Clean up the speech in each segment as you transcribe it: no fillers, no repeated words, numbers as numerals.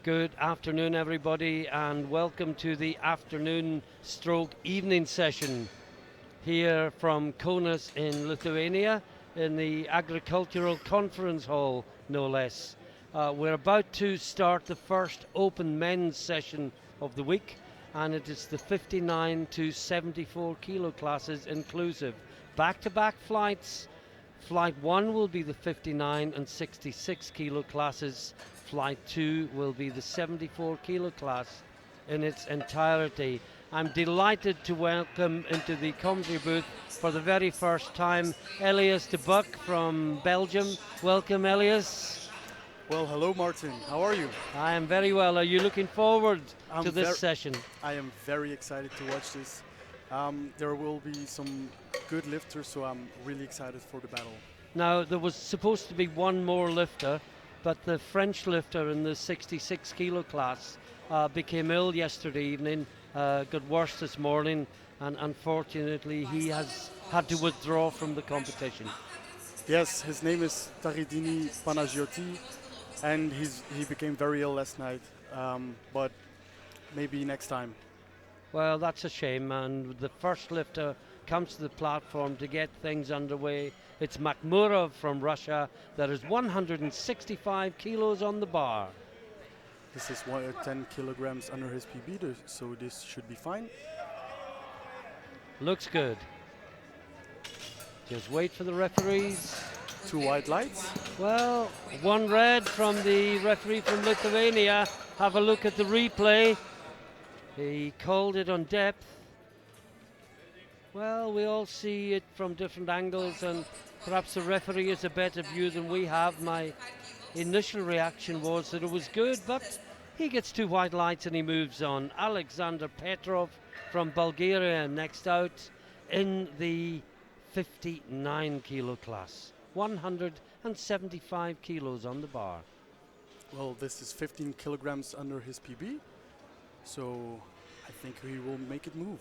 Good afternoon, everybody, and welcome to the afternoon stroke evening session here from Kaunas in Lithuania in the Agricultural Conference Hall, no less. We're about to start the first open men's session of the week, and it is the 59 to 74 kilo classes inclusive. Back-to-back flights. Flight 1 will be the 59 and 66 kilo classes. Flight 2 will be the 74 kilo class in its entirety. I'm delighted to welcome into the commentary booth for the very first time Elias de Buck from Belgium. Welcome, Elias. Well, hello, Martin. How are you? I am very well. Are you looking forward to this session? I am very excited to watch this. There will be some good lifters, so I'm really excited for the battle. Now, there was supposed to be one more lifter, but the French lifter in the 66 kilo class became ill yesterday evening, got worse this morning, and unfortunately he has had to withdraw from the competition. Yes, his name is Taridini Panagiotti, and he became very ill last night, but maybe next time. Well, that's a shame, and the first lifter comes to the platform to get things underway. It's Makhmurov from Russia. That is 165 kilos on the bar. This is 10 kilograms under his PB, so this should be fine. Looks good. Just wait for the referees. 2 white lights. Well, 1 red from the referee from Lithuania. Have a look at the replay. He called it on depth. Well, we all see it from different angles, and perhaps the referee has a better view than we have. My initial reaction was that it was good, but he gets 2 white lights and he moves on. Alexander Petrov from Bulgaria next out in the 59 kilo class. 175 kilos on the bar. Well, this is 15 kilograms under his PB, so I think he will make it move.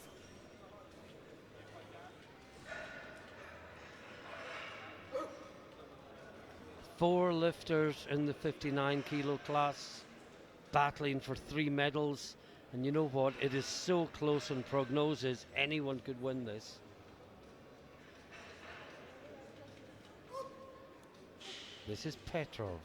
Four lifters in the 59 kilo class battling for 3 medals, and you know what, it is so close in prognosis, anyone could win this. This is Petrov.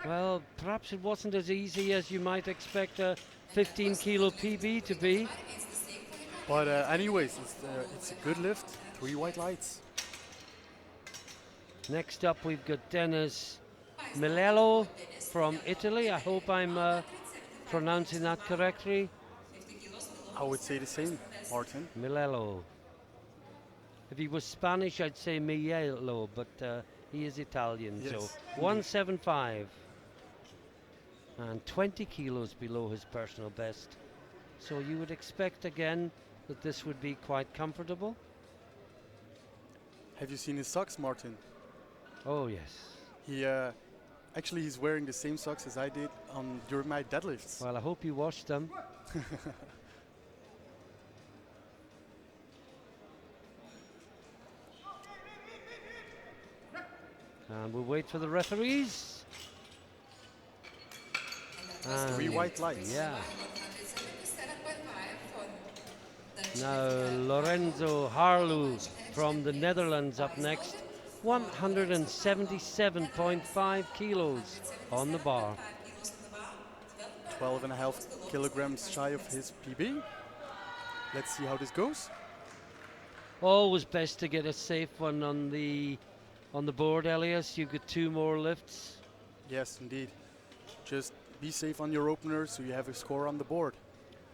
Well, perhaps it wasn't as easy as you might expect a 15 kilo PB to be. But anyways, it's a good lift. 3 white lights. Next up, we've got Dennis Milello from Italy. I hope I'm pronouncing that correctly. I would say the same, Martin. Milello. If he was Spanish, I'd say Mielo, but he is Italian. Yes, so indeed. 175. And 20 kilos below his personal best. So you would expect again that this would be quite comfortable. Have you seen his socks, Martin? Oh yes. He actually he's wearing the same socks as I did during my deadlifts. Well, I hope you washed them. And we'll wait for the referees. And 3 white lights. yeah. Now Lorenzo Harlu from the Netherlands up next. 177.5 kilos on the bar. 12.5 kilograms shy of his PB. Let's see how this goes. Always best to get a safe one on the board, Elias. You get 2 more lifts. Yes, indeed. Just be safe on your opener so you have a score on the board.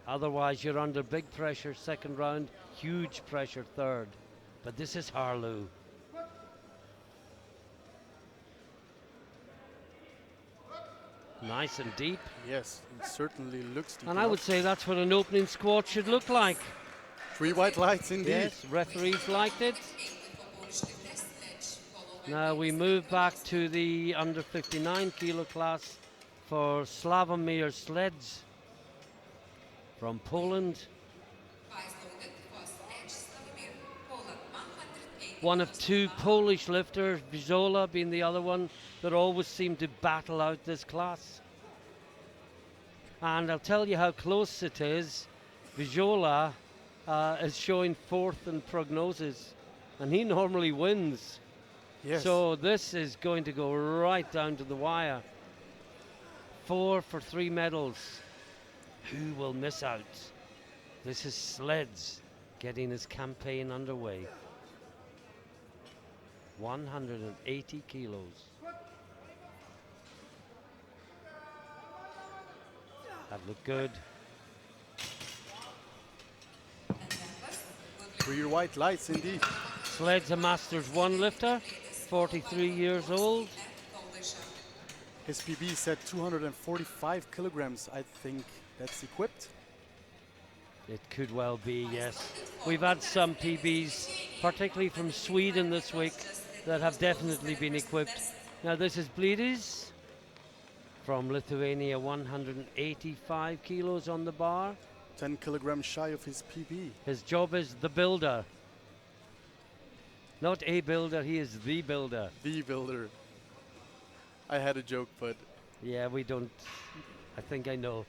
Otherwise, you're under big pressure second round, huge pressure third. But this is Harlu. Nice and deep. Yes, it certainly looks deep And I would say that's what an opening squat should look like. 3 white lights indeed. Yes, referees liked it. Now we move back to the under 59 kilo class for Sławomir Sledz from Poland. one of two Polish lifters, Vizola being the other one, that always seem to battle out this class. And I'll tell you how close it is. Vizola is showing fourth in prognosis, and he normally wins. Yes. So this is going to go right down to the wire. 4 for 3 medals. Who will miss out? This is Sleds getting his campaign underway. 180 kilos. That looked good. 3 white lights indeed. Sled's a Masters 1 lifter, 43 years old. His PB said 245 kilograms. I think that's equipped. It could well be, yes. We've had some PBs, particularly from Sweden this week, that have definitely been equipped. Now this is Blidis from Lithuania, 185 kilos on the bar. 10 kilograms shy of his PB. His job is the builder. Not a builder, he is the builder. The builder. I had a joke, but Yeah, we don't. I think I know.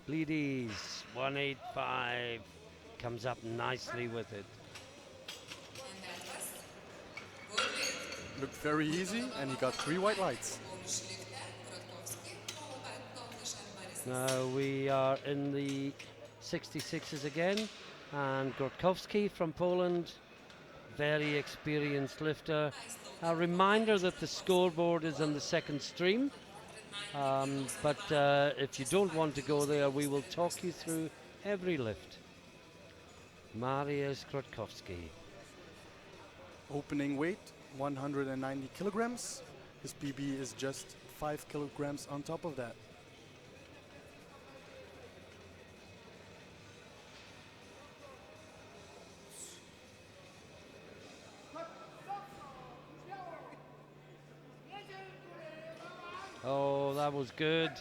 Blidis, 185. Comes up nicely with it. looked very easy, and he got 3 white lights. Now we are in the 66s again, and Grotkowski from Poland, very experienced lifter. A reminder that the scoreboard is on the second stream, but if you don't want to go there, we will talk you through every lift. Mariusz Grotkowski. Opening weight, 190 kilograms. His PB is just 5 kilograms on top of that. Oh, that was good.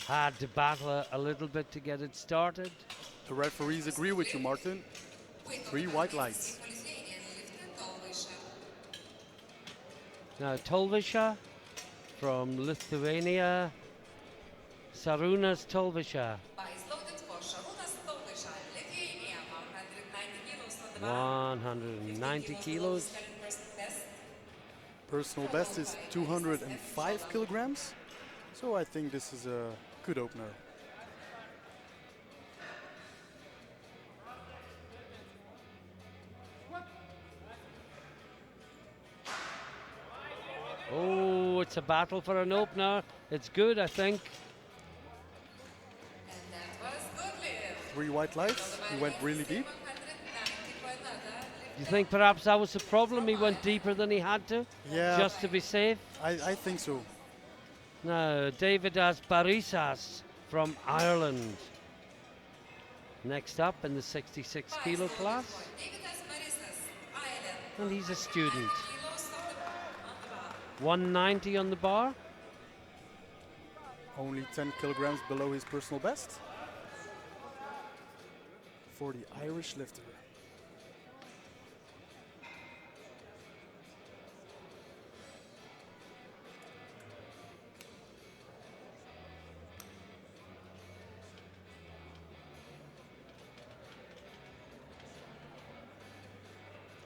Had to battle a little bit to get it started. The referees agree with you, Martin. 3 white lights. Now Tolvisha from Lithuania. Sarūnas Tolvisha. 190 kilos. Personal best is 205 kilograms. So I think this is a good opener. Oh, it's a battle for an opener. It's good, I think. 3 white lights. He went really deep. You think perhaps that was the problem? He went deeper than he had to, Yeah, just to be safe? I think so. Now, Davidas Barisas from Ireland. Next up in the 66 kilo class. And he's a student. 190 on the bar. Only 10 kilograms below his personal best. For the Irish lifter.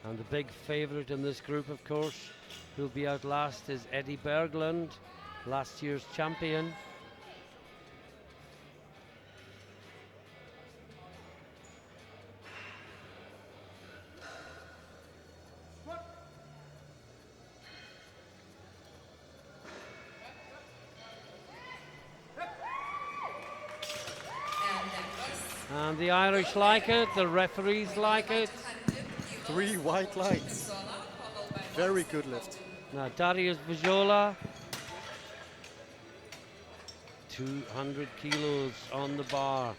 And the big favourite in this group, of course, who'll be out last is Eddie Berglund, last year's champion. And the Irish like it, the referees like it. 3 white lights. Very good lift. Now Darius Vizola, 200 kilos on the bar.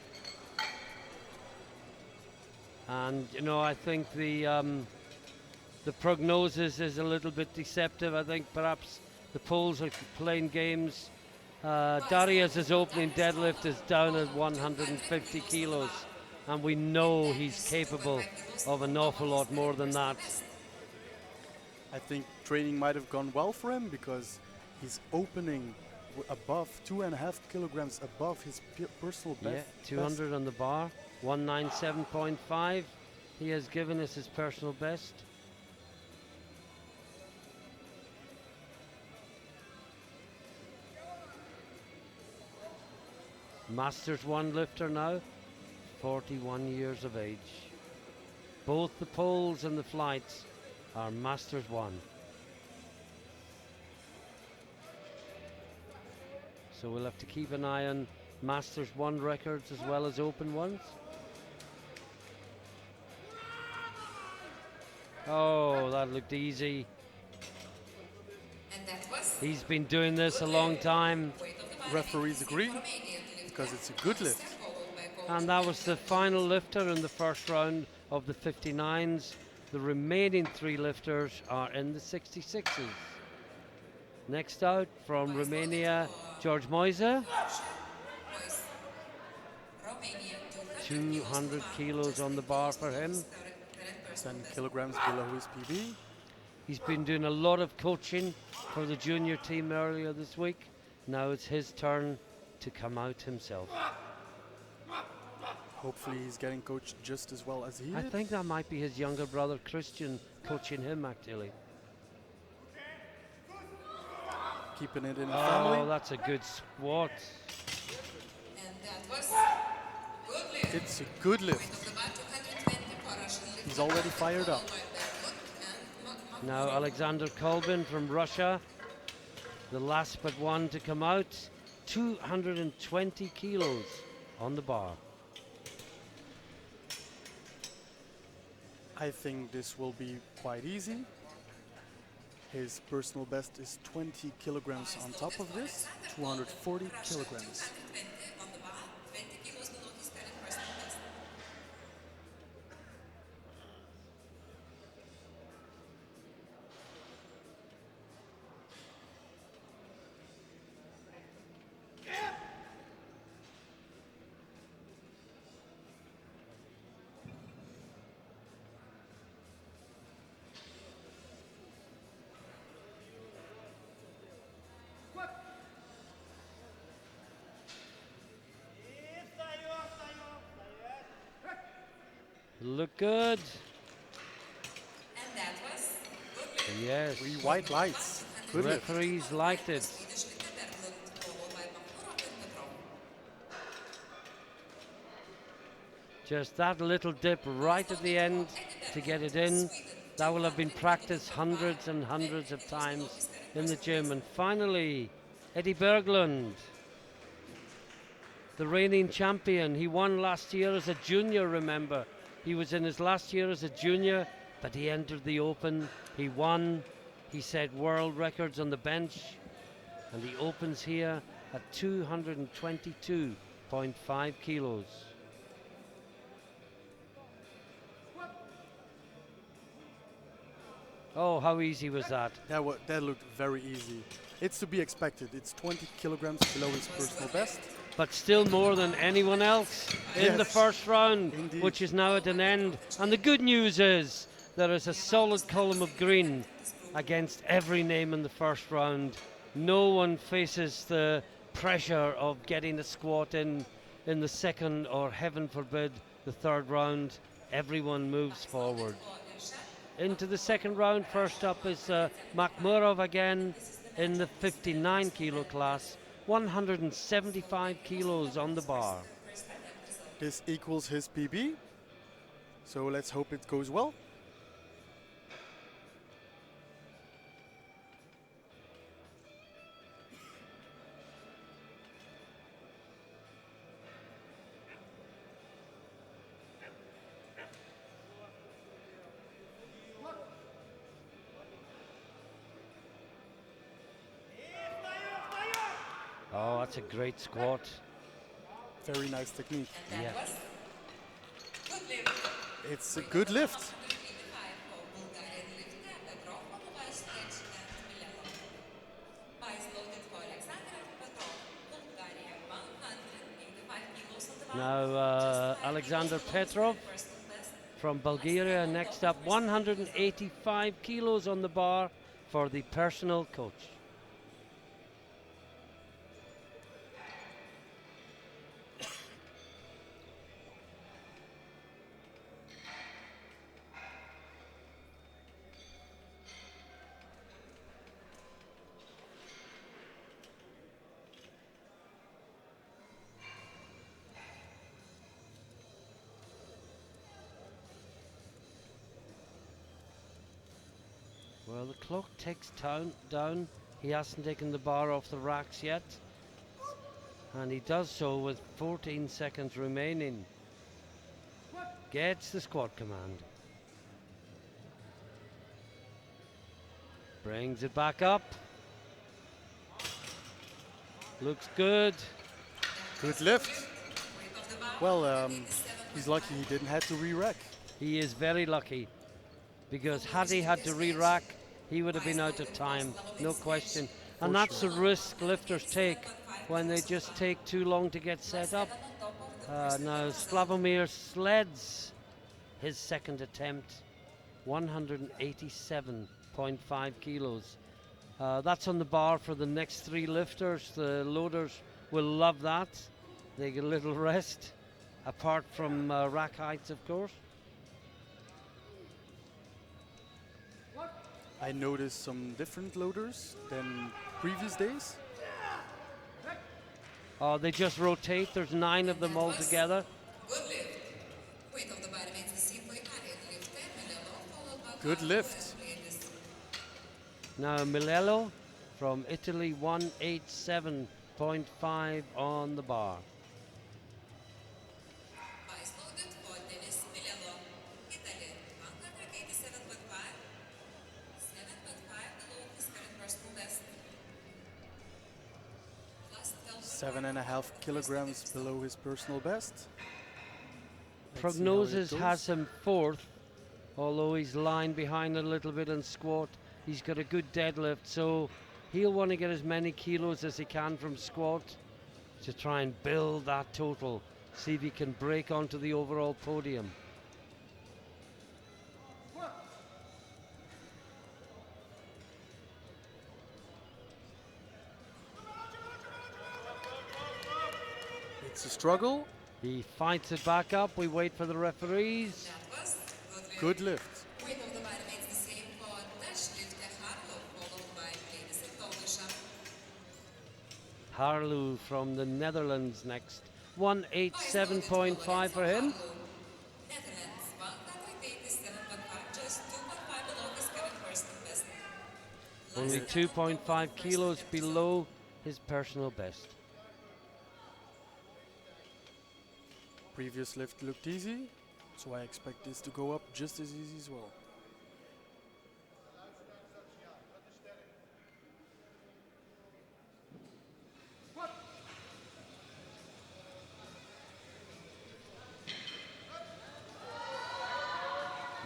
And you know, I think the prognosis is a little bit deceptive. I think perhaps the Poles are playing games. Darius's opening deadlift is down at 150 kilos. and we know he's capable of an awful lot more than that. I think training might have gone well for him because he's opening above 2.5 kilograms above his personal best. Yeah, 200 on the bar, 197.5. He has given us his personal best. Masters 1 lifter now, 41 years of age. Both the poles and the flights are Masters 1. So we'll have to keep an eye on Masters 1 records as well as open ones. Oh, that looked easy. He's been doing this a long time. Referees agree because it's a good lift. And that was the final lifter in the first round of the 59s. The remaining 3 lifters are in the 66s. Next out from Romania, George Moise. 200 kilos on the bar for him. 10 kilograms below his PB. He's been doing a lot of coaching for the junior team earlier this week. Now it's his turn to come out himself. Hopefully he's getting coached just as well as he I did. think that might be his younger brother Christian coaching him actually. Keeping it in the family. Oh, that's a good squat. It's a good lift. He's already fired up. Now Alexander Kolbin from Russia, the last but one to come out, 220 kilos on the bar. I think this will be quite easy. His personal best is 20 kilograms on top of this, 240 kilograms. Look good. And that was Yes. 3 white lights. Good lift. Referees liked it. Just that little dip right at the end to get it in. That will have been practiced hundreds and hundreds of times in the gym. And finally, Eddie Berglund, the reigning champion. He won last year as a junior, remember. He was in his last year as a junior, but he entered the Open. He won. He set world records on the bench. And he opens here at 222.5 kilos. Oh, how easy was that? That looked very easy. It's to be expected. It's 20 kilograms below his personal best. But still more than anyone else in the Yes, first round, indeed. which is now at an end. And the good news is there is a solid column of green against every name in the first round. No one faces the pressure of getting a squat in the second or, heaven forbid, the third round. Everyone moves forward. Into the second round, first up is Makhmurov again in the 59 kilo class. 175 kilos on the bar. This equals his PB. So let's hope it goes well. Oh, that's a great squat. Very nice technique. Yeah. It's a good lift. Now Alexander Petrov from Bulgaria next up, 185 kilos on the bar for the personal coach. Well, the clock ticks down. He hasn't taken the bar off the racks yet. And he does so with 14 seconds remaining. Gets the squat command. Brings it back up. Looks good. Good lift. Well, he's lucky he didn't have to re-rack. He is very lucky, because had he had to re-rack, he would have been out of time, no question. And that's the risk lifters take when they just take too long to get set up. Now Slavomir sleds his second attempt, 187.5 kilos. That's on the bar for the next three lifters. The loaders will love that. They get a little rest, apart from rack heights, of course. I noticed some different loaders than previous days. They just rotate. There's 9 of them all together. Good lift. Now Milello from Italy, 187.5 on the bar. Seven and a half kilograms below his personal best. Prognosis has him 4th, although he's lying behind a little bit in squat. He's got a good deadlift, so he'll want to get as many kilos as he can from squat to try and build that total, see if he can break onto the overall podium. It's a struggle. He fights it back up. We wait for the referees. Good lift. Harlu from the Netherlands next. 187.5 for him. Only 2.5 kilos below his personal best. Previous lift looked easy, so I expect this to go up just as easy as well.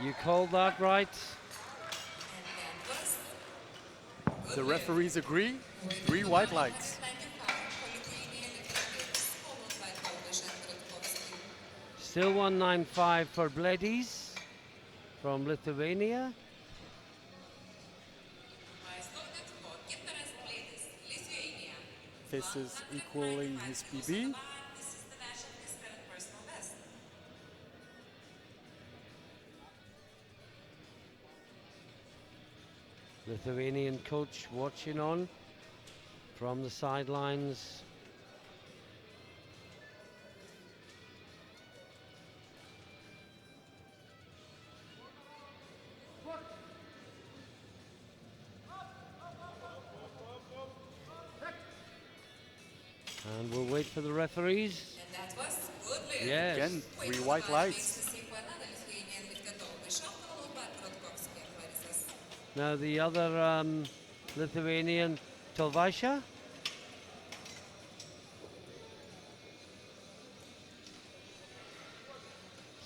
You called that right. The referees agree. 3 white lights. Still 195 for Bledis from Lithuania. This is equaling his PB. Lithuanian coach watching on from the sidelines. And we'll wait for the referees. And that was good lift. Yes. Again, 3 white lights. Now the other Lithuanian, Tolvaisha.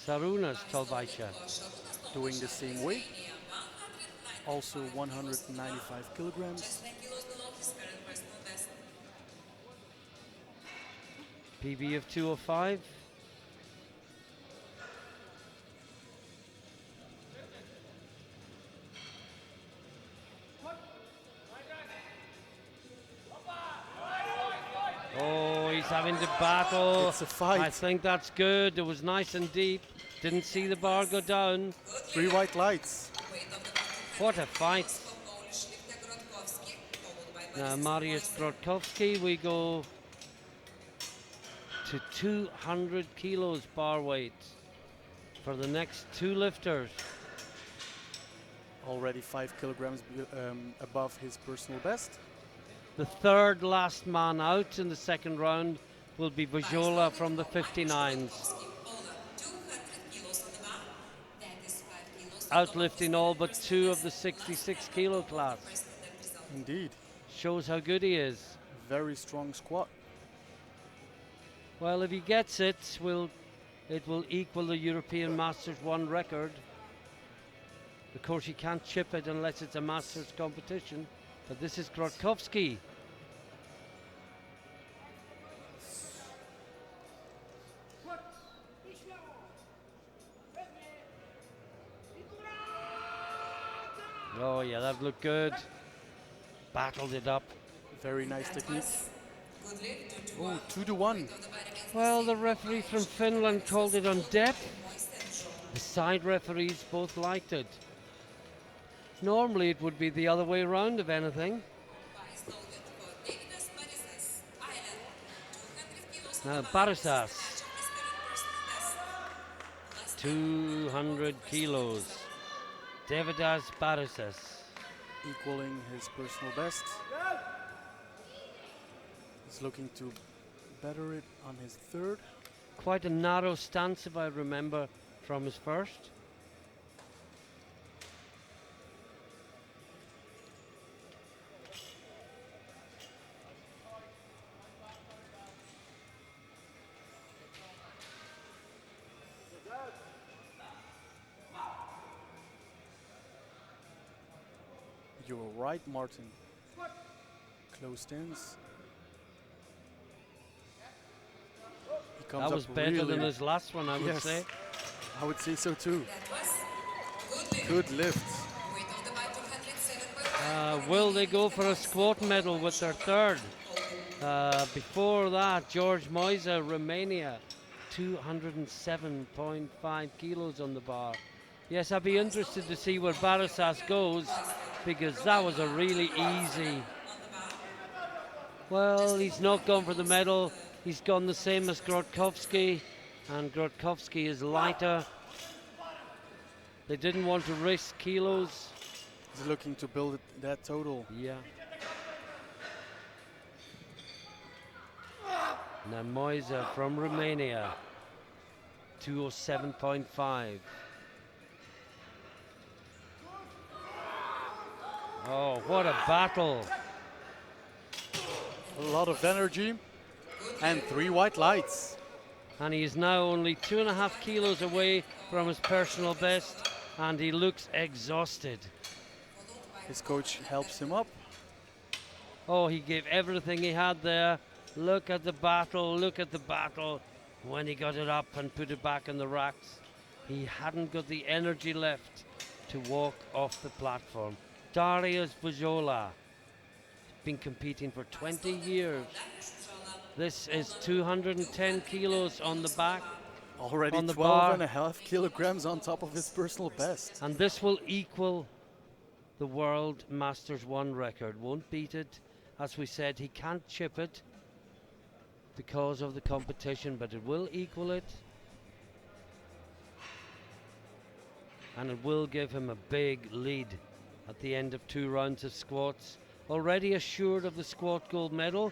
Sarunas Tolvaisha. Doing the same weight. Also 195 kilograms. PB of 205. he's having to battle. It's a fight. I think that's good. It was nice and deep. Didn't see the bar go down. 3 white lights. What a fight. Now, Mariusz Grotkowski, we go to 200 kilos bar weight for the next 2 lifters. Already 5 kilograms above his personal best. The third last man out in the second round will be Vajola from the 59s. Outlifting all but 2 of the 66 kilo class. Indeed. Shows how good he is. Very strong squat. Well, if he gets it, it will equal the European Masters 1 record. Of course, you can't chip it unless it's a Masters competition. But this is Grotkowski. Oh yeah, that looked good. Battled it up. Very nice technique. Oh, 2-1. Well, the referee from Finland called it on depth. The side referees both liked it. Normally it would be the other way around, if anything. Now Barisas, 200 kilos. Davidas Barisas. Equaling his personal best. He's looking to better it on his third. Quite a narrow stance, if I remember, from his first. You're right, Martin. Close stance. He comes That was up better really than his last one, I would Yes. say. I would say so too. Good lift. Will they go for a squat medal with their third? Before that, George Moisa, Romania, 207.5 kilos on the bar. Yes, I'd be interested to see where Barisas goes, because that was a really easy. Well, he's not gone for the medal. He's gone the same as Grotkowski, and Grotkowski is lighter. They didn't want to risk kilos. He's looking to build that total. Yeah. Now Moisa from Romania, 207.5. Oh, what a battle. A lot of energy and 3 white lights. And he is now only 2.5 kilos away from his personal best, and he looks exhausted. His coach helps him up. Oh, he gave everything he had there. Look at the battle, look at the battle. When he got it up and put it back in the racks, he hadn't got the energy left to walk off the platform. Darius Vajola, been competing for 20 years. This is 210 kilos on the back. Already on the 12.5 kilograms on top of his personal best. And this will equal the World Masters 1 record. Won't beat it. As we said, he can't chip it because of the competition, but it will equal it. And it will give him a big lead at the end of 2 rounds of squats. Already assured of the squat gold medal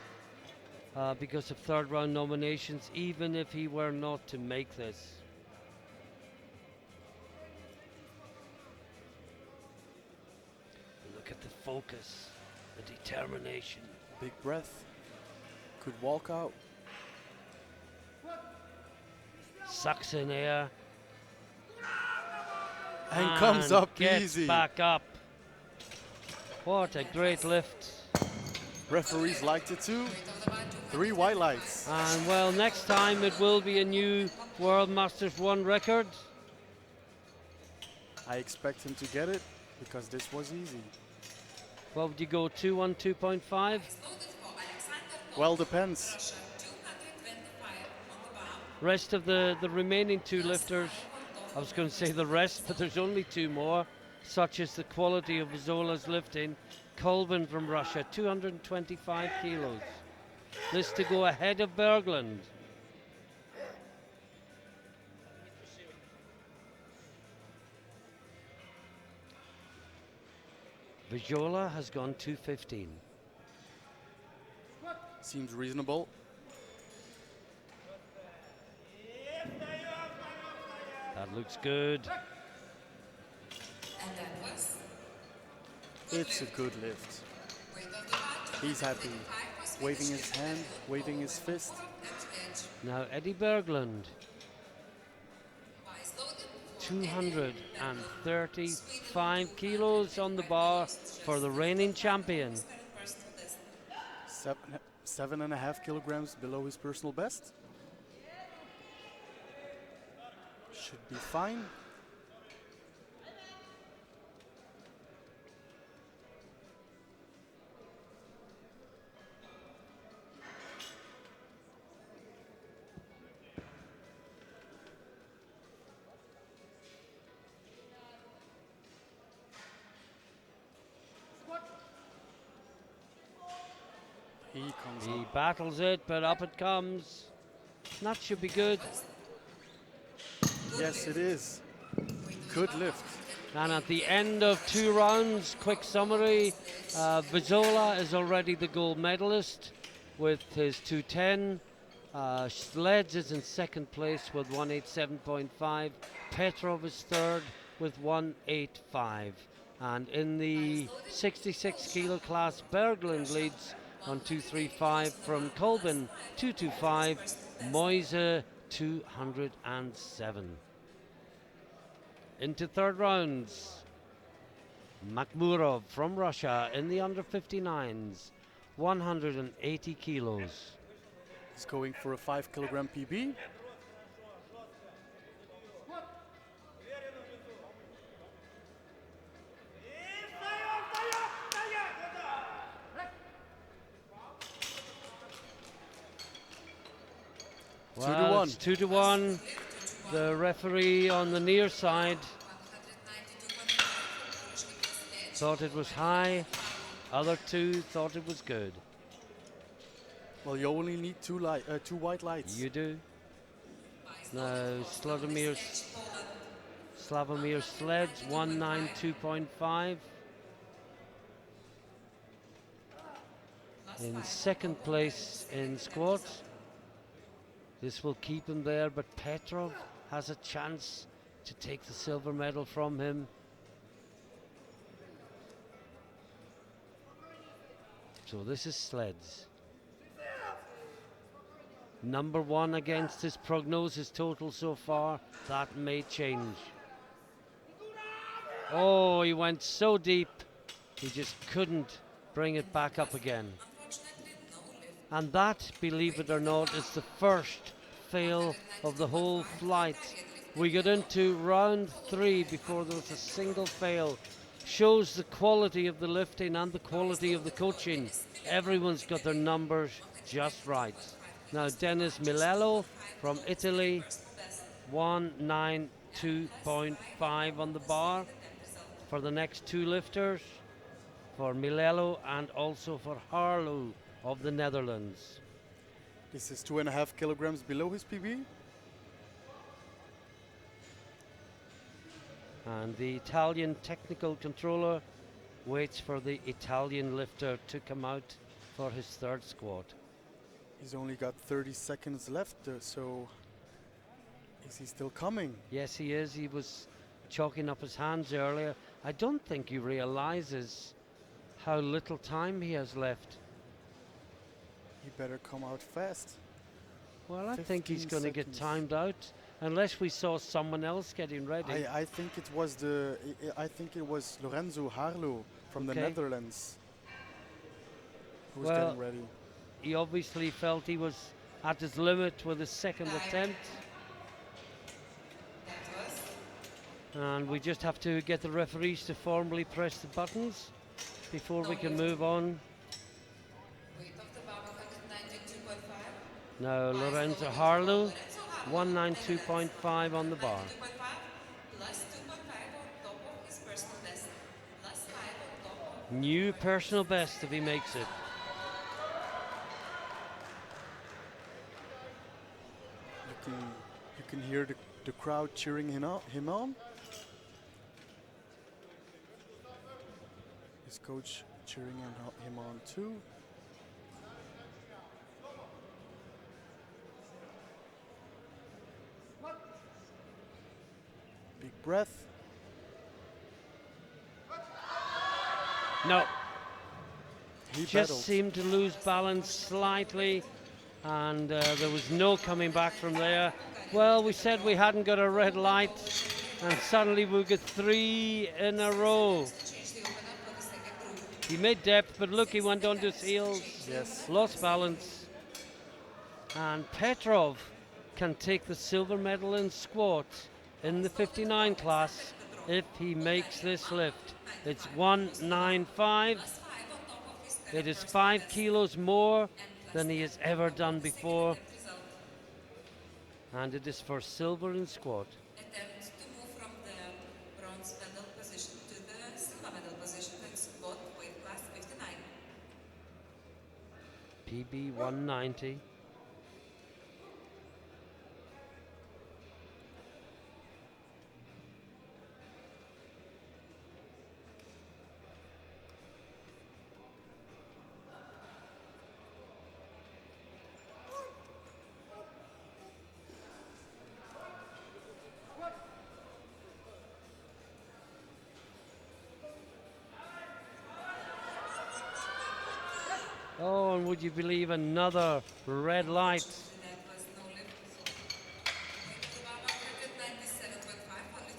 because of third round nominations, even if he were not to make this. Look at the focus, the determination. Big breath. Could walk out. Sucks in air. And comes up gets easy. back up. What a great lift. Referees liked it too. 3 white lights. And well, next time it will be a new World Masters 1 record. I expect him to get it because this was easy. What would you go, 2-1, 2.5? Well, depends. Rest of the remaining two lifters, I was going to say the rest, but there's only two more, such as the quality of Zola's lifting. Kolbin from Russia, 225 kilos. This to go ahead of Berglund. Vijola has gone 215. Seems reasonable. That looks good. And that was It's a good lift. weight of the mat. He's happy. 225 was Waving finished his with hand, the waving his fist. edge to edge. Now Eddie Berglund, Vice loaded for 235 kilos on the bar for the reigning champion. current personal best. 7.5 kilograms below his personal best. Should be fine. He comes He up. battles it, but up it comes. That should be good. Yes, it is. Good lift. And at the end of 2 rounds, quick summary, Vizola is already the gold medalist with his 210. Sleds is in second place with 187.5. Petrov is third with 185. And in the 66 kilo class, Berglund leads on 235 from Kolbin, 225, Moise 207. Into third rounds. Makhmurov from Russia in the under 59s, 180 kilos. He's going for a 5 kilogram PB. Well, 2-1. it's 2-1. The referee on the near side 192.5 thought it was high. Other two thought it was good. Well, you only need two white lights. You do. Now Slavomir Sleds 192.5. In second place in squat. This will keep him there, but Petrov has a chance to take the silver medal from him. So this is Sleds. Number one against his prognosis total so far. That may change. Oh, he went so deep. He just couldn't bring it back up again. And that, believe it or not, is the first fail of the whole flight. We got into round 3 before there was a single fail. Shows the quality of the lifting and the quality of the coaching. Everyone's got their numbers just right. Now Dennis Milello from Italy, 192.5 on the bar for the next two lifters, for Milello and also for Harlow of the Netherlands. This is 2.5 kilograms below his PB. And the Italian technical controller waits for the Italian lifter to come out for his third squat. He's only got 30 seconds left, so is he still coming? Yes, he is. He was chalking up his hands earlier. I don't think he realizes how little time he has left. He better come out fast. Well, I think he's 15 going to get seconds. timed out, unless we saw someone else getting ready. I think it was Lorenzo Harlow from the Okay. Netherlands who was Well, getting ready. He obviously felt he was at his limit with his second attempt. And we just have to get the referees to formally press the buttons before we can move on. Weight of the bar 192.5. Now Lorenzo Harlow 192.5 on the bar. 2.5 plus 2.5 on top of his personal best. Plus 5 on top of New personal best if he makes it. You can hear the crowd cheering him on. His coach cheering him on too. Big breath. No, He just battled. seemed to lose balance slightly, and there was no coming back from there. Well, we said we hadn't got a red light, and suddenly we got 3 in a row. change the opener for the second group. He made depth, but look, he went onto his heels, Yes. lost balance. And Petrov can take the silver medal in squat in the 59 class if he makes this lift. It's 195. Plus 5 on top of his It current is personal 5 best. kilos more And plus than he has ever done before, second result. and it is for silver in squat. Attempt to move from the bronze medal position to the silver medal position in squat weight class 59. PB 190. Oh, and would you believe another red light? That was no lift. Weight to the bar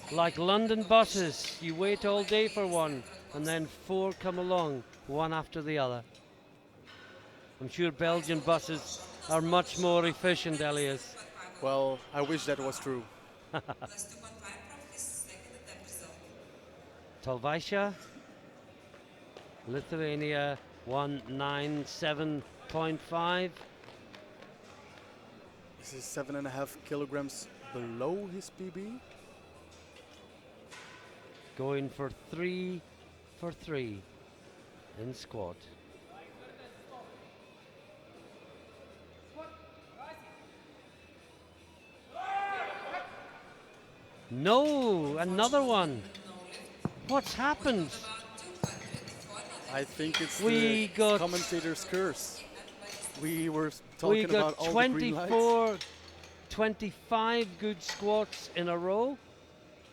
197.5 for Like London buses, you wait all day for one, and then 4 come along, one after the other. I'm sure Belgian buses are much more efficient, Elias. Well, I wish that was true. plus 2.5 from his second attempt result. Talvaisha, Lithuania, 197.5. This is 7.5 kilograms below his PB. Going for 3 for 3 in squat. No, another one. What's happened? I think it's We the got- commentator's curse. We were We talking about got all the green lights. 24, 25 good squats in a row,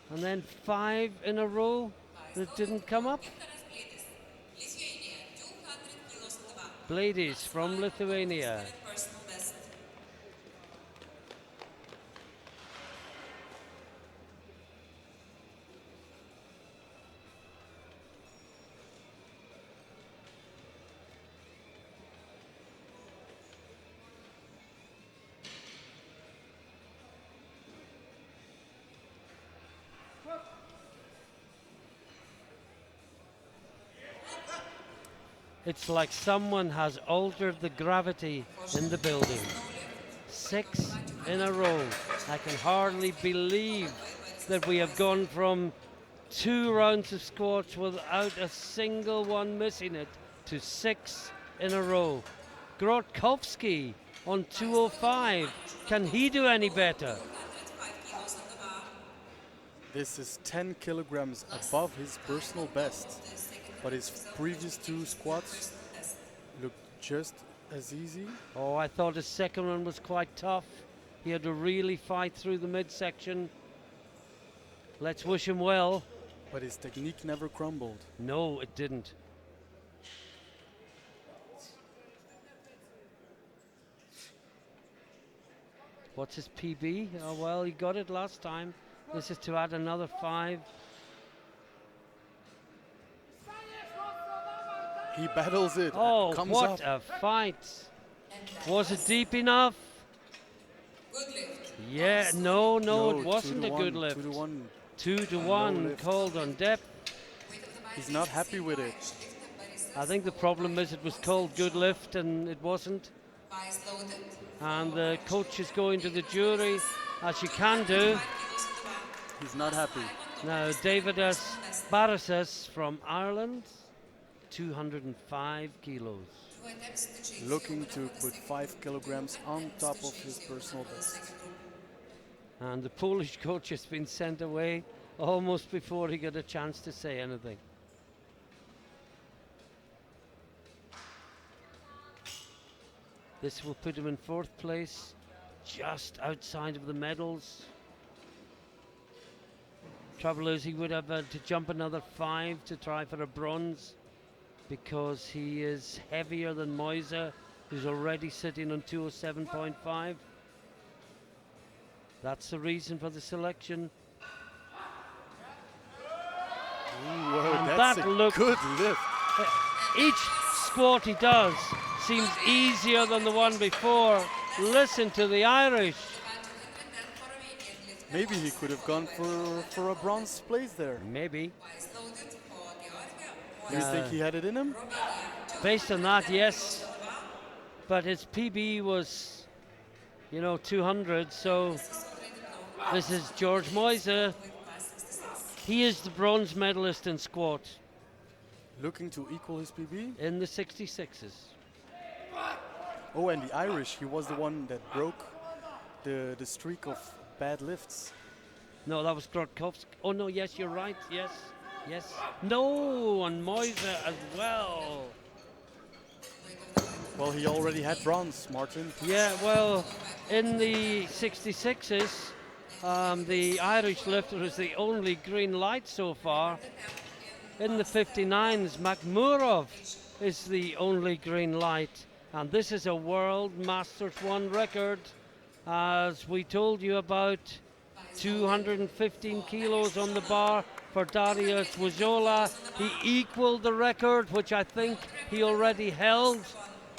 and then 5 in a row that didn't come up. Lithuania, 200 kilos on the bar. Blades from Lithuania. Current personal best. It's like someone has altered the gravity in the building. 6 in a row. I can hardly believe that we have gone from 2 rounds of squats without a single one missing it to 6 in a row. Grotkovsky on 205. Can he do any better? 105 kilos on the bar. This is 10 kilograms above his personal best. The second But his previous 2 squats best. looked just as easy. Oh, I thought his second one was quite tough. He had to really fight through the midsection. Let's wish him well. But his technique never crumbled. No, it didn't. What's his PB? Oh, well, he got it last time. This is to add another 5. He battles it. Oh, comes what up. a fight. Was it deep enough? Good lift. Yeah, no, it 2 wasn't to a 1, good lift. 2 to 1. 2 to No 1, lift. called on depth. Weight of the bar He's not happy with it. I think the problem is it was called good lift and it wasn't. Vice loaded. And the coach is going to the jury, as you can do. 5 kilos on the bar. He's not happy. Now, Davidas Barasas from Ireland, 205 kilos. 2 attempts to change Looking the to opener for put the 5 kilograms second on group. top Attempts of to his change the personal opener for the best. second group. And the Polish coach has been sent away almost before he got a chance to say anything. This will put him in 4th place, just outside of the medals. Trouble is, he would have had to jump another 5 to try for a bronze, because he is heavier than Moise, who's already sitting on 207.5. That's the reason for the selection. Whoa, And that's that a looked- good lift. Each squat he does seems easier than the one before. Listen to the Irish. Maybe he could have gone for a bronze place there. Maybe. Vice loaded for Georgia. Do you think he had it in him? Based on that, yes. But his PB was, 200, so this is George Moise. He is the bronze medalist in squat Looking to equal his PB. in the 66s. Oh, and the Irish, he was the one that broke the streak of bad lifts. No, that was Grotkowski. Oh, no, yes, you're right. Yes, yes. No, and Moise as well. Well, he already had bronze, Martin. Yeah, well, in the 66s, the Irish lifter is the only green light so far. In the 59s, Makhmurov is the only green light. And this is a World Masters 1 record. As we told you about, 215 kilos on the bar for Darius Wazola. He equaled the record, which I think he already held,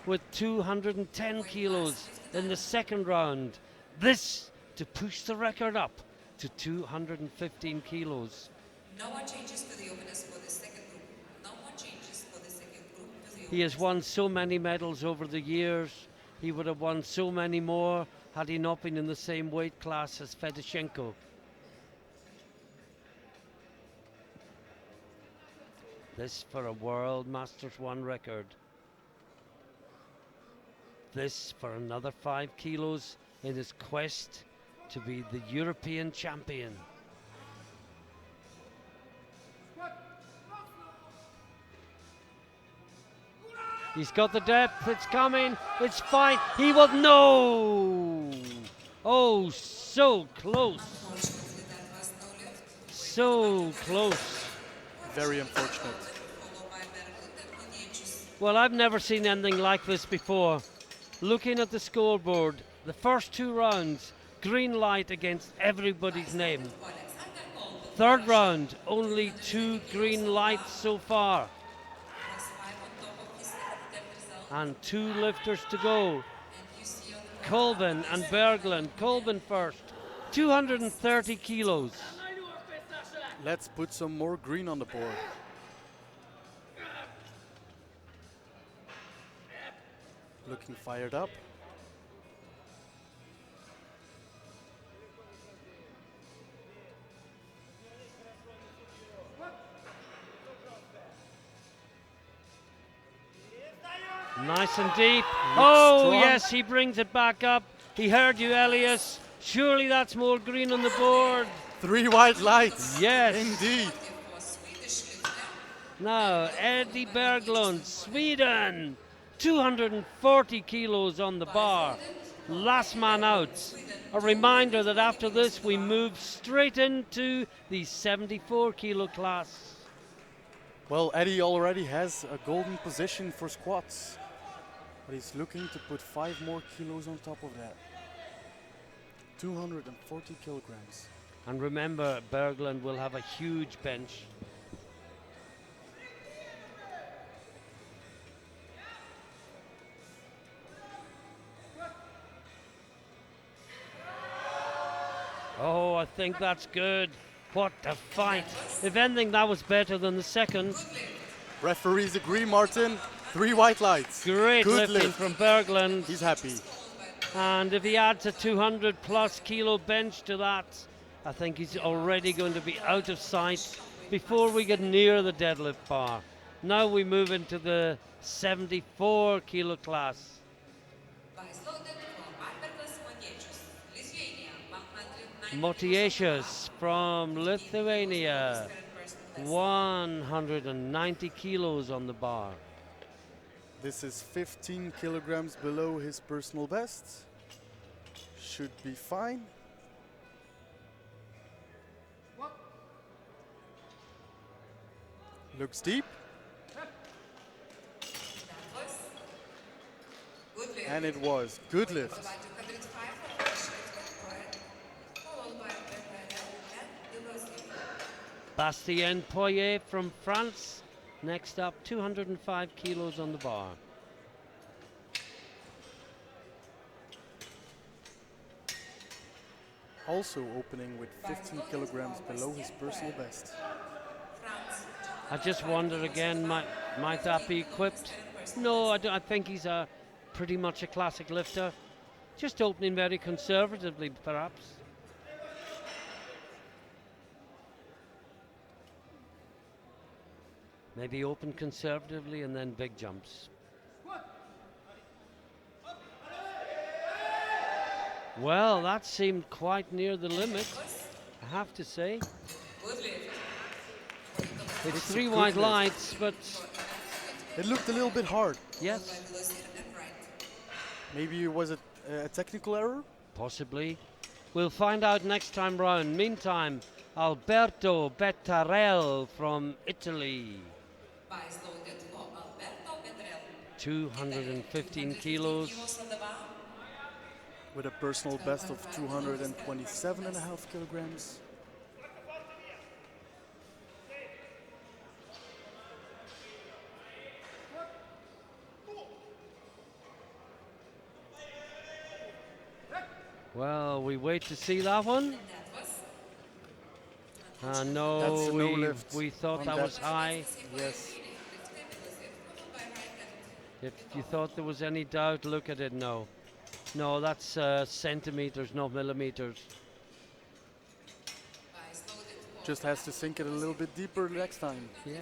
with 210 kilos in the second round. This to push the record up to 215 kilos. No more changes to the openers for the second group. No more changes for the second group to the He has won so many medals over the years. He would have won so many more had he not been in the same weight class as Fedoshenko. This for a World Masters 1 record. This for another 5 kilos in his quest to be the European champion. He's got the depth, it's coming, it's fine, he will, no! Oh, so close, Unfortunately, that was no lift. so close. Very unfortunate. Followed by Berglund and Konieczny. Well, I've never seen anything like this before. Looking at the scoreboard, the first 2 rounds, green light against everybody's name. Third round, only 2 green lights so far. Was 5 on top of his second attempt result. And 2 lifters to go. And you see on the Colvin and Berglund. Colvin first, 230 kilos. Let's put some more green on the board. Looking fired up. Nice and deep. Oh, strong. yes, he brings it back up. He heard you, Elias. Surely that's more green on the board. 3 white lights. Yes. Indeed. for Swedish lifter. Now, Eddie Berglund, Sweden. 240 kilos on the bar. Last man out. A reminder that after this we move straight into the 74 kilo class. Well, Eddie already has a golden position for squats. But he's looking to put 5 more kilos on top of that. 240 kilograms. And remember, Berglund will have a huge bench. Oh, I think that's good. What a fight. If anything, that was better than the second. Referees agree, Martin. 3 white lights. Great Good lifting lift. from Berglund. He's happy. And if he adds a 200 plus kilo bench to that, I think he's already going to be out of sight before we get near the deadlift bar. Now we move into the 74 kilo class. Motiejus from Lithuania, 190 kilos on the bar. This is 15 kilograms below his personal best. Should be fine. Looks deep. And it was. Good lift. Bastien Poirier from France. Next up, 205 kilos on the bar. Also opening with 15 kilograms below his personal best. I just wonder again, might that be equipped? No, I think he's pretty much a classic lifter. Just opening very conservatively, perhaps. Maybe open conservatively and then big jumps. Well, that seemed quite near the limit, I have to say. It's 3 white lights, but... It looked a little bit hard. Yes. Maybe it was a technical error? Possibly. We'll find out next time round. Meantime, Alberto Bettarel from Italy. 215 kilos. With a personal best of 227.5 kilograms. Well, we wait to see that one. No, That's a no lift we thought on that that. was high. Yes. If you thought there was any doubt, look at it. No. No, that's centimeters, not millimeters. Just has to sink it a little bit deeper next time. Yeah.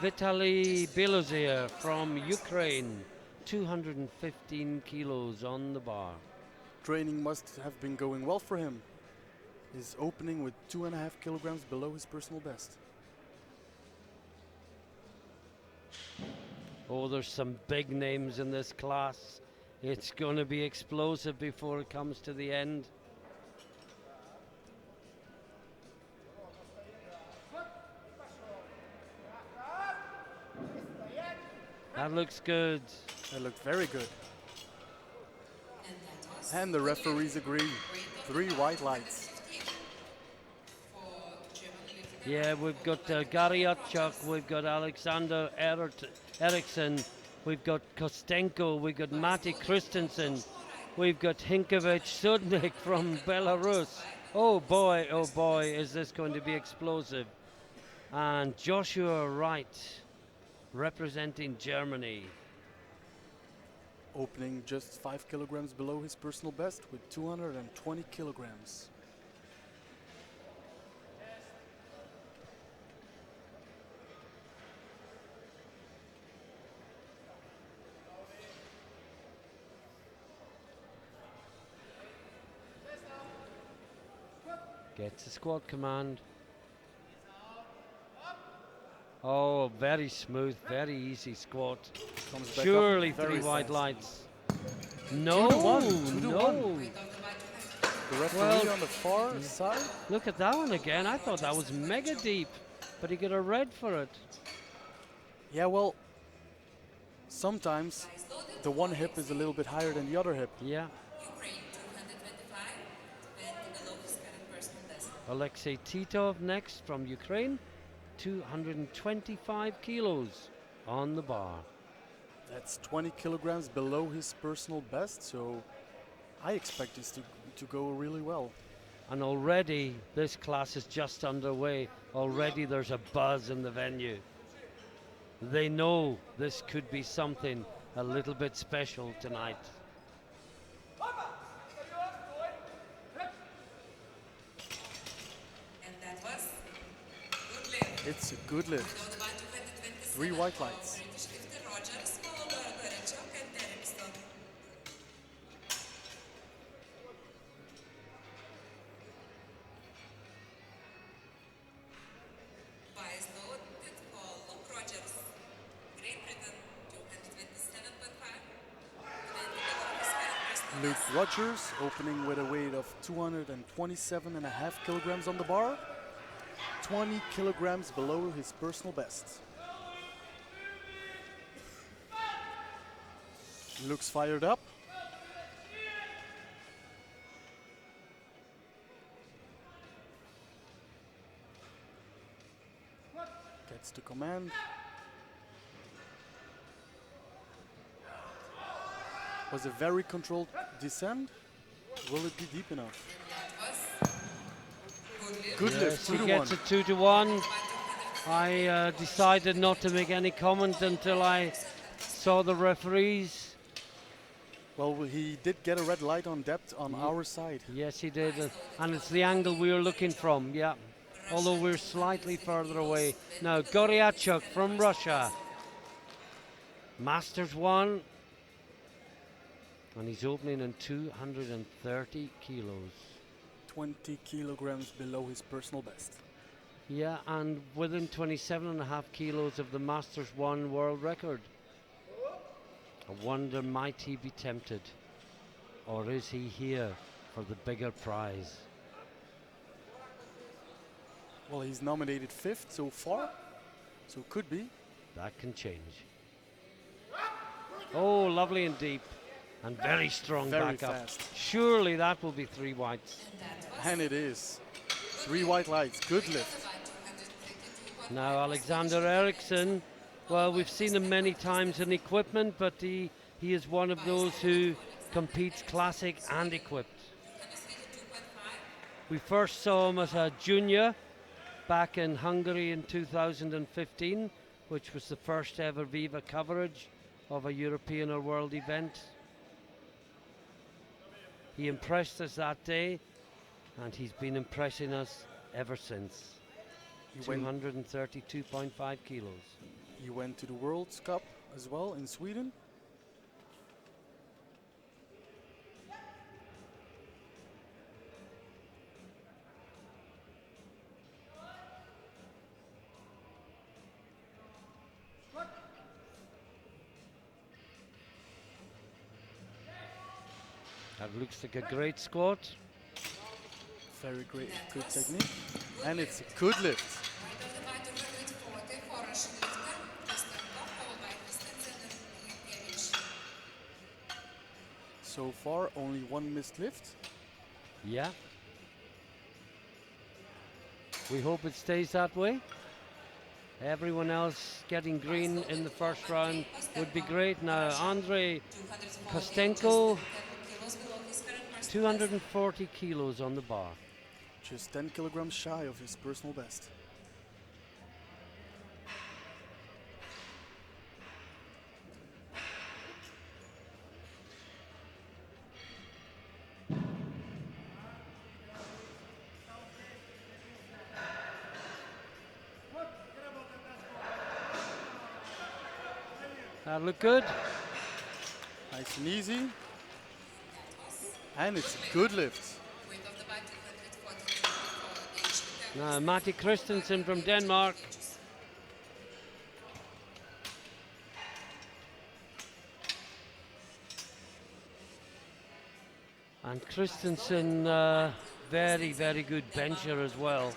Vitaly Belozir from Ukraine, 215 kilos on the bar. Training must have been going well for him. He's opening with 2.5 kilograms below his personal best. Oh, there's some big names in this class. It's going to be explosive before it comes to the end. That looks good. That looked very good. And the referees agree. 3 white lights. Yeah, we've got Gary Utchuk, we've got Alexander Eriksson, we've got Kostenko, we've got Matti Christensen, we've got Hinkovic Sudnik from Belarus. Oh boy, is this going to be explosive. And Joshua Wright, representing Germany. Opening just 5 kilograms below his personal best with 220 kilograms. Gets a squat command. Oh, very smooth, very easy squat. Comes back Surely up very 3 white fast. lights. No, 2-1, no. The referee Well, on the far side. Look at that one again. I thought that was mega deep, but he got a red for it. Yeah, well, sometimes the one hip is a little bit higher than the other hip. Yeah. Alexei Titov next from Ukraine, 225 kilos on the bar. That's 20 kilograms below his personal best, so I expect this to go really well. And already this class is just underway. Already there's a buzz in the venue. they know this could be something a little bit special tonight. And that was good lift. It's a good lift. Without about 227 3 white lights. British lifter Rogers, followed by Gorechuk and Eriksson. Bias load did for Luke Rogers. Great Britain, 227.5. Luke Rogers opening with a weight of 227.5 kilograms on the bar, 20 kilograms below his personal best. Looks fired up. Gets the command. Was a very controlled descent. Will it be deep enough? Good lift, Yes, 2 he to gets 1. a 2 to 1. I decided not to make any comment until I saw the referees. Well, he did get a red light on depth on our side. Yes, he did, and it's the angle we were looking from, yeah. Although we're slightly further away. Now, Goryachuk from Russia. Masters 1. And he's opening in 230 kilos. 20 kilograms below his personal best. Yeah, and within 27.5 kilos of the Masters 1 world record. I wonder, might he be tempted? Or is he here for the bigger prize? Well, he's nominated 5th so far, so could be. That can change. Oh, lovely and deep. And very strong Very back up. fast. Surely that will be 3 whites. And it is. 3 white lights, good lift. Now Alexander Eriksson, well, we've seen him many times in equipment, but he is one of those who competes classic and equipped. We first saw him as a junior back in Hungary in 2015, which was the first ever Viva coverage of a European or world event. He impressed us that day, and he's been impressing us ever since. 232.5 kilos. He went to the World Cup as well in Sweden. That looks like a great squat. Very great, good technique. And it's a good lift. So far, only 1 missed lift. Yeah. We hope it stays that way. Everyone else getting green in the first round would be great. Now, Andrei Kostenko, 240 kilos on the bar. Just 10 kilograms shy of his personal best. That look good. Nice and easy. And it's a good lift. Now, Matti Christensen from Denmark. And Christensen, very, very good bencher as well.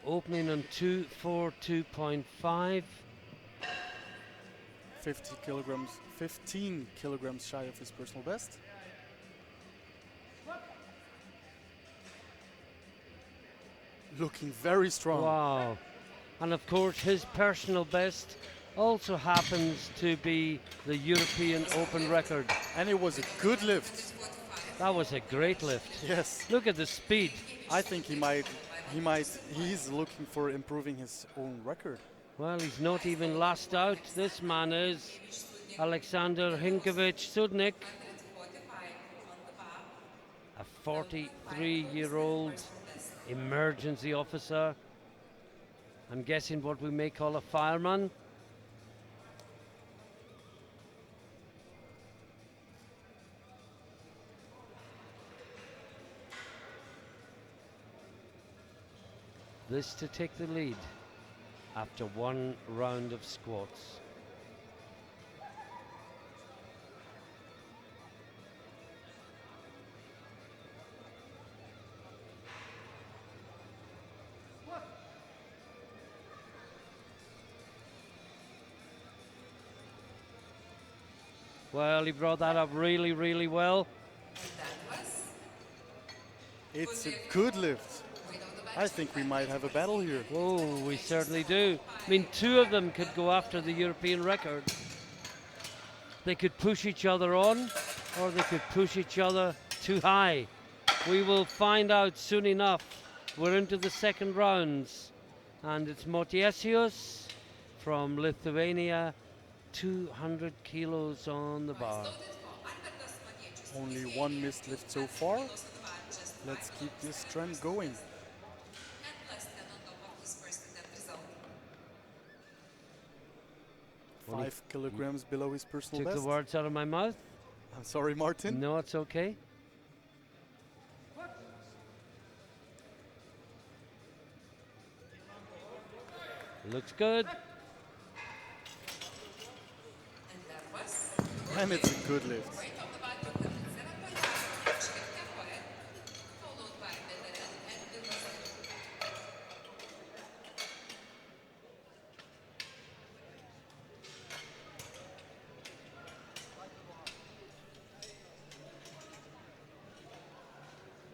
Opening on 242.5. 15 kilograms shy of his personal best. Looking very strong. Wow. And of course, his personal best also happens to be the European Open record. And it was a good lift. That was a great lift. Yes. Look at the speed. I think he's looking for improving his own record. Well, he's not even last out. This man is Alexander Hinkovich-Sudnik, a 43-year-old emergency officer. I'm guessing what we may call a fireman. This to take the lead after one round of squats. Well, he brought that up really, really well. It's a good lift. I think we might have a battle here. Oh, we certainly do. I mean, two of them could go after the European record. They could push each other on, or they could push each other too high. We will find out soon enough. We're into the second rounds, and it's Motiesius from Lithuania, 200 kilos on the bar. Only one missed lift so far. Let's keep this trend going. 5 kilograms below his personal Took best. the words out of my mouth. I'm sorry, Martin. No, it's okay. Looks good. And it's a good lift.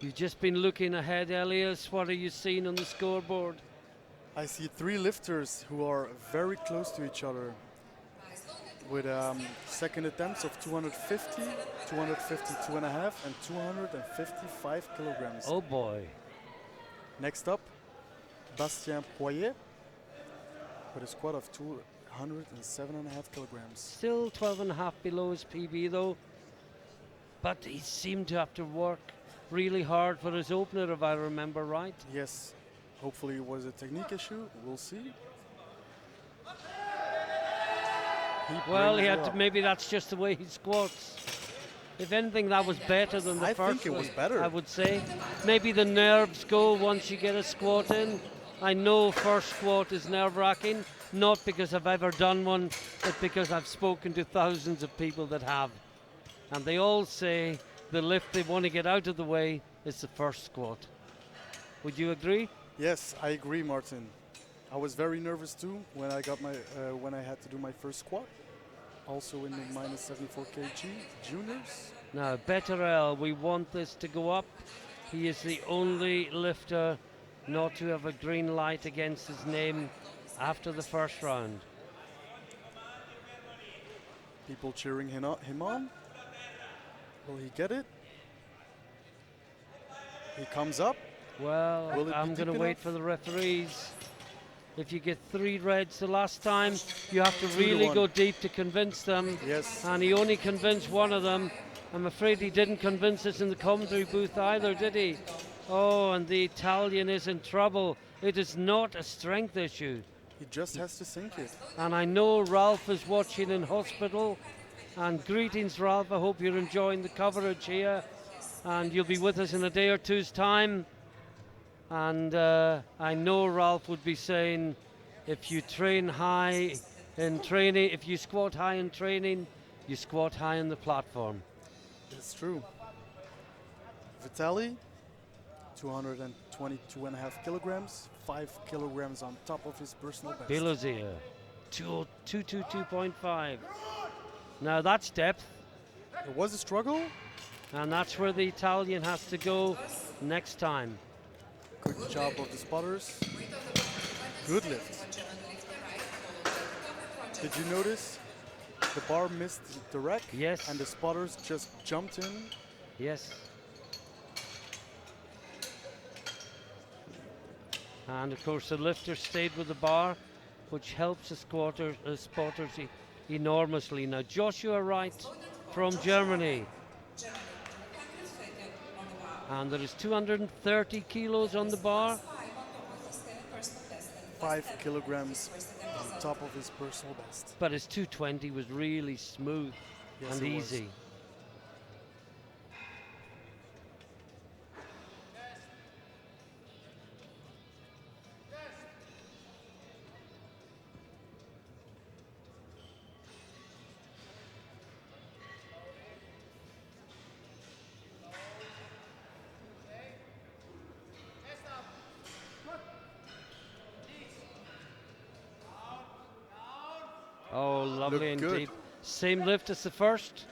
You've just been looking ahead, Elias. What are you seeing on the scoreboard? I see 3 lifters who are very close to each other with second attempts of 250, 252 and a half, and 255 kilograms. Oh boy. Next up, Bastien Poirier with a squat of 207 and a half kilograms. Still 12 and a half below his PB though. But he seemed to have to work really hard for his opener, if I remember right. Yes, hopefully it was a technique issue. We'll see. Well, he had to, maybe that's just the way he squats. If anything, that was better than the I first think it one, was better. I would say. Maybe the nerves go once you get a squat in. I know first squat is nerve-wracking, not because I've ever done one, but because I've spoken to thousands of people that have. And they all say the lift they want to get out of the way is the first squat. Would you agree? Yes, I agree, Martin. I was very nervous too when I got my when I had to do my first squat. Also in the minus 74 kg juniors. Now, Betterell, we want this to go up. He is the only lifter not to have a green light against his name after the first round. People cheering him on. Will he get it? He comes up. Well, Will I'm it be going to deep wait enough? for the referees. If you get 3 reds the last time, you have to 2 to really 1. go deep to convince them. Yes. And he only convinced one of them. I'm afraid he didn't convince us in the commentary booth either, did he? Oh, and the Italian is in trouble. It is not a strength issue. He just has to sink it. And I know Ralph is watching in hospital. And greetings, Ralph. I hope you're enjoying the coverage here. And you'll be with us in a day or two's time. And I know Ralph would be saying, if you train high in training, if you squat high in training, you squat high on the platform. It's true. Vitaly, 222 and a half kilograms, 5 kilograms on top of his personal best. Belozia, 222.5. Now that's depth, It was a struggle. and that's where the Italian has to go next time. Good job of the spotters. Good lift. Did you notice the bar missed the rack? Yes. And the spotters just jumped in. Yes. And of course the lifter stayed with the bar, which helps the spotters enormously. Now Joshua Wright from Germany. Germany, 230 on the bar. And there is 230 kilos on the bar. 5 on top of his current personal best. And 5 plus 10 kilograms his first attempt on result. top of his personal best. But his 220 was really smooth Yes, and it was. easy. Oh, lovely and Looked good. deep. Same lift as the first.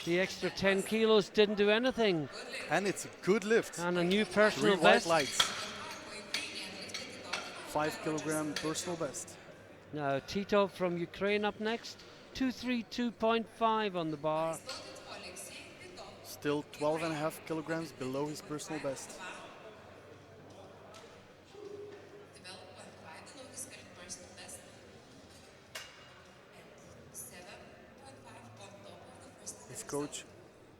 The extra 10 kilos didn't do anything. And it's a good lift. And a new 3 personal white best. lights. 5 kilogram personal best. Now Tito from Ukraine up next. 232.5 on the bar. Still 12.5 kilograms below his personal best. Developed 1.5 below his current personal best. And 7.5 on top of the first His attempt coach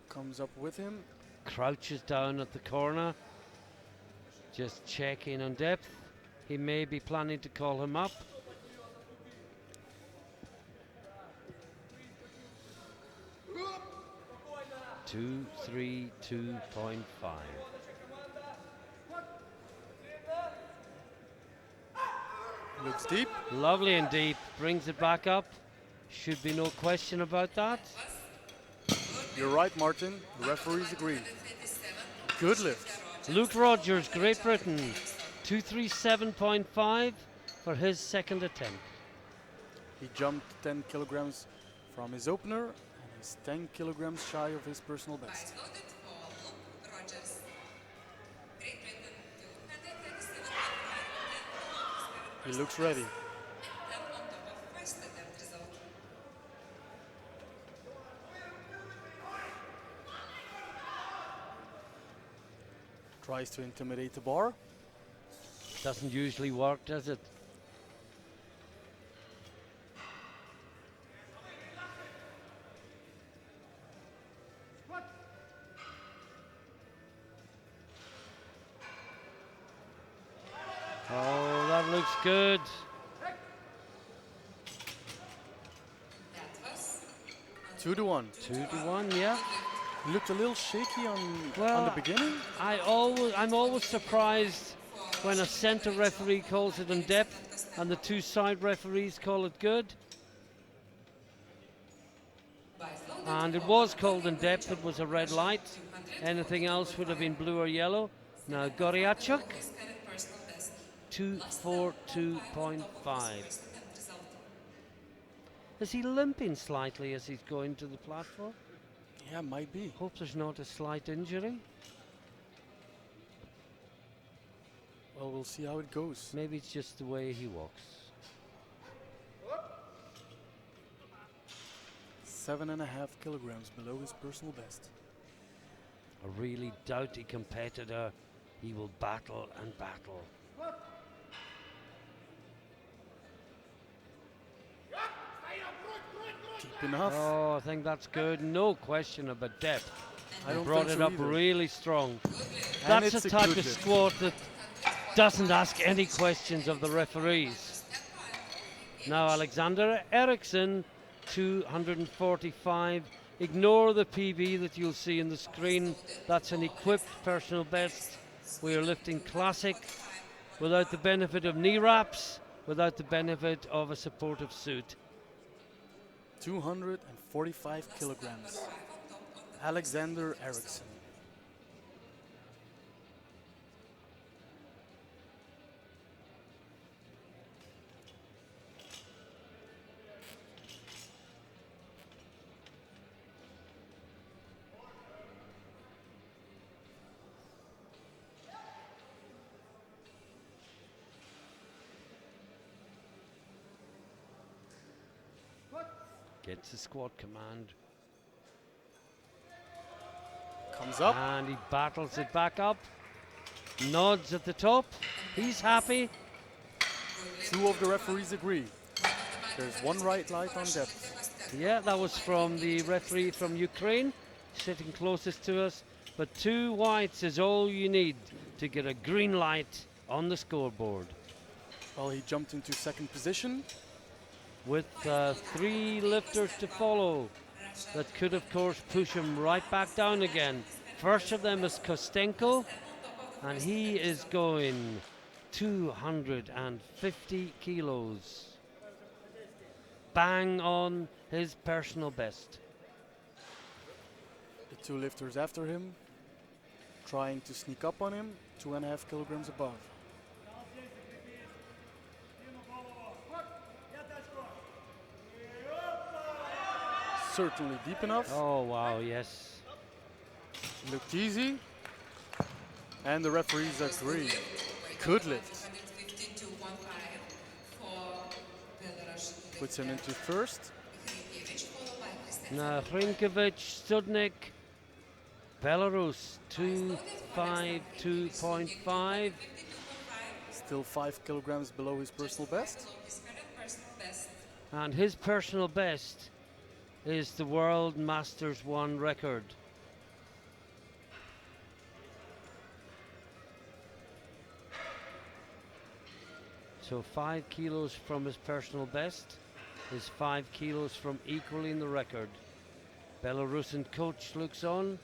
comes up with him. Crouches down at the corner. Just checking on depth. He may be planning to call him up. Two, 232.5. Looks deep. Lovely and deep. Brings it back up. Should be no question about that. You're right, Martin. The referees agree. Good lift. Luke Rogers, Great Britain. 237.5 for his second attempt. He jumped 10 kilograms from his opener and is 10 kilograms shy of his personal best. loaded for Luke Rogers. Great Britain, 237.5 He looks ready. and 10 on top of first attempt result. Tries to intimidate the bar. Doesn't usually work, does it? Oh, that looks good. That was 2-1. 2-1, yeah. He looked a little shaky on Well, the beginning. I'm always surprised when a centre referee calls it in depth and the two side referees call it good. And it was called in depth, it was a red light. Anything else would have been blue or yellow. Now Goriachuk, his current personal best. 242.5. Is he limping slightly as he's going to the platform? Yeah, might be. Hope there's not a slight injury. Well, we'll see how it goes. Maybe it's just the way he walks. 7.5 kilograms below his personal best. A really doughty competitor. He will battle and battle. Deep enough. Oh, I think that's good. No question about depth. I don't Brought think it so up either. really strong. And That's it's the a type good of lift. squat that doesn't ask any questions of the referees. Now Alexander Eriksson, 245. Ignore the PB that you'll see in the screen. That's an equipped personal best. We are lifting classic without the benefit of knee wraps, without the benefit of a supportive suit. 245 kilograms. Alexander Eriksson. Gets the squat command. Comes up. And he battles it back up. Nods at the top. He's happy. 2 of the referees agree. There's 1 right light on depth. Yeah, that was from the referee from Ukraine, sitting closest to us. But 2 whites is all you need to get a green light on the scoreboard. Well, he jumped into second position. With 3 lifters to follow. That could, of course, push him right back down again. First of them is Kostenko, and he is going 250 kilos. Bang on his personal best. The 2 lifters after him, trying to sneak up on him, 2.5 kilograms above. Certainly deep enough. Oh, wow, yes. Looked easy. And the referees agree. Good lift. Puts him into first. Now, Hrinkovic, Studnik, Belarus, 252.5. Still 5 kilograms below his personal best. And his personal best is the World Masters 1 record. So 5 kilos from his personal best is 5 kilos from equaling the record. Belarusian coach looks on.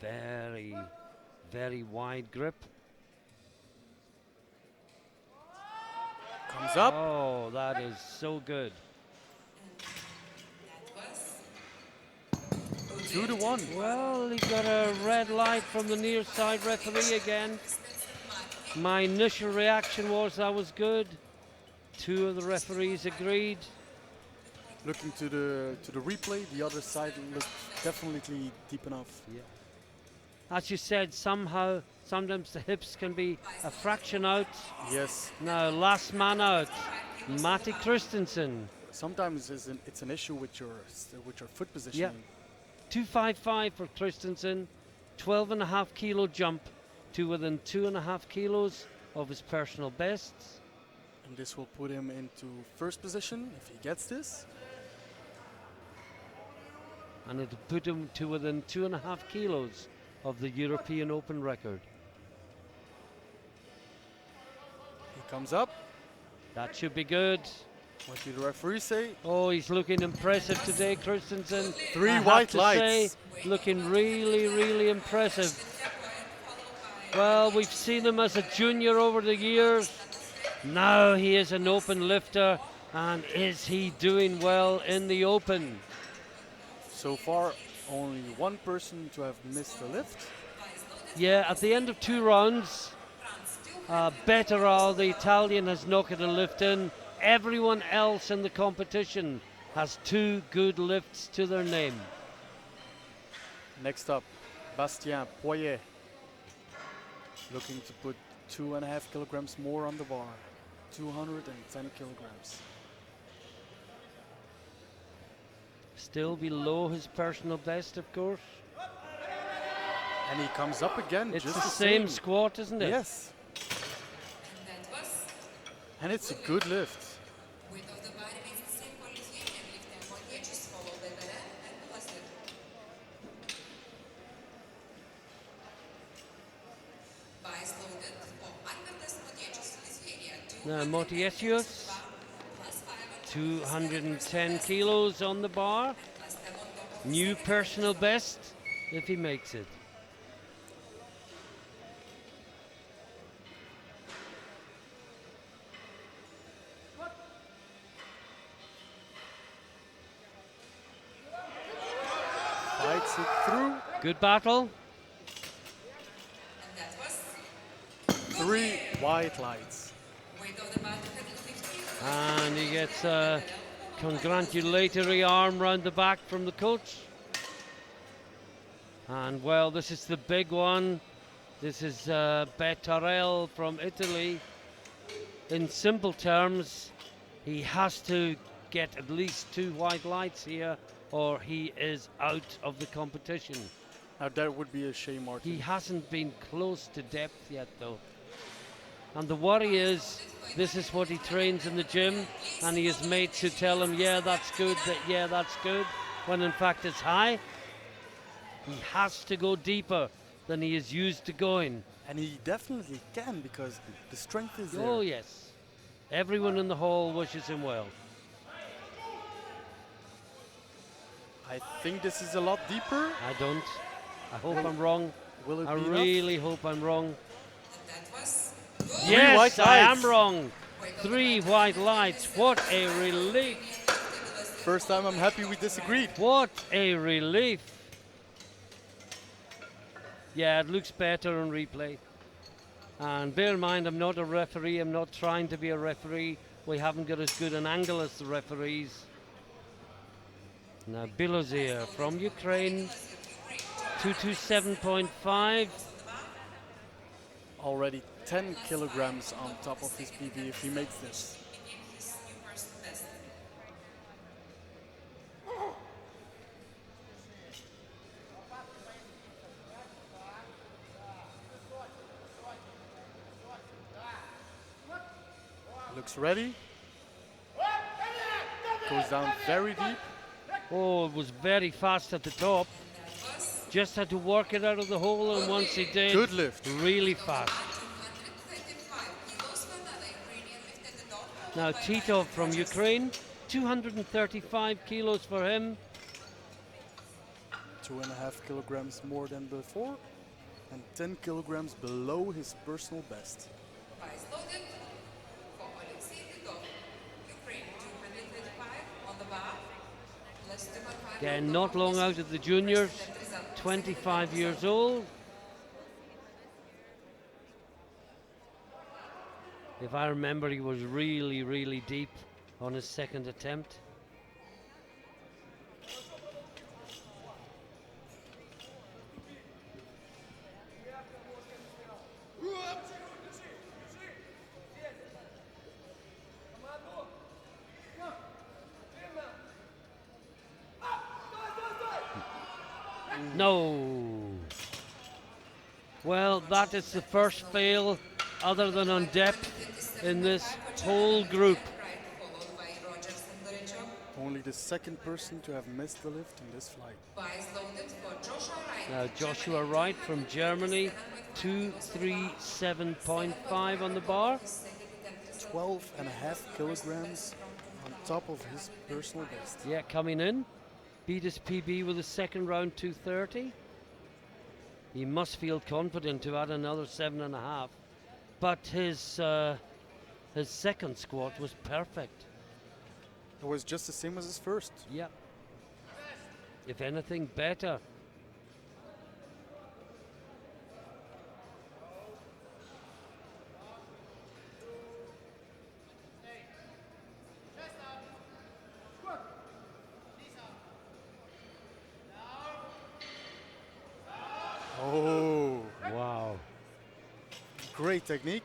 Very, very wide grip. Comes up. Oh, that is so good. 2-1. Well, he got a red light from the near side referee again. My initial reaction was that was good. 2 of the referees agreed. Looking to the replay, the other side looked definitely deep enough. Yeah. As you said, sometimes the hips can be a fraction out. Yes. Now, last man out, Matti Christensen. Sometimes it's an issue with your foot positioning. 255 for Christensen, 12.5 kilo jump to within 2.5 kilos of his personal bests. And this will put him into first position if he gets this. And it'll put him to within 2.5 kilos of the European Open record. He comes up. That should be good. What did the referee say? Oh, he's looking impressive today, Christensen. 3 white to lights. say, looking really, really impressive. Well, we've seen him as a junior over the years. Now he is an open lifter, and is he doing well in the open? So far, only 1 person to have missed the lift. Yeah, at the end of 2 rounds, Betteral, the Italian, has knocked a lift in. Everyone else in the competition has 2 good lifts to their name. Next up, Bastien Poirier. Looking to put 2.5 kilograms more on the bar. 210 kilograms. Still below his personal best, of course. And he comes up again. It's just the same squat, isn't it? Yes. And it's a good lift. Now Motiesius, 210 kilos on the bar. New personal best if he makes it. Fights it through. Good battle. 3 white lights. And he gets a congratulatory arm round the back from the coach. And well, this is the big one. This is Bettarel from Italy. In simple terms, he has to get at least 2 white lights here or he is out of the competition. Now that would be a shame, Martin. He hasn't been close to depth yet though. And the worry is, this is what he trains in the gym, and he has mates who tell him, yeah, that's good, yeah, that's good, when in fact it's high. He has to go deeper than he is used to going. And he definitely can, because the strength is there. Oh yes. Everyone in the hall wishes him well. I think this is a lot deeper. I don't. I hope I'm wrong. Will it I be really hope I'm wrong. That was Yes, white I am lights. wrong. 3 white lights. What a relief. First time I'm happy we disagreed. What a relief. Yeah, it looks better on replay. And bear in mind, I'm not a referee. I'm not trying to be a referee. We haven't got as good an angle as the referees. Now, Bilozir from Ukraine, 227.5. Already 10 kilograms on top of his PB if he makes this. his new personal best. Looks ready. Goes down very deep. Oh, it was very fast at the top. Just had to work it out of the hole, and once he did, Good lift. really fast. 235 kilos for another Ukrainian lifted the dog. Now, Titov from Ukraine, 235 kilos for him. 2.5 kilograms more than before, and 10 kilograms below his personal best. Prize loaded for Alexei Didov, Ukraine 235 on the bar. Plus 2.5. Again, not long out of the juniors, That result 25 years old. If I remember, he was really, really deep on his second attempt. No. Well, that is the first fail other than on depth in this whole group. right, followed by Rogers and Lorichuk. Only the second person to have missed the lift in this flight. Prize loaded for Joshua Wright. Now Joshua Wright from Germany, 237.5 on the bar. 12.5 kilograms on top of his personal best. Yeah, coming in. Beat his PB with a second round 230. He must feel confident to add another 7.5. But his second squat was perfect. It was just the same as his first. Yeah. If anything, better. Oh, Wow. great technique.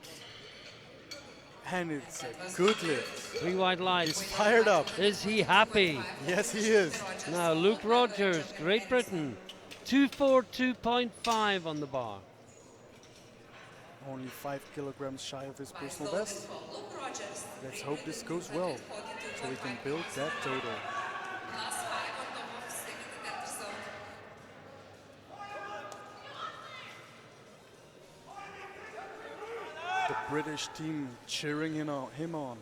And it's a good lift. 3 white He's lights. fired up. Is he happy? Yes, he is. Now Luke Rogers, Great Britain, 242.5 on the bar. Only 5 kilograms shy of his Prize personal loaded best. for Luke Rogers. Let's hope this goes well, so we can build that total. Plus 5 on top of second attempt result. The British team cheering him on.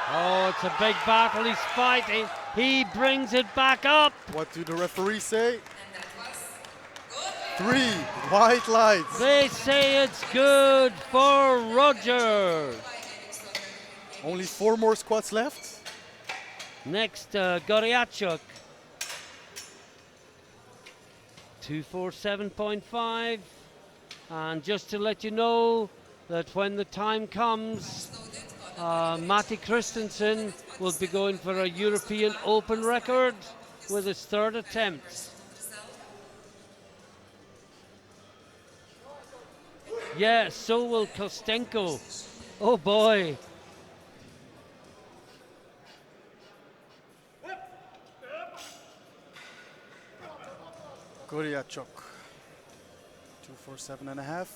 Oh, it's a big battle he's fighting. He brings it back up. What do the referees say? And that was 3 white lights. They say it's good for Rogers. Only 4 more squats left. Next, Goriachuk 247.5. And just to let you know that when the time comes, Matti Christensen will be going for a European Open record with his third attempt. Yeah, so will Kostenko. Oh boy. Goryachuk, 247.5.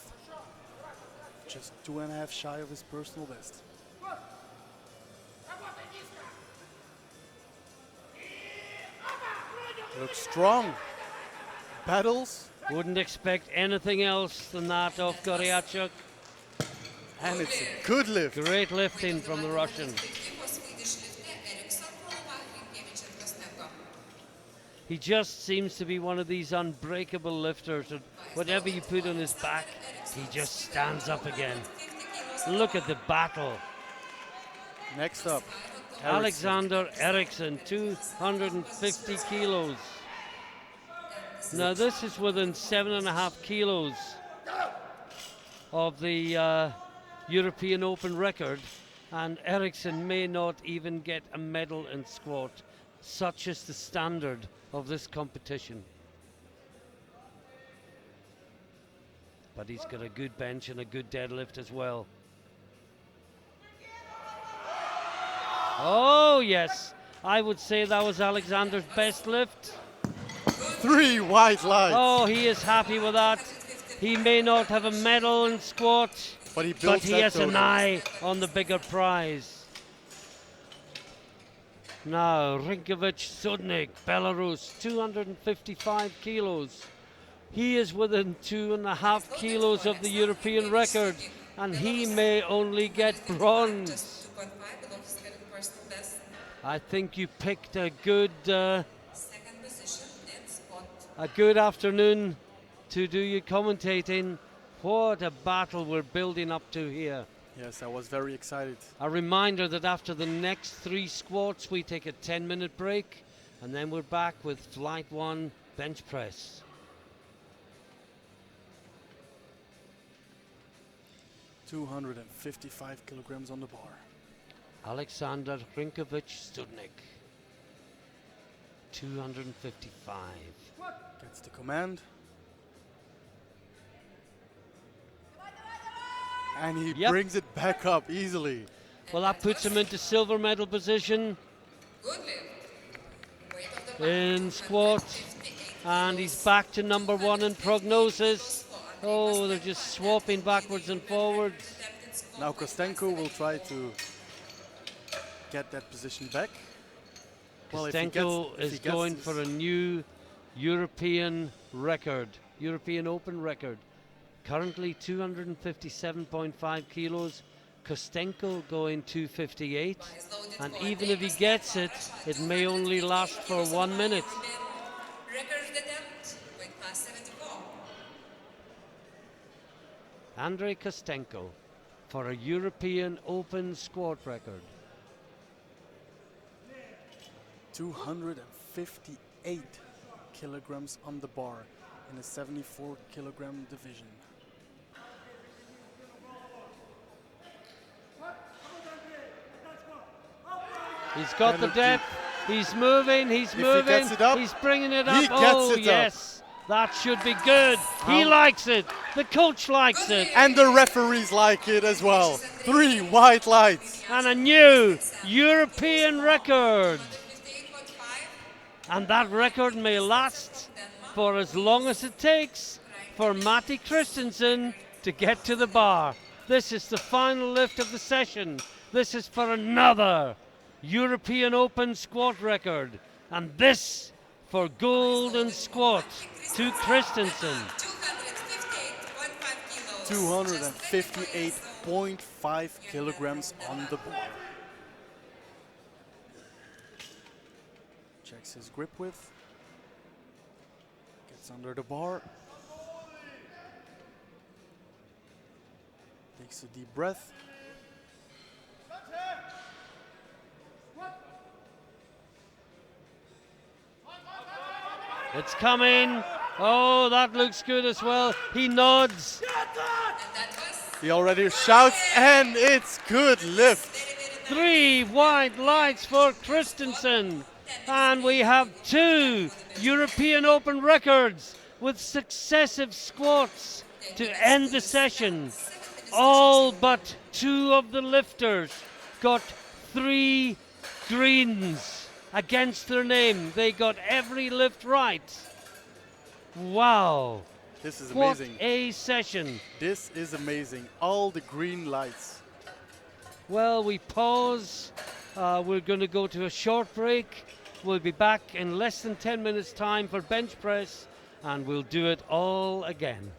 Just 2.5 shy of his personal best. Looks strong. Battles. Wouldn't expect anything else than that of Goryachuk. And it's a good lift. Great lifting from the Russian. He just seems to be one of these unbreakable lifters. Whatever you put on his back, he just stands up again. Look at the battle. Next up, Alexander Eriksson, 250 kilos. Now this is within 7.5 kilos of the European Open record, and Eriksson may not even get a medal in squat. Such is the standard of this competition. But he's got a good bench and a good deadlift as well. Oh yes, I would say that was Alexander's best lift. 3 white lights. Oh, he is happy with that. He may not have a medal in squat, but he has an eye on the bigger prize. Now, Rinkovic Sudnik, Belarus, 255 kilos. He is within 2.5 kilos of the European record, and he may only get bronze. I think you picked a good afternoon to do your commentating. What a battle we're building up to here. Yes, I was very excited. A reminder that after the next 3 squats, we take a 10-minute break, and then we're back with Flight 1 bench press. 255 kilograms on the bar. Alexander Rinkovic Studnik, 255. Gets the command. And he brings it back up easily. Well, that puts him into silver medal position in squat. And he's back to number 1 in prognosis. Oh, they're just swapping backwards and forwards. Now Kostenko will try to get that position back. Kostenko is going for a new European record, European Open record. Currently 257.5 kilos. Kostenko going 258. And even if he gets it, it may only last for 1 minute. Andrei Kostenko for a European Open squat record. 258 kilograms on the bar in a 74 kilogram division. He's got the depth, he's moving, he's bringing it up. Oh yes, that should be good. He likes it, the coach likes it. And the referees like it as well. 3 white lights. And a new European record. And that record may last for as long as it takes for Matti Christensen to get to the bar. This is the final lift of the session. This is for another European Open squat record. And this for gold and squat to Christensen. 258.5 kilograms on the bar. Checks his grip width. Gets under the bar. Takes a deep breath. It's coming. Oh, that looks good as well. He nods. He already shouts, and it's good lift. 3 white lights for Christensen. And we have 2 European Open records with successive squats to end the session. All but 2 of the lifters got 3 greens against their name. They got every lift right. Wow. This is What amazing. a session. This is amazing. All the green lights. Well, we pause. We're going to go to a short break. We'll be back in less than 10 minutes' time for bench press, and we'll do it all again.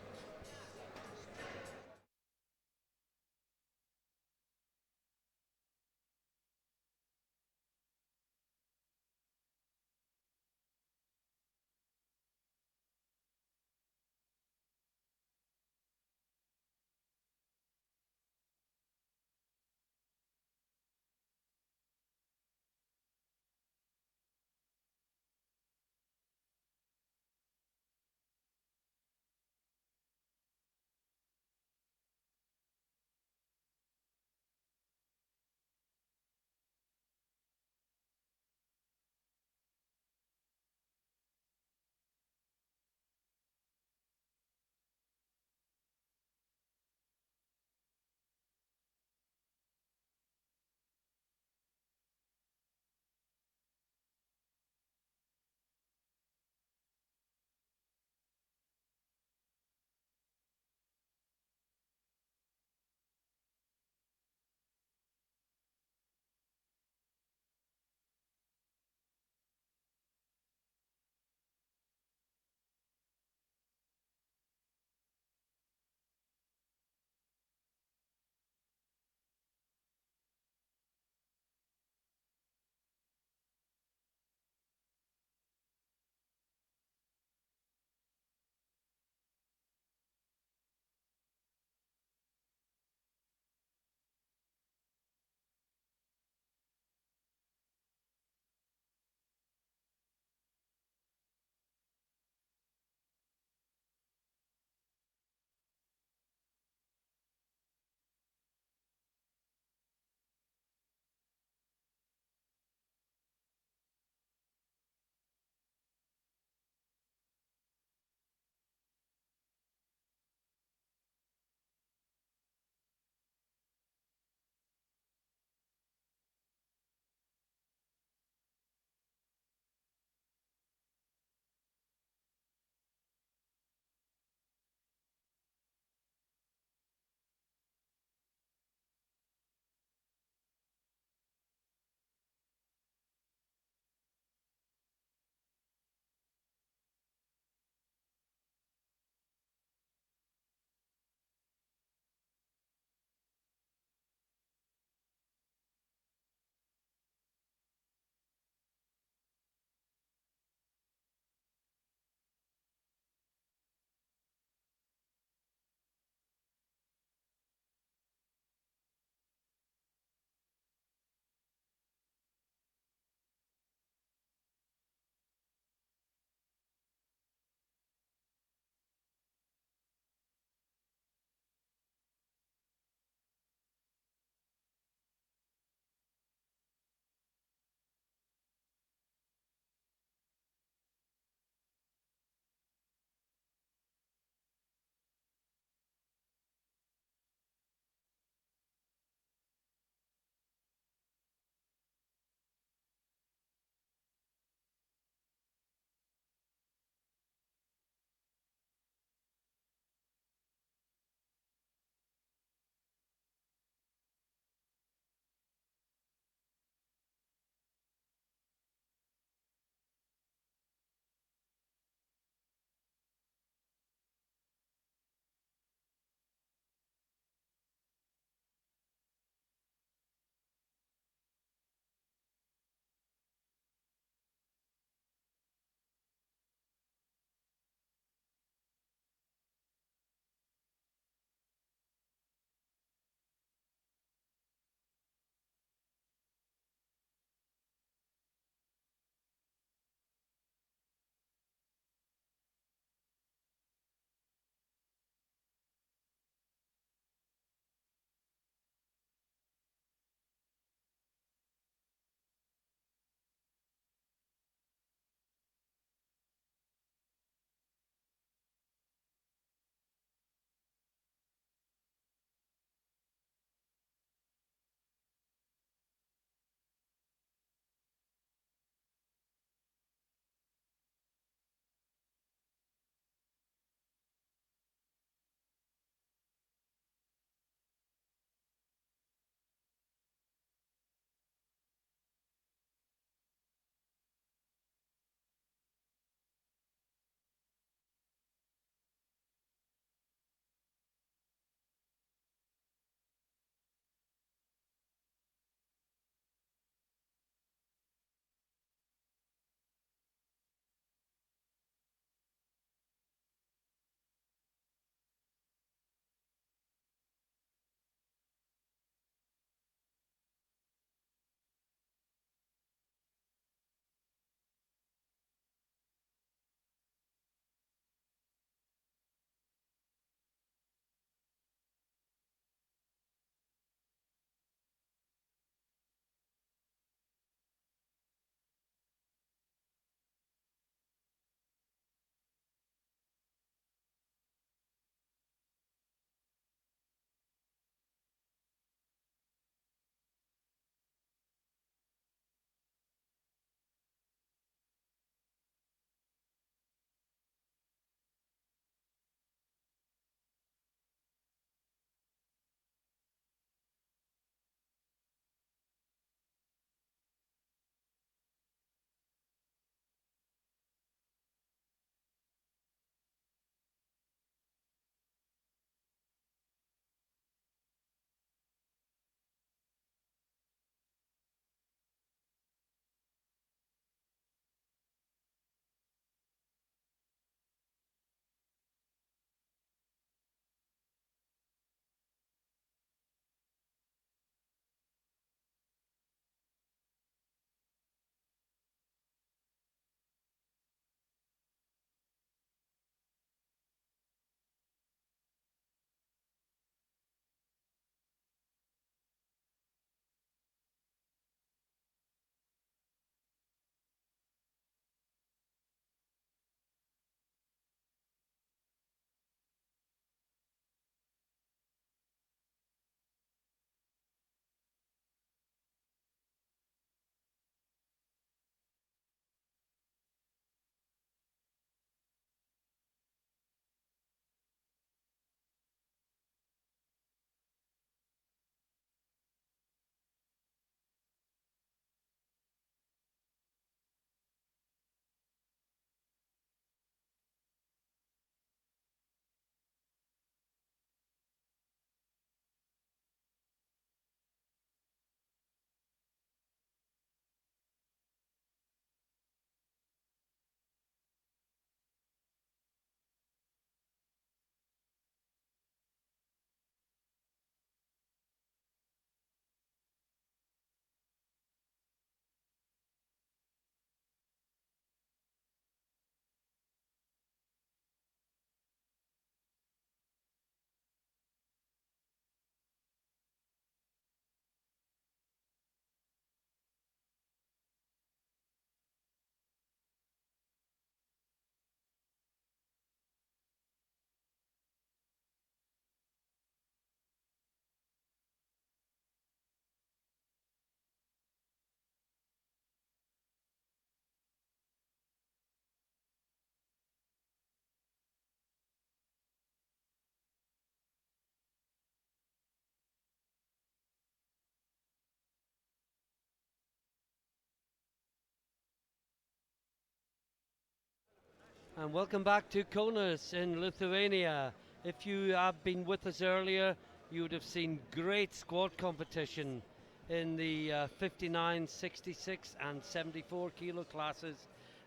And welcome back to Kaunas in Lithuania. If you have been with us earlier, you would have seen great squat competition in the 59, 66 and 74 kilo classes,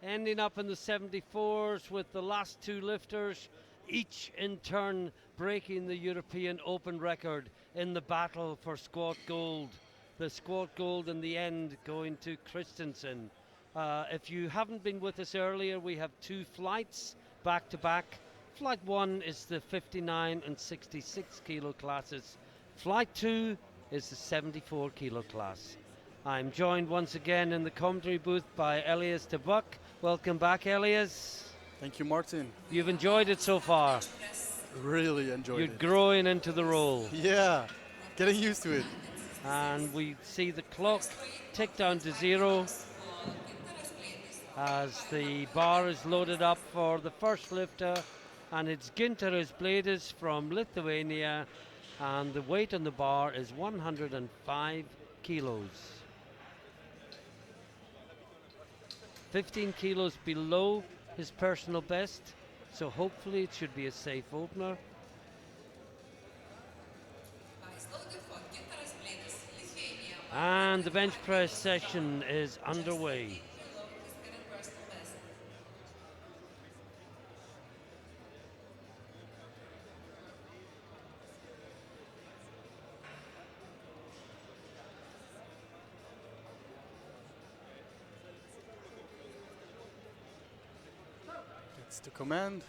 ending up in the 74s with the last two lifters, each in turn breaking the European Open record in the battle for squat gold. The squat gold in the end going to Christensen. If you haven't been with us earlier, we have two flights back to back. Flight 1 is the 59 and 66 kilo classes. Flight 2 is the 74 kilo class. I'm joined once again in the commentary booth by Elias de Buck. Welcome back, Elias. Thank you, Martin. You've enjoyed it so far. Really enjoyed You're it. growing into the role. Yeah, getting used to it. And we see the clock tick down to 0 as the bar is loaded up for the first lifter, and it's Gintaras Blaidas from Lithuania, and the weight on the bar is 105 kilos. 15 kilos below his personal best, so hopefully it should be a safe opener. And the bench press session is underway. Gets the command.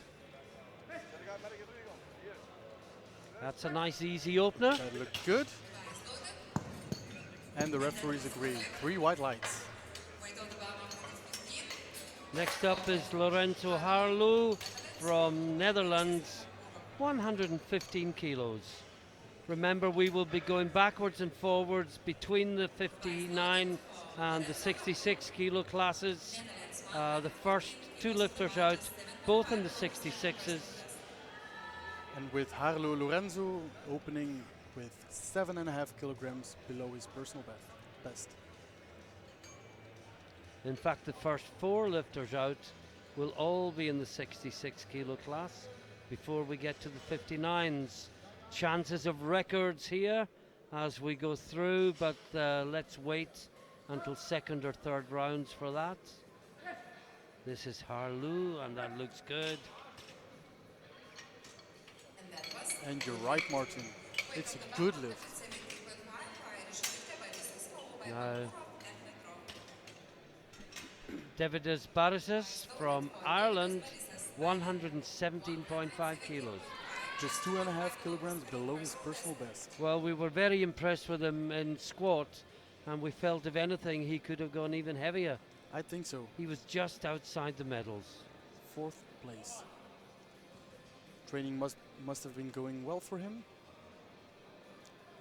That's a nice easy opener. That looked good. And the referees agree. 3 white lights. Next up is Lorenzo Harlow from Netherlands, 115 kilos. Remember, we will be going backwards and forwards between the 59 and the 66 kilo classes. The first two lifters out, both in the 66s. And with Harlow Lorenzo opening with 7.5 kilograms below his personal best. In fact, the first 4 lifters out will all be in the 66 kilo class before we get to the 59s. Chances of records here as we go through, but let's wait until second or third rounds for that. This is Harlow, and that looks good. And you're right, Martin. It's a good lift. Now, Davidas Barisas from Ireland, 117.5 kilos. Just 2.5 kilograms below his personal best. Well, we were very impressed with him in squat, and we felt, if anything, he could have gone even heavier. I think so. He was just outside the medals. 4th place. Training must have been going well for him.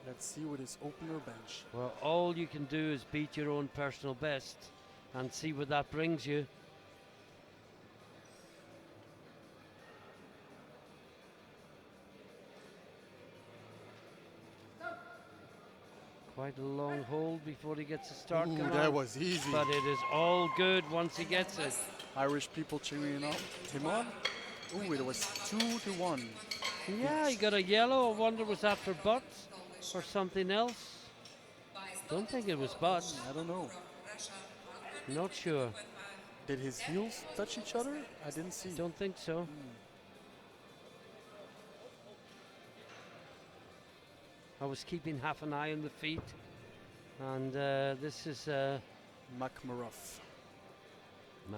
Let's see with his opener bench. Well, all you can do is beat your own personal best and see what that brings you. Quite a long hold before he gets a start. Ooh, come that on. was easy. But it is all good once he gets it. Irish people cheering him on. Ooh, it was 2-1. Yeah, he got a yellow. I wonder, was that for butt or something else? Don't think it was butt. I don't know. Not sure. Did his heels touch each other? I didn't see. Don't think so. I was keeping half an eye on the feet. And this is Makmarov.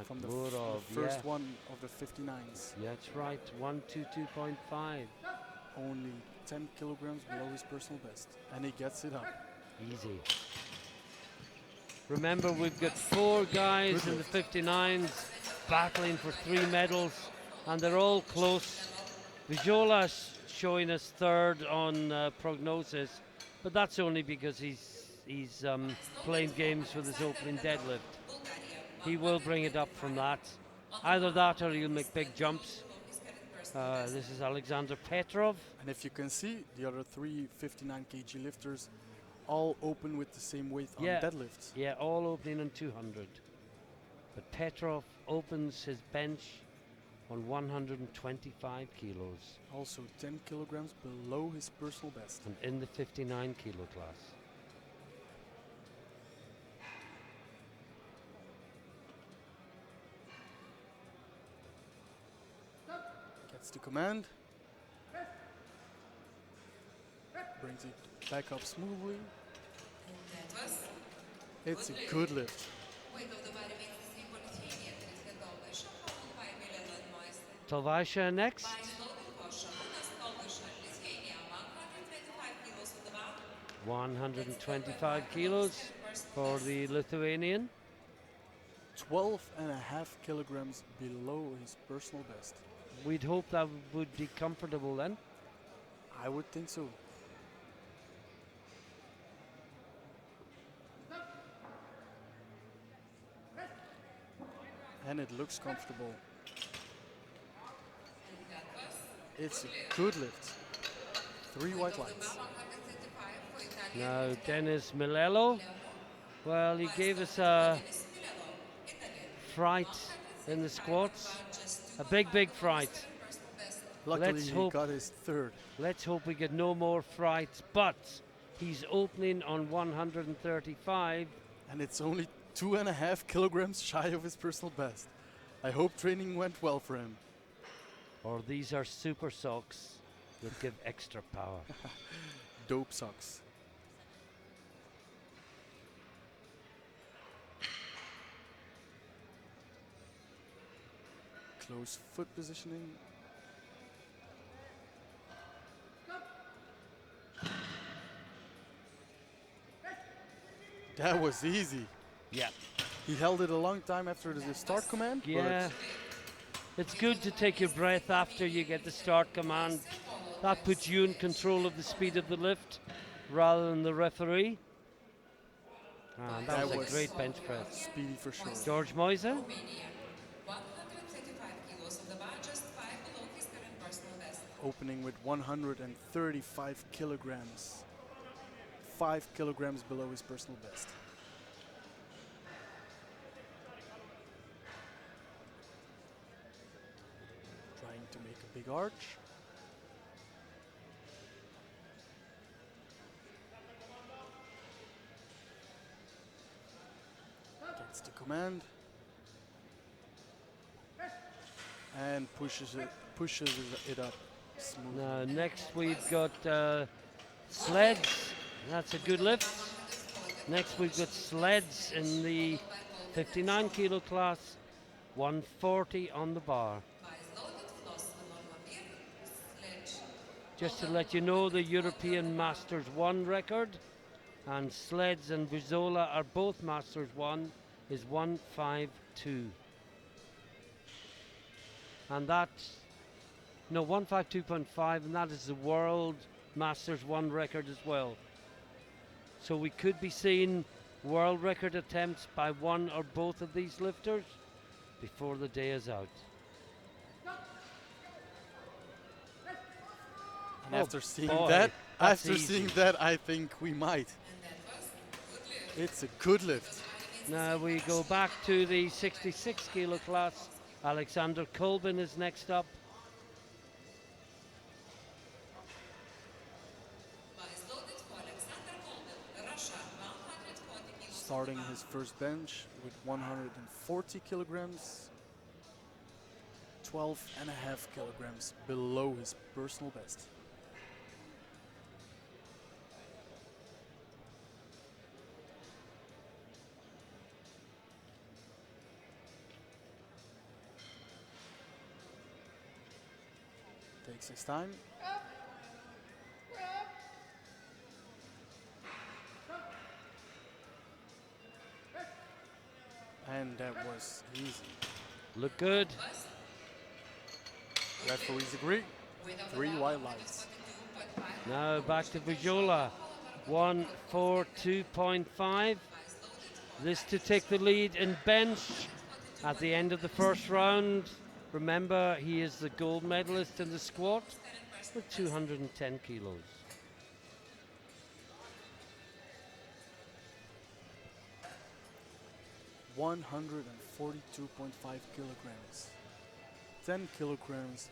From the Makmurov, first yeah. one of the 59s. Yeah, that's right. 122.5. Only 10 kilograms below his personal best. And he gets it up. Easy. Remember, we've got 4 guys in the 59s battling for 3 medals, and they're all close. Vijola's showing us third on prognosis, but that's only because he's playing games with his opening deadlift. He will bring it up from that. Either that or he'll make big jumps. This is Alexander Petrov. And if you can see, the other 3 59 kg lifters all open with the same weight on deadlifts. Yeah, all opening on 200. But Petrov opens his bench on 125 kilos Also 10 kilograms below his personal best. and in the 59 kilo class. Gets to command. Brings it back up smoothly. And that was It's a good lift. weight of the body makes the same for Lithuania. Trys Dolbaiša, followed by Milena and Moisten. Tovaisha next. By loading for Šarūnas Dolbaiša, Lithuania, 125 kilos on the bar. 125 kilos for the Lithuanian. 12.5 kilograms below his personal best. We'd hope that would be comfortable then. I would think so. And it looks comfortable. And that was It's a good lift. 3 white weight of the lines. bar, 135 for Italian. Now Dennis Milello. Well, he gave us a Dennis Milello, Italy. fright in the squats. A big fright. Personal best. Luckily, Let's he hope- got his third. Let's hope we get no more frights, but he's opening on 135. And it's only 2.5 kilograms shy of his personal best. I hope training went well for him. Or these are super socks that give extra power. Dope socks. Close foot positioning. That was easy. Yeah. He held it a long time after the start command. Yeah. It's good to take your breath after you get the start command. That puts you in control of the speed of the lift rather than the referee. And that, That was a was- great bench But press. speedy for sure. George Moise. Romania, 135 kilos on the bar, just 5 below his current personal best. Opening with 135 kilograms. 5 kilograms below his personal best. Trying to make a big arch. Gets to command. And pushes it up smoothly. Now next we've got sleds. That's a good lift. Next we've got sleds in the 59 kilo class. 140 on the bar. By loaded floss Milano sledge. Just to let you know, the European Masters 1 record and sleds and Vizola are both Masters 1 is 152. And that's, no, 152.5, and that is the World Masters 1 record as well. So we could be seeing world record attempts by one or both of these lifters before the day is out. And Oh after seeing boy, that, that's after easy. seeing that, I think we might. And that was good lift. It's a good lift. Now we go back to the 66 kilo class. Alexander Kolbin is next up. By loaded for Alexander Kolbin, Russia, 140 kilos. Starting his first bench with 140 kilograms. 12.5 kilograms below his personal best. Takes his time. And that was easy. Look good. Referees agree. 3 white lines. Now back to Vijola. 142.5. This to take the lead in bench at the end of the first round. Remember, he is the gold medalist in the squat with 210 kilos. $142.5 kilograms. 10 kilograms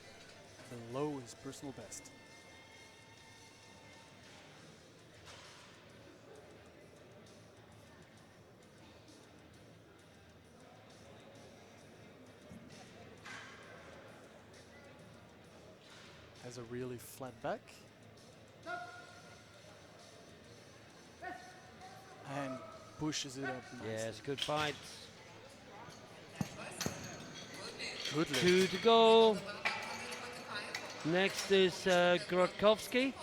below his personal best. Has a really flat back. And pushes it up nicely. Yes, good fight. Good lift. 2 to go. Next is Grotkowski.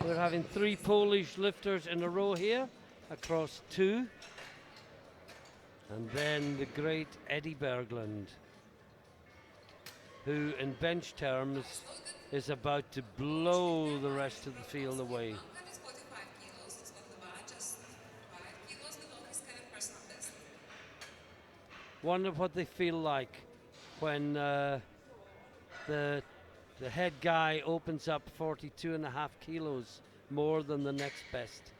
We're having 3 Polish lifters in a row here across 2. And then the great Eddie Berglund, who in bench terms is about to blow the rest of the field away. Wonder what they feel like when the head guy opens up 42.5 kilos more than the next best.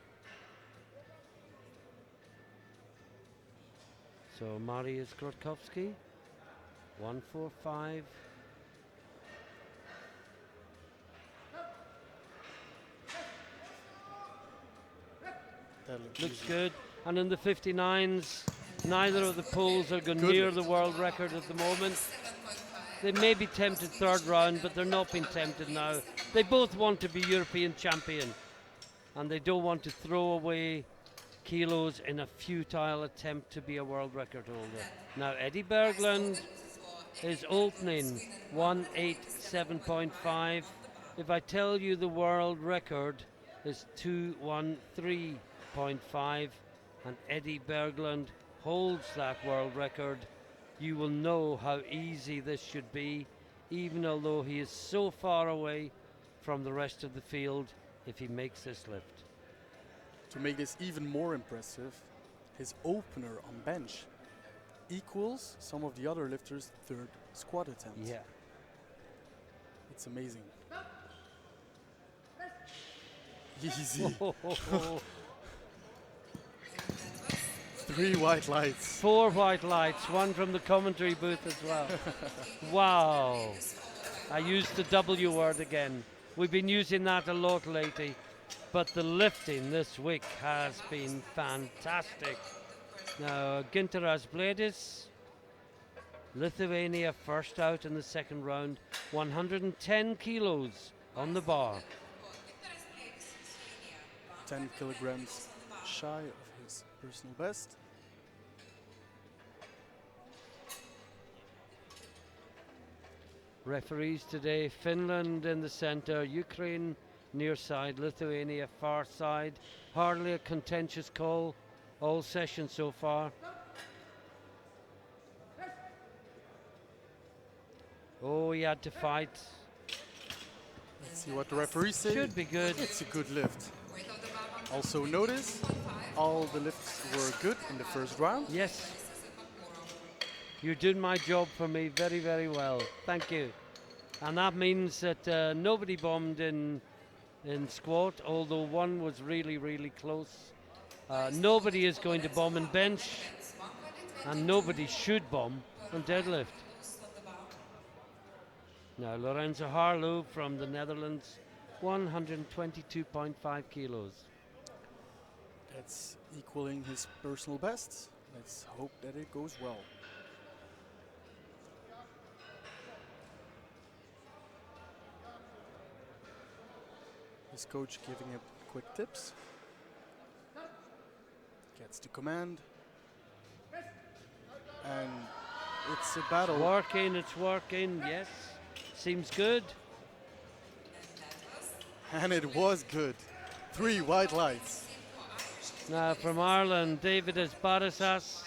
So Mariusz Grotkowski, 145. That Looks good. And in the 59s, neither of the Poles are going near the world record at the moment. They may be tempted third round, but they're not being tempted now. They both want to be European champion, and they don't want to throw away kilos in a futile attempt to be a world record holder. Now Eddie Berglund is opening 187.5. If I tell you the world record is 213.5 and Eddie Berglund holds that world record, you will know how easy this should be, even although he is so far away from the rest of the field if he makes this lift. To make this even more impressive, his opener on bench equals some of the other lifters' third squat attempt. Yeah. It's amazing. Easy. 3 white lights. 4 white lights, 1 from the commentary booth as well. Wow. I used the W word again. We've been using that a lot lately, but the lifting this week has been fantastic. Now, Gintaras Bledis, Lithuania first out in the second round, 110 kilos on the bar. 10 kilograms shy of his personal best. Referees today: Finland in the center, Ukraine near side, Lithuania far side. Hardly a contentious call all session so far. Oh, he had to fight. Let's see what the referees say. Should be good. It's a good lift. Also notice all the lifts were good in the first round. Yes. You're doing my job for me very, very well. Thank you. And that means that nobody bombed in squat, although one was really, really close. Nobody is going to bomb in bench, and nobody should bomb on deadlift. Now Lorenzo Harlow from the Netherlands, 122.5 kilos. That's equaling his personal best. Let's hope that it goes well. His coach giving him quick tips. Gets the command. And it's a battle. It's working, yes. Seems good. And it was good. 3 white lights. Now from Ireland, David Barasas,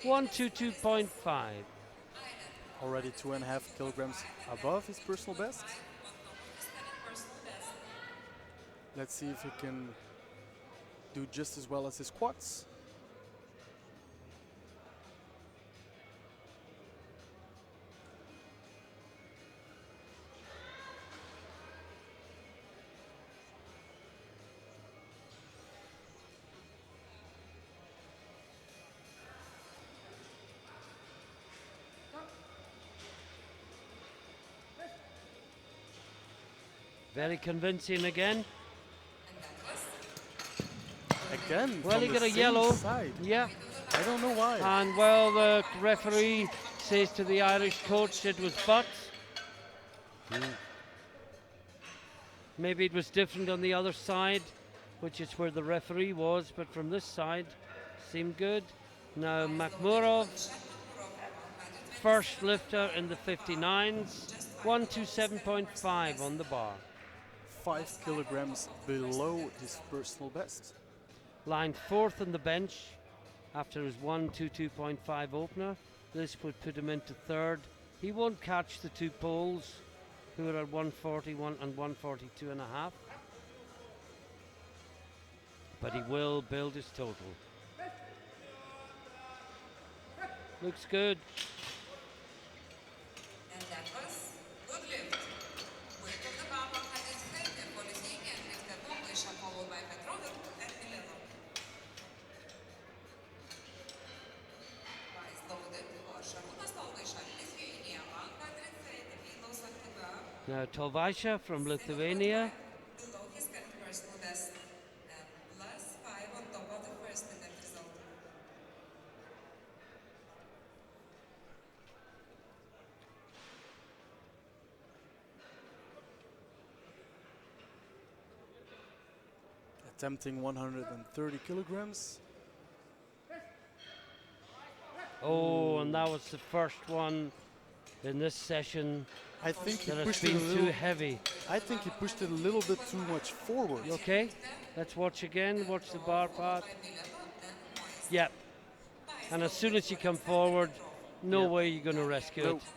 122.5. Already 2.5 kilograms above his personal best. Let's see if he can do just as well as his squats. Very convincing again. And that was Again, Well, from he the got a same yellow. side. Yeah. I don't know why. And well, the referee says to the Irish coach it was but. Maybe it was different on the other side, which is where the referee was, but from this side, seemed good. Now Makhmurov, first lifter in the 59s, 127.5 on the bar. 5 kilograms below his personal best. Lined fourth on the bench after his 122.5 opener. This would put him into third. He won't catch the two Poles who are at 141 and 142.5. But he will build his total. Looks good. And that was good lift. Weight of the bar 130 for Lithuanian lifter Tomasha, followed by Petrovic and Milenov. Vice loaded for Šarūnas Tomasha, Lithuania, 130 kilos active. Now Tolvaisha from Lithuania. Below his current personal best. And plus 5 on top of the first net result. Attempting 130 kilograms. Oh, and that was the first one in this session I think he that has pushed it been a too little. heavy. I think he pushed it a little bit too much forward. You okay? Let's watch again. Watch the bar path. Yep. And as soon as you come forward, no Yep. way you're going to rescue Nope. it.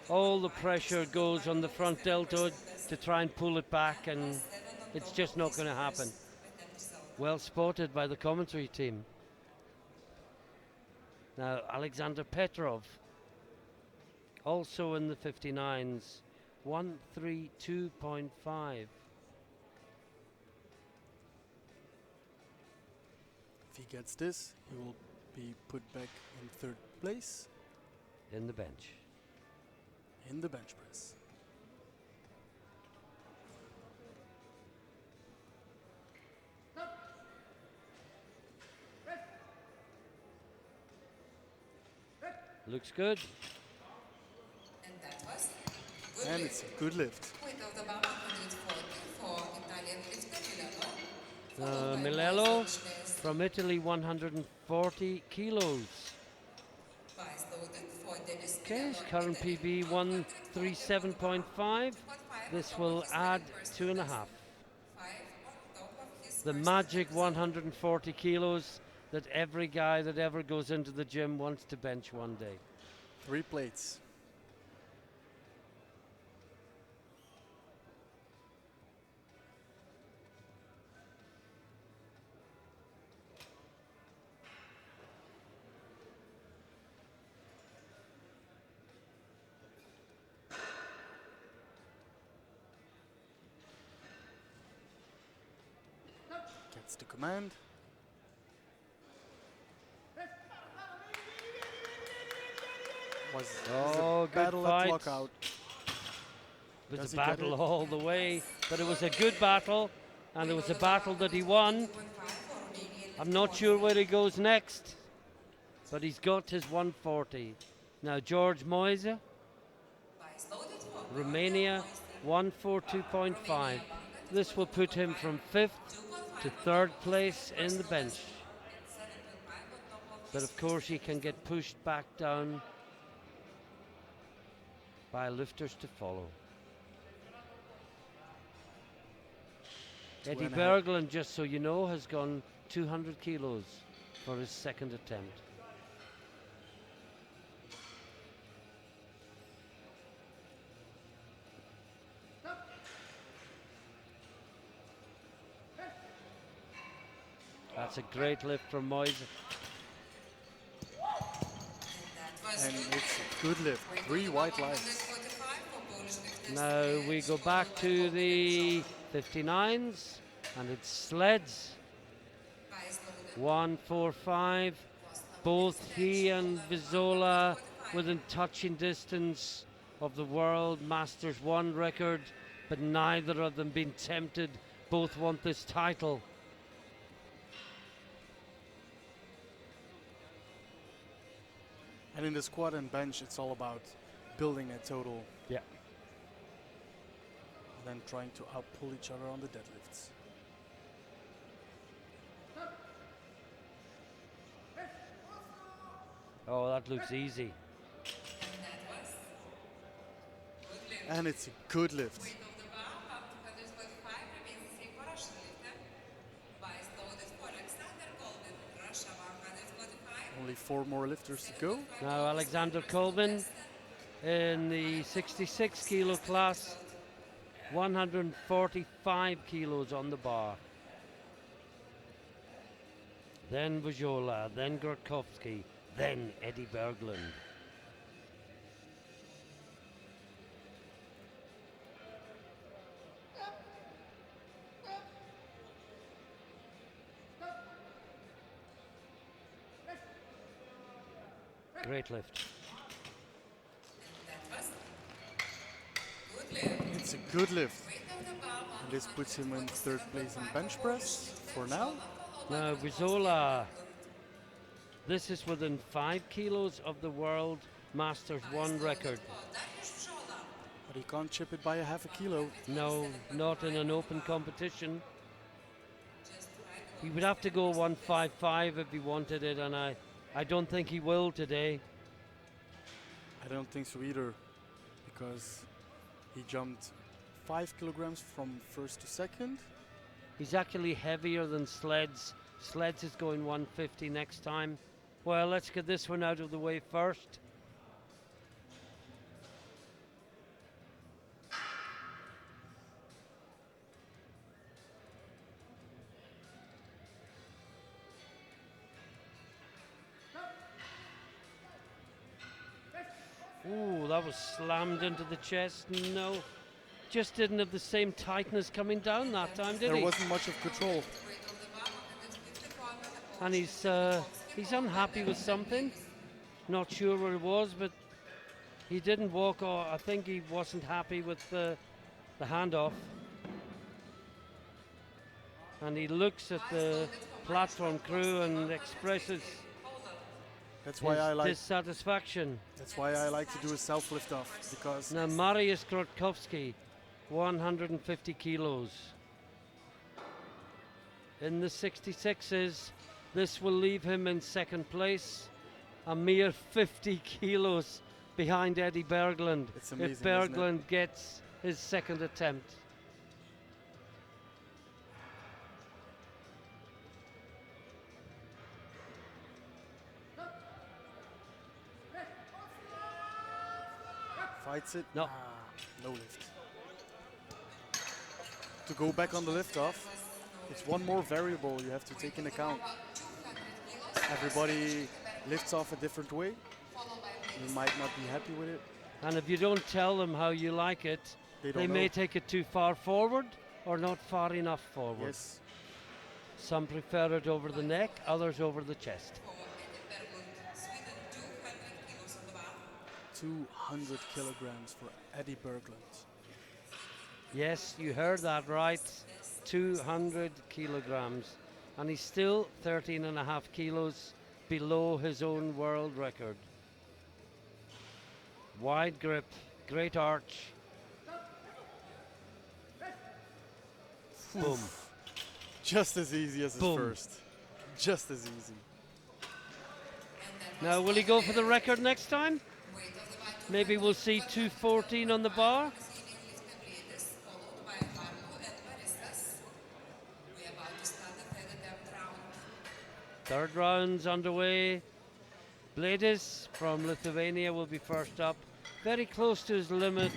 All the pressure goes on the front deltoid to try and pull it back, and it's just not going to happen. Well spotted by the commentary team. Now Alexander Petrov, also in the 59s, 132.5. If he gets this, he will be put back in third place In the bench. in the bench press. Looks good. And that was good And lift. it's a good lift. Weight of the bar 140 for Italian lifter Milano. Milello from Italy, 140 kilos. Vice loaded for Denis Okay, his Milano, current Italy, PB 137.5. This will add 2.5. 5 on top of his The first magic net result. 140 kilos that every guy that ever goes into the gym wants to bench one day. 3 plates. Gets the command. Was Oh, a good battle fight. at lockout. It was Does a he get battle it? all the way, but it was a good battle, and it was a battle that he won. I'm not sure where he goes next, but he's got his 140. Now George Moise, Vice loaded for Romania, 142.5. This will put him from 5th to 3rd place in the bench. But of course he can get pushed back down by lifters to follow. Eddie 2.5. Berglund, just so you know, has gone 200 kilos for his second attempt. That's a great lift from Moise. And it's a good lift. 3 white lines. Now we go back to the 59s, and it's sleds. 145. Both he and Vizola within touching distance of the World Masters 1 record but neither of them been tempted. Both want this title. And in the squat and bench, it's all about building a total. Yeah. And then trying to outpull each other on the deadlifts. Oh, that looks easy. And it's a good lift. Weight of the bar, up to 145, remains the same for Russian lifter. Vice loaded for Alexander Colvin, Russia 145. Only 4 more lifters to go. Now Alexander Colvin in the 66 kilo class, 145 kilos on the bar. Then Vajola, then Gorkovsky, then Eddie Berglund. Great lift. That was good lift. It's a good lift. Weight of the bar, And this puts him in 3rd place in bench press for now. Now Vajola, this is within 5 kilos of the World Masters 1 record. But he can't chip it by a half a kilo. No, not in an open competition. He would have to go 155 if he wanted it, and I don't think he will today. I don't think so either, because he jumped 5 kilograms from 1st to 2nd. He's actually heavier than Sleds. Sleds is going 150 next time. Well, let's get this one out of the way first. Ooh, that was slammed into the chest. No, just didn't have the same tightness coming down that time, did There he? wasn't much of control. And he's unhappy with something. Not sure what it was, but he didn't walk. Or I think he wasn't happy with the handoff. And he looks at the platform crew and expresses That's why his I like. dissatisfaction. That's why I like to do a self lift off, because Now Mariusz Grotkowski, 150 kilos. In the 66s, this will leave him in 2nd place, a mere 50 kilos behind Eddie Berglund. It's amazing, If isn't it? Berglund gets his 2nd attempt. fights it. No. No lift. To go back on the lift off, it's one more variable you have to take into account. Everybody lifts off a different way. You might not be happy with it. And if you don't tell them how you like it, They they don't may know. take it too far forward or not far enough forward. Yes. Some prefer it over the neck, others over the chest. 200 kilograms for Eddie Berglund. Yes, you heard that right. 200 kilograms. And he's still 13.5 kilos below his own world record. Wide grip, great arch. Boom. Just as easy as his Boom. first. Just as easy. Now, will he go for the record next time? Maybe we'll see 214 on the bar. Third round's underway. Bledis from Lithuania will be first up. Very close to his limit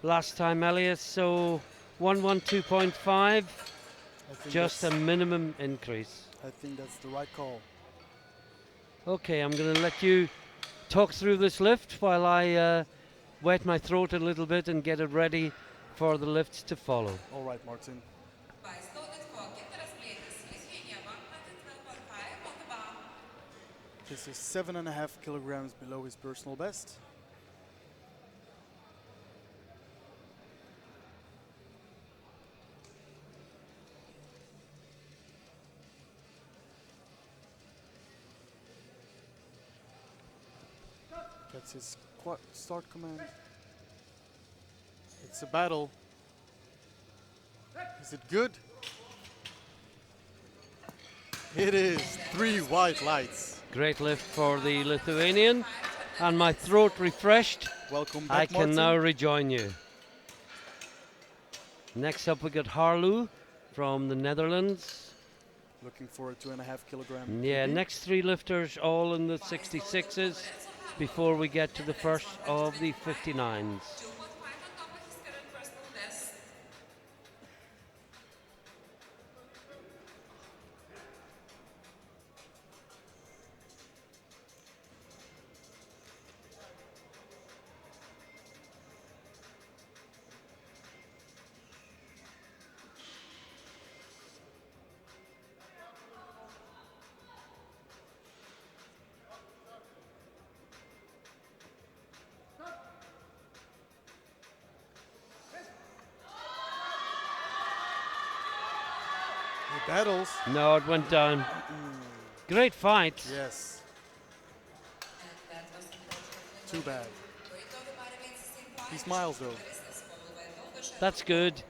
last time, Elias. So 112.5, I think just a that's- minimum increase. I think that's the right call. Okay, I'm going to let you talk through this lift while I wet my throat a little bit and get it ready for the lifts to follow. All right, Martin. This is 7.5 kilograms below his personal best. Gets his start command. It's a battle. Is it good? It is. 3 white lights. Great lift for the Lithuanian. And my throat refreshed. Welcome I back, can Martin. now rejoin you. Next up we got Harlow from the Netherlands. Looking for a 2.5 kilogram. Yeah, PB. next 3 lifters all in the 66s before we get to the first of the 59s. 2.5 on top of his current personal best. He battles. No, it went down. Great fight. Yes. And that was Too bad. Weight of the body remains the same He point. smiles though. Baristas followed by Douglas That's good.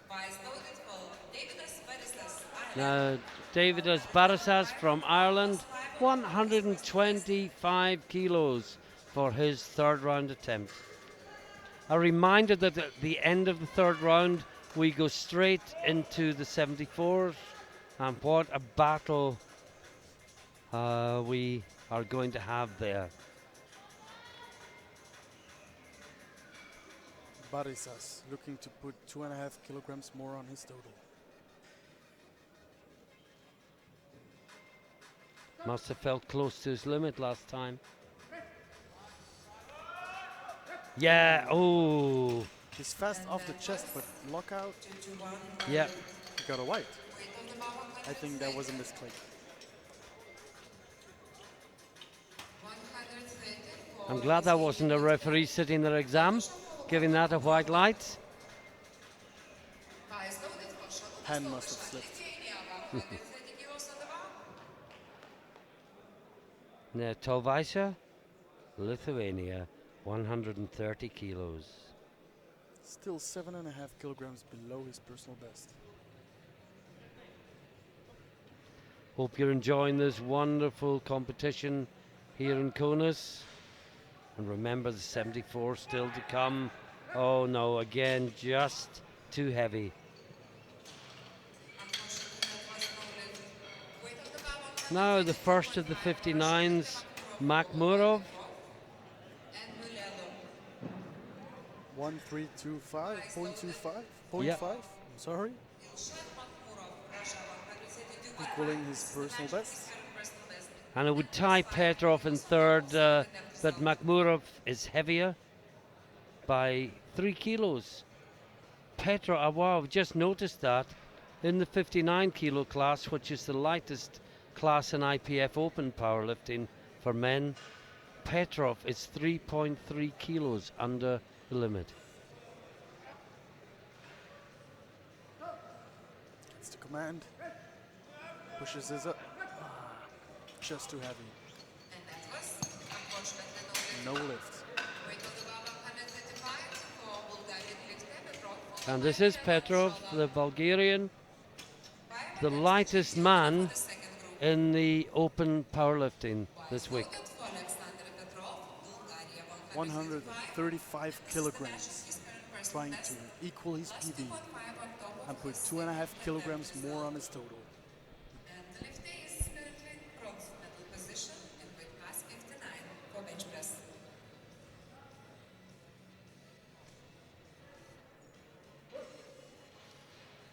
Vice loaded for Davidas Baristas. Now, Davidas Barasas from Ireland, 125 kilos for his third round attempt. A reminder that at the end of the third round, we go straight into the 74s, and what a battle we are going to have there. Barisas looking to put 2.5 kilograms more on his total. Must have felt close to his limit last time. Yeah, oh, He's fast off the chest, but lockout, yeah. he got a white. I think that was a misclick. I'm glad that wasn't a referee sitting their exam, giving that a white light. Hand must have slipped. Now, Tolvaisa, Lithuania, 130 kilos. Still 7.5 kilograms below his personal best. Hope you're enjoying this wonderful competition here in Kaunas. And remember the 74 still to come. Oh no, again, just too heavy. Now the first of the 59s, Makhmurov. 1325.25. Yep. I'm sorry. Equaling his personal best. And it would tie Petrov in third, but Makhmurov is heavier by 3 kilos. Petrov, wow, I've just noticed that in the 59 kilo class, which is the lightest class in IPF Open powerlifting for men, Petrov is 3.3 kilos under the limit. Gets the command. Pushes his up. Just too heavy. No lift. And this is Petrov, the Bulgarian, the lightest man in the open powerlifting this week. 135 kilograms. Trying to equal his PB and put 2.5 kilograms more on his total. And the lifter is currently in bronze medal position in weight class 59 for bench press.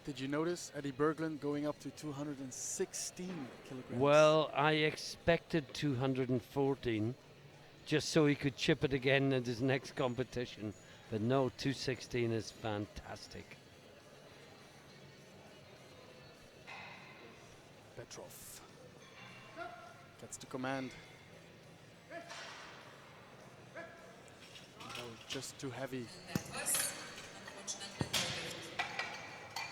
Did you notice Eddie Berglund going up to 216 kilograms? Well, I expected 214, just so he could chip it again at his next competition. But no, 216 is fantastic. Petrov gets the command. No, just too heavy. That was unfortunately no lift.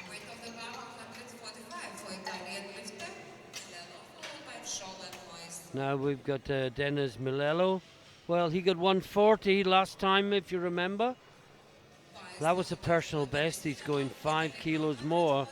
Weight of the bar 145 for Italian lifter. Milano followed by Scholl and Moist. Now we've got Denis Milelo Well, he got 140 last time, if you remember. That was a personal best. He's going 5 kilos more.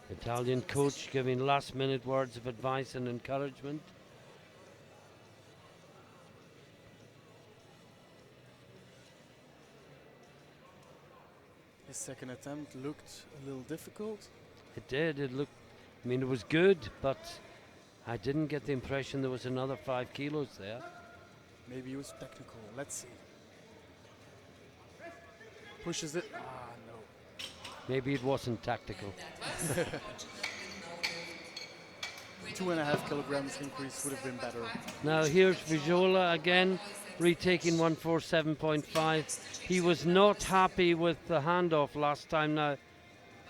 Italian coach giving last minute words of advice and encouragement. His second attempt looked a little difficult. It did. It looked, I mean, it was good, but I didn't get the impression there was another 5 kilos there. Maybe he was technical. Let's see. Pushes it. Ah, no. Maybe it wasn't tactical. 2.5 kilograms increase would have been better. Now here's Vijola again, retaking 147.5. He was not happy with the handoff last time. Now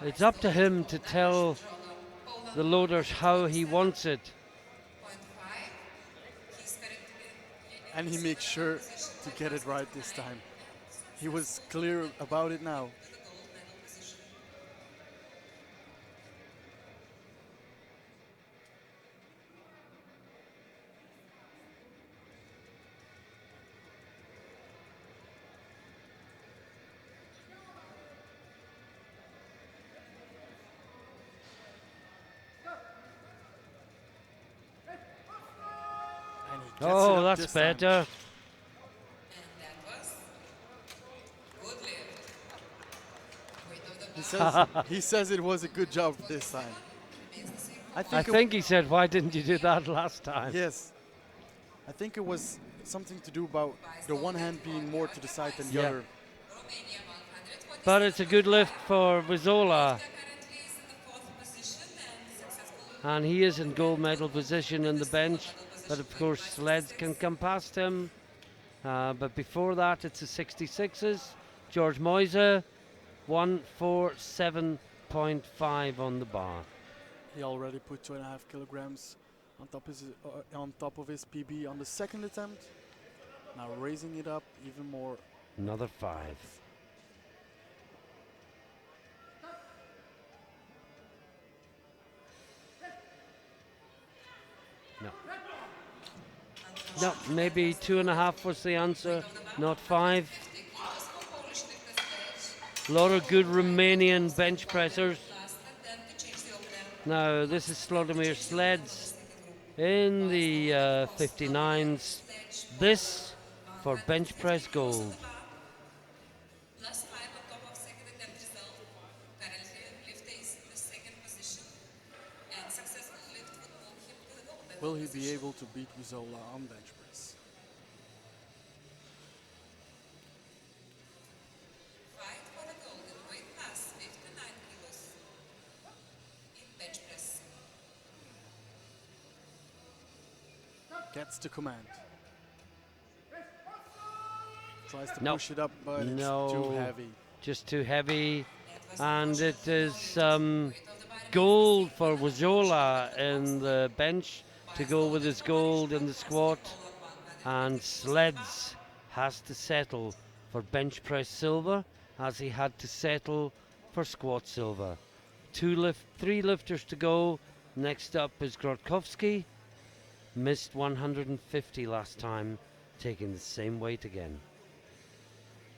it's up to him to tell the loaders how he wants it. And he makes sure to get it right this time. He was clear about it now. And he gets it Oh, up that's this time. better. He says it was a good job this time. I it- think he said, why didn't you do that last time? Yes. I think it was something to do about the one hand being more to the side than the Yeah. other. But it's a good lift for Vizola. And he is in gold medal position in the bench. But of course, sleds can come past him. But before that, it's the 66s. George Moise, 147.5 on the bar. He already put 2.5 kilograms on top of his PB on the second attempt. Now raising it up even more. Another 5. No, maybe 2.5 was the answer, not 5. A lot of good Romanian bench pressers. Now this is Slodomir Sleds in the 59s. This for bench press gold. Will he be able to beat Vizola on bench press? Gets the command. Tries to No. push it up, but No. it's too heavy. Just too heavy. And it is gold for Wajola in the bench to go with his gold in the squat. And Sleds has to settle for bench press silver, as he had to settle for squat silver. 3 lifters to go. Next up is Grotkowski. Missed 150 last time, taking the same weight again.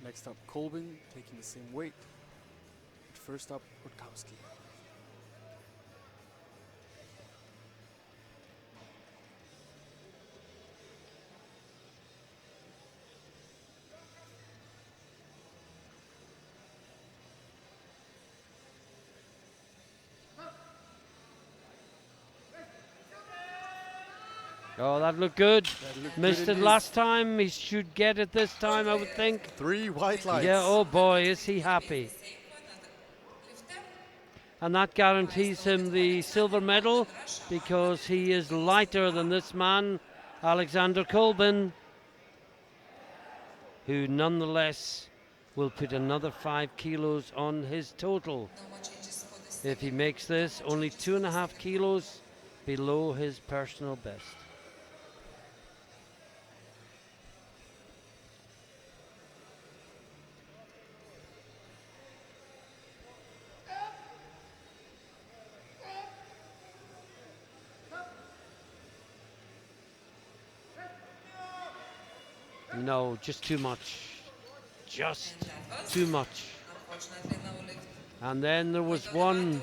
Next up, Kolbin taking the same weight. First up, Rutkowski. Oh, that looked good. That looked Missed good it indeed. last time. He should get it this time, I would think. 3 white lights. Yeah, oh boy, is he happy. And that guarantees him the silver medal because he is lighter than this man, Alexander Kolbin, who nonetheless will put another 5 kilos on his total. If he makes this, only 2.5 kilos below his personal best. No, just too much. Just And that was, too much. unfortunately, no lift. And then there was one,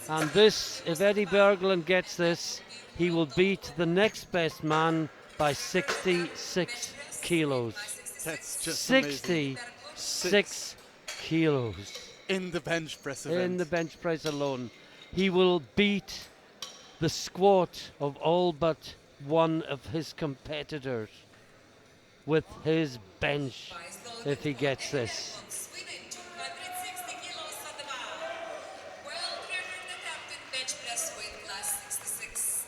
and this, if Eddie Berglund gets this, he will beat the next best man by 66 kilos. That's just amazing. 66 kilos In the bench press event. in the bench press alone. He will beat the squat of all but one of his competitors with his bench if he gets this. Sweden, 260 kilos on the bar. Well-driven attempt in bench press weight class 66.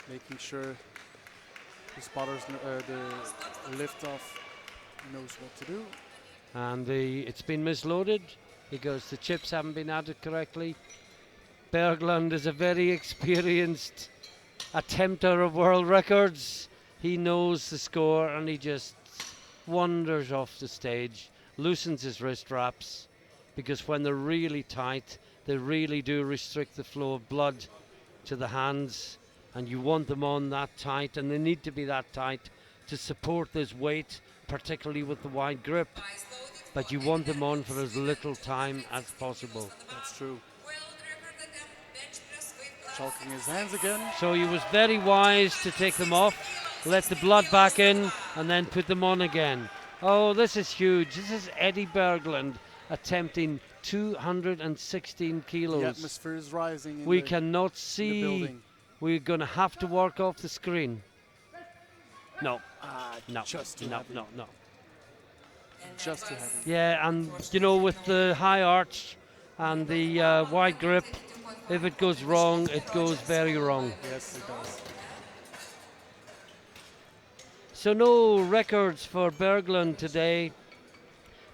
Making sure the spotters, the lift off knows what to do. And it's been misloaded because the chips haven't been added correctly. Berglund is a very experienced attempter of world records. He knows the score and he just wanders off the stage, loosens his wrist wraps, because when they're really tight, they really do restrict the flow of blood to the hands, and you want them on that tight, and they need to be that tight to support this weight, particularly with the wide grip. But you want them on for as little time as possible. That's true. Well-driven attempt bench press weight class Chalking his hands again. So he was very wise to take them off, let the blood back in, and then put them on again. Oh, this is huge. This is Eddie Berglund attempting 216 The kilos. atmosphere is rising. We the, cannot in the see. building. We're going to have to work off the screen. No, no, just too no, heavy. no, no. Just too heavy. Yeah, and you know, with the high arch and the wide grip, if it goes wrong, it goes very wrong. Yes, it does. So no records for Berglund today,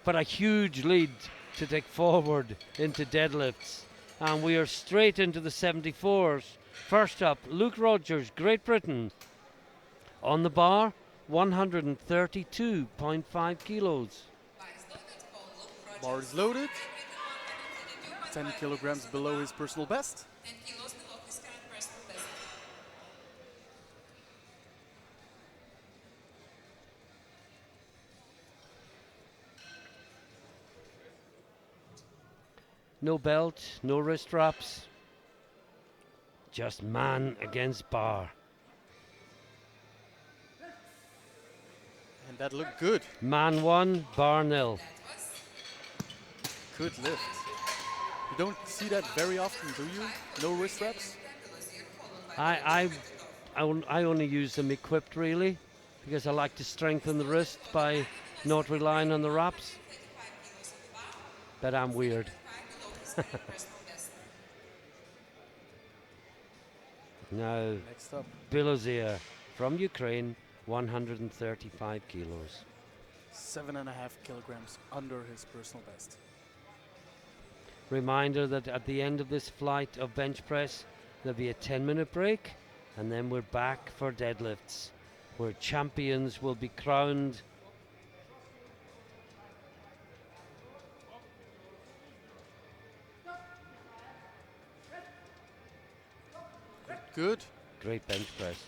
but a huge lead to take forward into deadlifts. And we are straight into the 74s. First up, Luke Rogers, Great Britain. On the bar, 132.5 kilos. Bar is loaded. 10 kilograms below his personal best. 10 kilos below his current personal best. No belt, no wrist wraps. Just man against bar. And that looked good. Man 1, bar 0. Good lift. You don't see that very often, do you? No wrist wraps? I only use them equipped really, because I like to strengthen the wrist by not relying on the wraps. But I'm weird. Now, Next up, Bilozir from Ukraine, 135 kilos. 7.5 kilograms under his personal best. Reminder that at the end of this flight of bench press, there'll be a 10-minute break, and then we're back for deadlifts, where champions will be crowned. Good. Great bench press.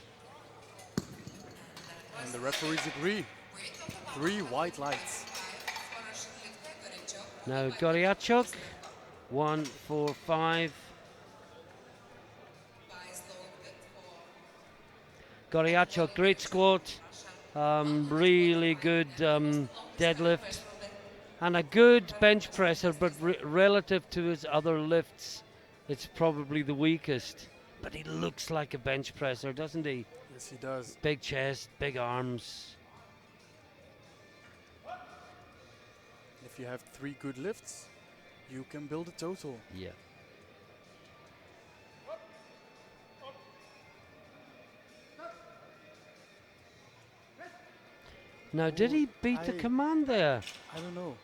And the referees agree. 3 white lights. Now Goriachuk, 145. Goriachuk, great squat, really good deadlift, and a good bench presser, but relative to his other lifts, it's probably the weakest. But he looks like a bench presser, doesn't he? Yes, he does. Big chest, big arms. If you have 3 good lifts, you can build a total. Yeah. Now, did he beat the command there? I don't know.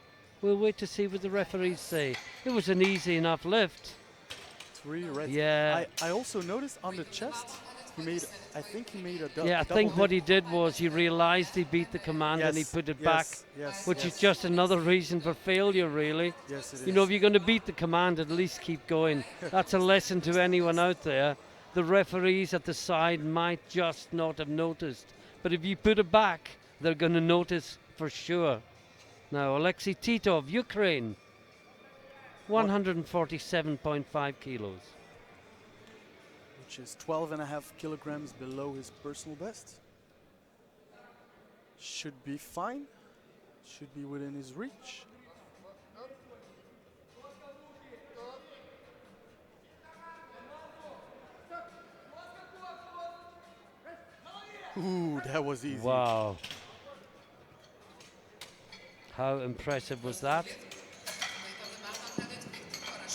We'll wait to see what the referees say. It was an easy enough lift. 3 reds. Yeah. I also noticed on the chest, I think he made a double. Yeah, I think what he did was he realized he beat the command and he put it back, which is just another reason for failure, really. Yes, it is. You know, if you're going to beat the command, at least keep going. That's a lesson to anyone out there. The referees at the side might just not have noticed but if you put it back, they're going to notice for sure. Now, Alexei Titov, Ukraine, 147.5 kilos. Which is 12.5 kilograms below his personal best. Should be fine. Should be within his reach. Ooh, that was easy. Wow. How impressive was that?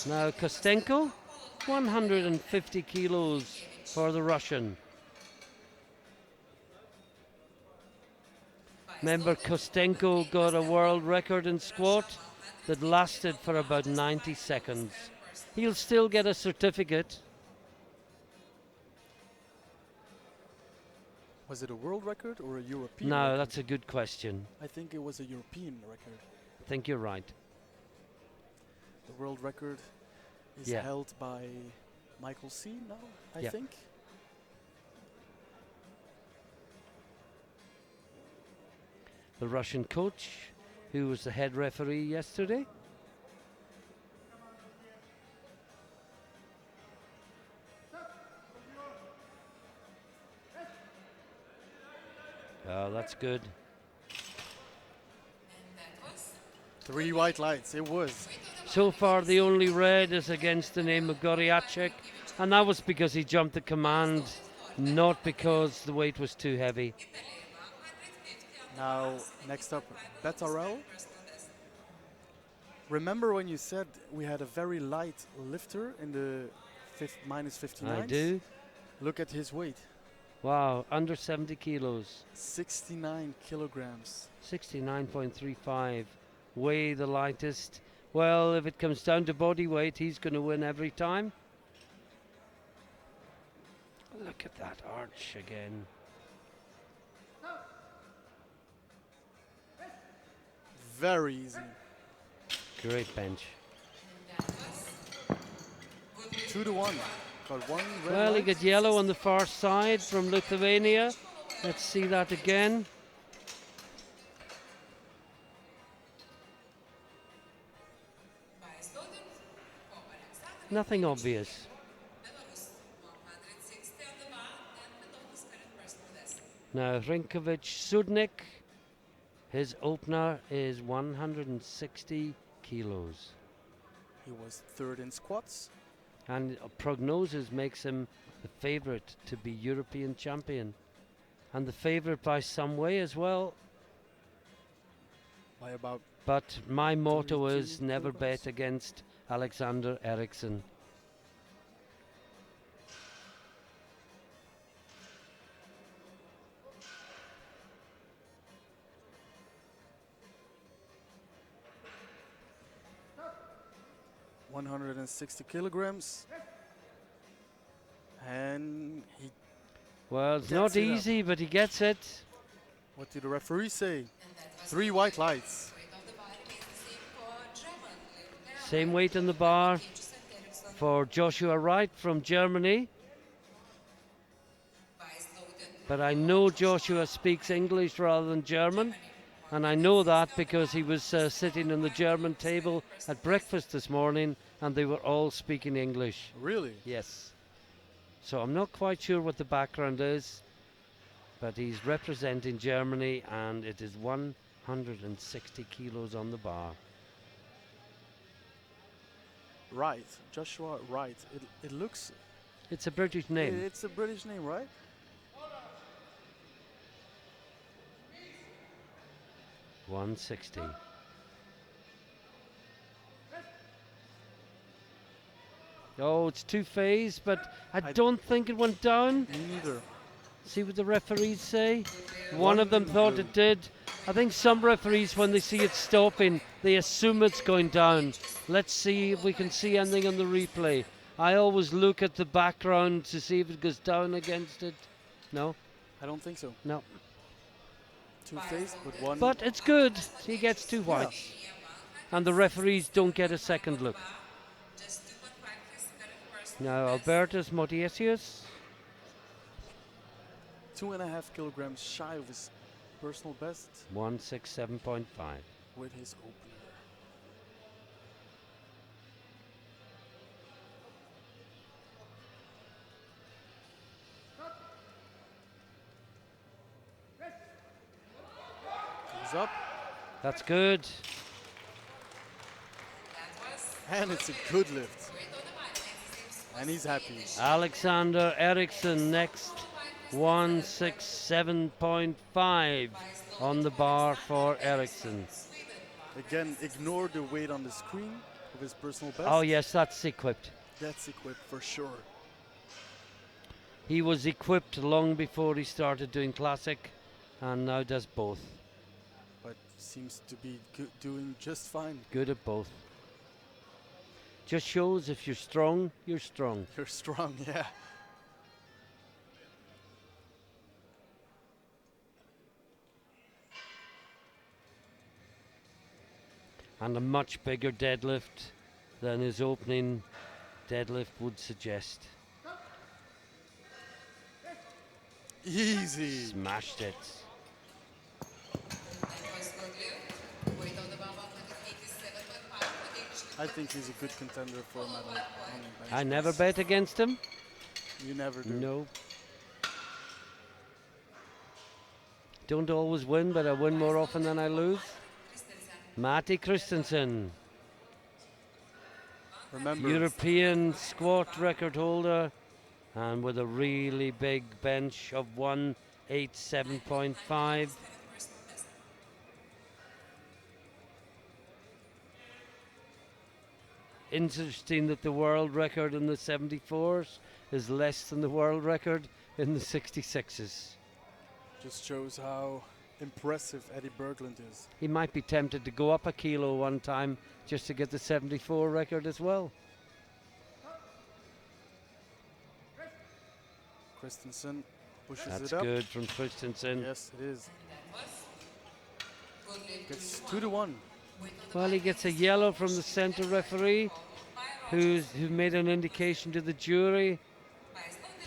Now Kostenko, 150 kilos for the Russian. Remember, Kostenko got a world record in squat that lasted for about 90 seconds. He'll still get a certificate. Was it a world record or a European No, record? that's a good question. I think it was a European record. I think you're right. The world record is Yeah. held by Michael C. now, I Yeah. think. The Russian coach, who was the head referee yesterday. Oh, that's good. And that was 3 white lights, it was. So far, the only red is against the name of Goriachek, and that was because he jumped the command, not because the weight was too heavy. Now, next up, Betarel. Remember when you said we had a very light lifter in the minus 59? I do. Look at his weight. Wow, under 70 kilos. 69 kilograms. 69.35, way the lightest. Well, if it comes down to body weight, he's going to win every time. Look at that arch again. Very easy. Great bench. 2-1. Got one red Well, he light. got yellow on the far side from Lithuania. Let's see that again. Nothing obvious. Now, Rinkovic Sudnik, his opener is 160 kilos. He was third in squats. And prognosis makes him the favourite to be European champion. And the favourite by some way as well. By about But my motto 32 is never kilograms. bet against Alexander Eriksson. — 160 kilograms. And he, Well, it's Gets not it up. easy, but he gets it. what did the referee say? 3 white lights. Same weight on the bar for Joshua Wright from Germany. But I know Joshua speaks English rather than German. And I know that because he was sitting on the German table at breakfast this morning and they were all speaking English. Really? Yes. So I'm not quite sure what the background is, but he's representing Germany and it is 160 kilos on the bar. Right. Joshua Wright. It looks... It's a British name. It's a British name, right? — 160. Oh, it's two-phase, but I don't think it went down. Me neither. See what the referees say? One of them thought it did. I think some referees, when they see it stopping, they assume it's going down. Let's see if we can see anything on the replay. I always look at the background to see if it goes down against it. No, I don't think so. no. Two-faced, but one... But it's good. He gets two whites. And the referees don't get a second look. Now, Albertus Modesius. 2.5 kilograms shy of his personal best 167.5. with his opener. Goes up, That's good. and it's a good lift. And he's happy. Alexander Eriksson next. 167.5 on the bar for Eriksson. Again, ignore the weight on the screen of his personal best. Oh yes, that's equipped. That's equipped for sure. He was equipped long before he started doing classic, and now does both. But seems to be doing just fine. Good at both. Just shows if you're strong, you're strong. You're strong, yeah. And a much bigger deadlift than his opening deadlift would suggest. Easy. Smashed it. I think he's a good contender for a medal. On bench I never press. bet against him. You never do. No. Don't always win, but I win more often than I lose. Matti Christensen, Remember, European squat record holder, and with a really big bench of 187.5. Interesting that the world record in the 74s is less than the world record in the 66s. just shows how impressive Eddie Berglund is. He might be tempted to go up a kilo one time just to get the 74 record as well. Christensen pushes That's it up. good from Christensen. Yes, it is. Gets 2-1. Well, he gets a yellow from the centre referee, who made an indication to the jury.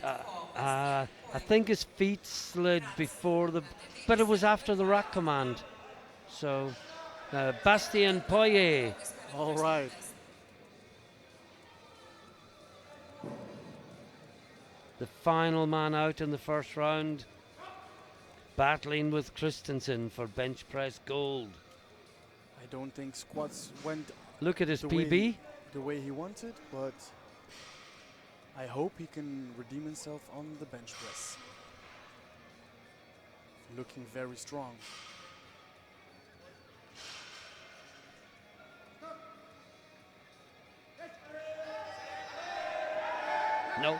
I think his feet slid before the, but it was after the rack command. So, Bastien Poirier. All right. The final man out in the first round, battling with Christensen for bench press gold. I don't think squats went Look at his the PB. the way he wanted, but I hope he can redeem himself on the bench press. Looking very strong. No.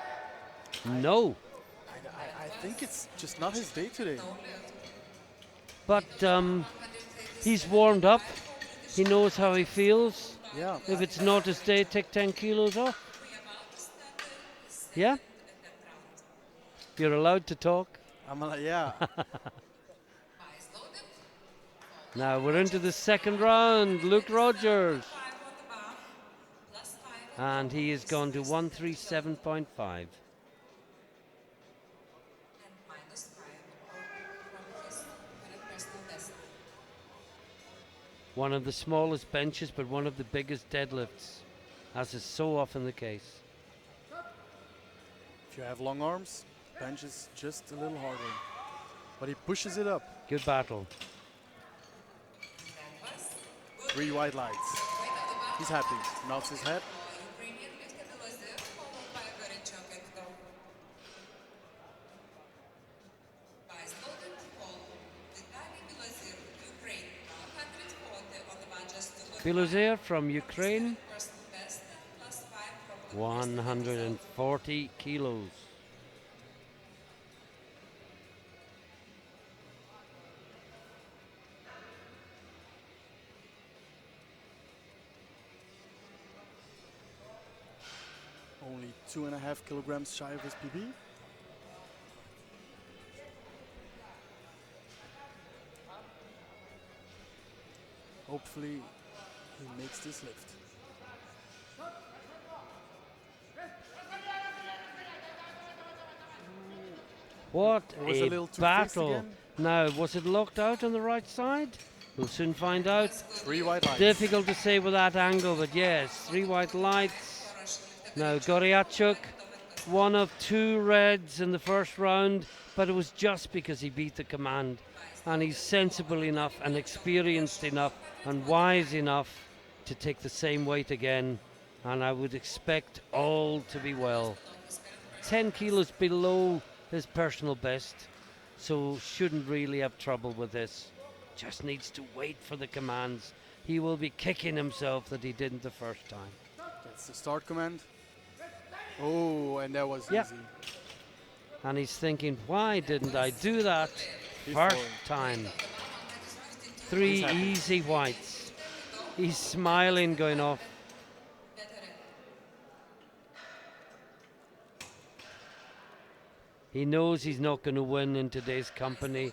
No. I think it's just not his day today. But he's warmed up. He knows how he feels. Yeah. If it's not his day, take 10 kilos off. Yeah? You're allowed to talk. I'm like, yeah. Now we're into the second round. Luke Rogers. And he has gone to 137.5. One of the smallest benches, but one of the biggest deadlifts, as is so often the case. If you have long arms, bench is just a little harder. But he pushes it up. Good battle. 3 white lights. He's happy. Nods his head. Bilozir from Ukraine, 140 kilos. Only 2.5 kilograms shy of his PB. Hopefully he makes this lift. What It was a a little too fixed battle. again. Now, was it locked out on the right side? We'll soon find out. 3 white lights. Difficult to say with that angle, but yes, 3 white lights. Now, Goriachuk, one of 2 reds in the first round, but it was just because he beat the command. And he's sensible enough and experienced enough and wise enough to take the same weight again. And I would expect all to be well. 10 kilos below his personal best, so shouldn't really have trouble with this. Just needs to wait for the commands. He will be kicking himself that he didn't the first time. That's the start command. Oh, and that was Yeah. easy. And he's thinking, why didn't I do that Before. first time? 3 He's happy. easy whites. He's smiling going off. He knows he's not going to win in today's company.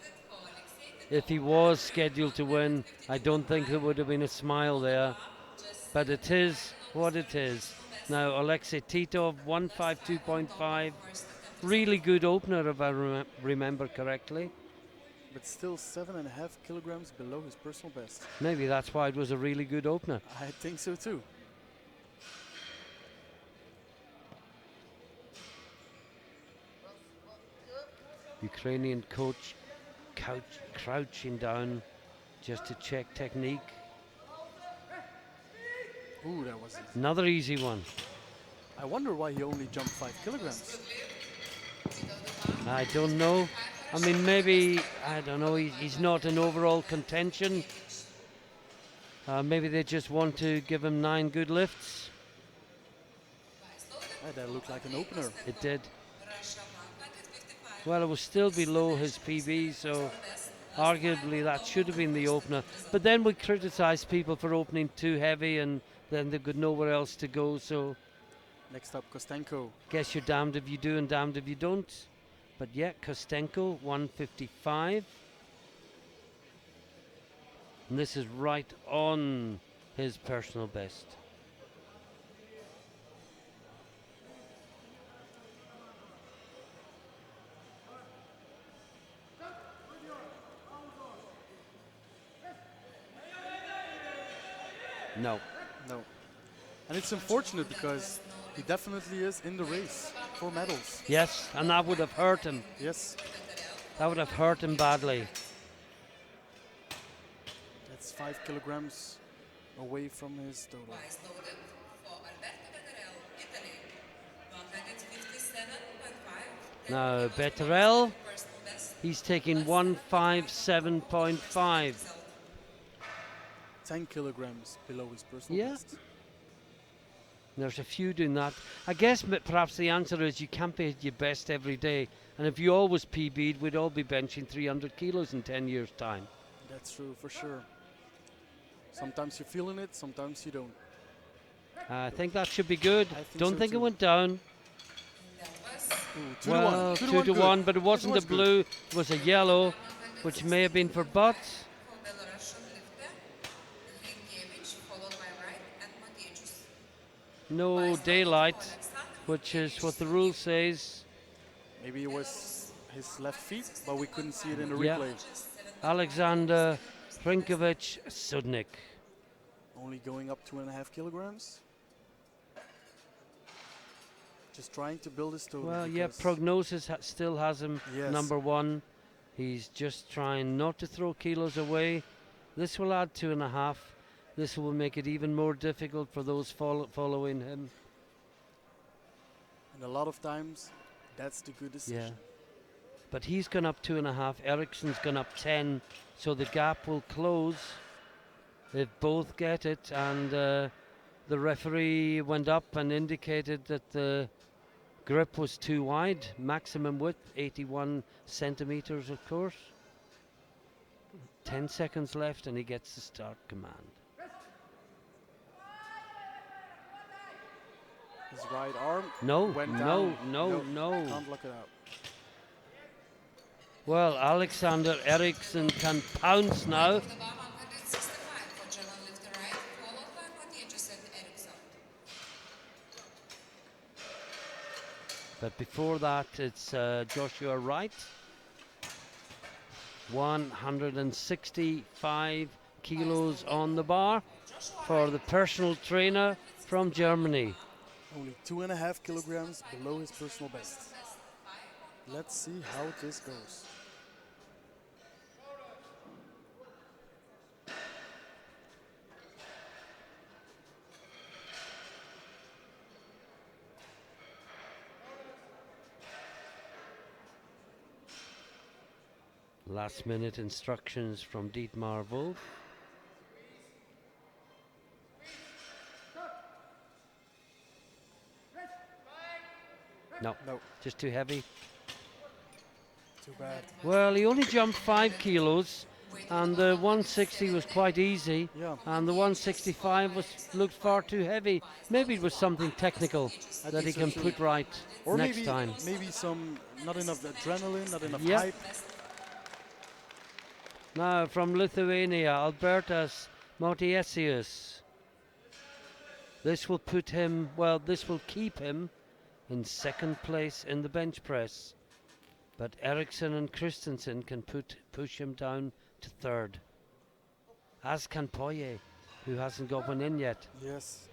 If he was scheduled to win, I don't think there would have been a smile there. But it is what it is. Now, Alexei Titov, 152.5. Really good opener, if I remember correctly. But still 7.5 kilograms below his personal best. Maybe that's why it was a really good opener. I think so too. Ukrainian coach crouching down just to check technique. Ooh, that was easy. Another easy one. I wonder why he only jumped 5 kilograms. I don't know. I mean, maybe, I don't know, he's not in overall contention. Maybe they just want to give him 9 good lifts. That looked like an opener. It did. Well, it was still below his PB, so arguably that should have been the opener. But then we criticise people for opening too heavy and then they've got nowhere else to go, so Next up, Kostenko. guess you're damned if you do and damned if you don't. But yeah, Kostenko, 155. And this is right on his personal best. No. No. And it's unfortunate because he definitely is in the race for medals. Yes, and that would have hurt him. Yes, That would have hurt him badly. that's 5 kilograms away from his total. Twice loaded for Alberto Bettarel, Italy. 157.5. Now, Bettarel, Personal best. he's taking 157.5. 10 kilograms below his personal Yeah. best. There's a few doing that. I guess perhaps the answer is you can't be at your best every day. And if you always PB'd, we'd all be benching 300 kilos in 10 years' time. That's true, for sure. Sometimes you're feeling it, sometimes you don't. I think that should be good. I think Don't so think it too. went down. That was Ooh, 2 Well, to 1. 2 to good. 1, but it wasn't was a good. blue, it was a yellow, which may have been for butts. for Belarusian lifter. Hrinkiewicz, followed by Wright and Matiejus. No daylight, which is what the rule says. Maybe it was his left feet, but we couldn't see it in the Yeah. replay. Alexander Hrinkiewicz Sudnik. Only going up 2.5 kilograms. Just trying to build his total. Well, yeah, because prognosis still has him Yes. number 1. He's just trying not to throw kilos away. This will add 2.5. This will make it even more difficult for those following him. And a lot of times, that's the good decision. But he's gone up 2.5. Ericsson's gone up 10. So the gap will close if both get it. And the referee went up and indicated that the grip was too wide. Maximum width, 81 centimeters, of course. 10 seconds left and he gets the start command. His right arm No, went no, down. no, Nope, no. Can't lock it out. Well, Alexander Eriksson can pounce now. The bar 165 for German lifter Wright, followed by Matiejus and Eriksson. But before that, it's Joshua Wright. 165 kilos on the bar for the personal trainer from Germany. Only 2.5 kilograms below his personal best. Let's see how this goes. Last minute instructions from Dietmar Wolf. No, just too heavy. Too bad. Well, he only jumped 5 kilos, and the 160 was quite easy, Yeah. and the 165 looked far too heavy. Maybe it was something technical I that he think can so too. put right Or next maybe, time. maybe some not enough adrenaline, not enough Yep. hype. Now from Lithuania, Albertas Motiesius. This will put him, well, this will keep him in second place in the bench press. But Eriksson and Christensen can push him down to third. As can Poirier, who hasn't got one in yet. Yes.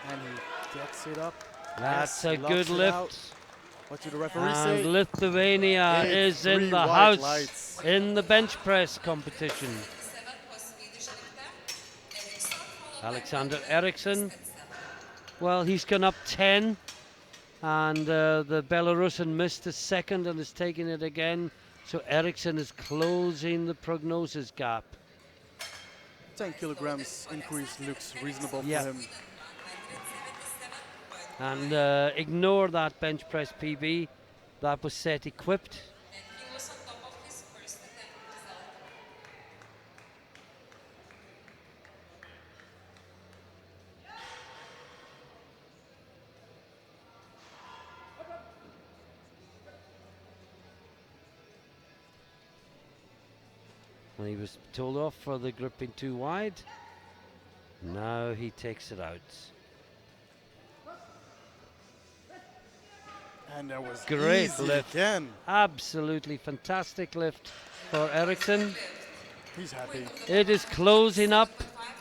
And he gets it up. That's Yes, a locks good it lift. out. What did the referee say? And Lithuania It's is in 3 the white house lights. in the bench press competition. Alexander Eriksson. Well, he's gone up 10, and the Belarusian missed a second and is taking it again. So Eriksson is closing the prognosis gap. 10 kilograms increase looks reasonable Yeah. for him. And ignore that bench press PB. That was set equipped. And he was told off for the gripping too wide. Now he takes it out. And that was Great easy lift. again. Absolutely fantastic lift for Eriksson. He's happy. It is closing up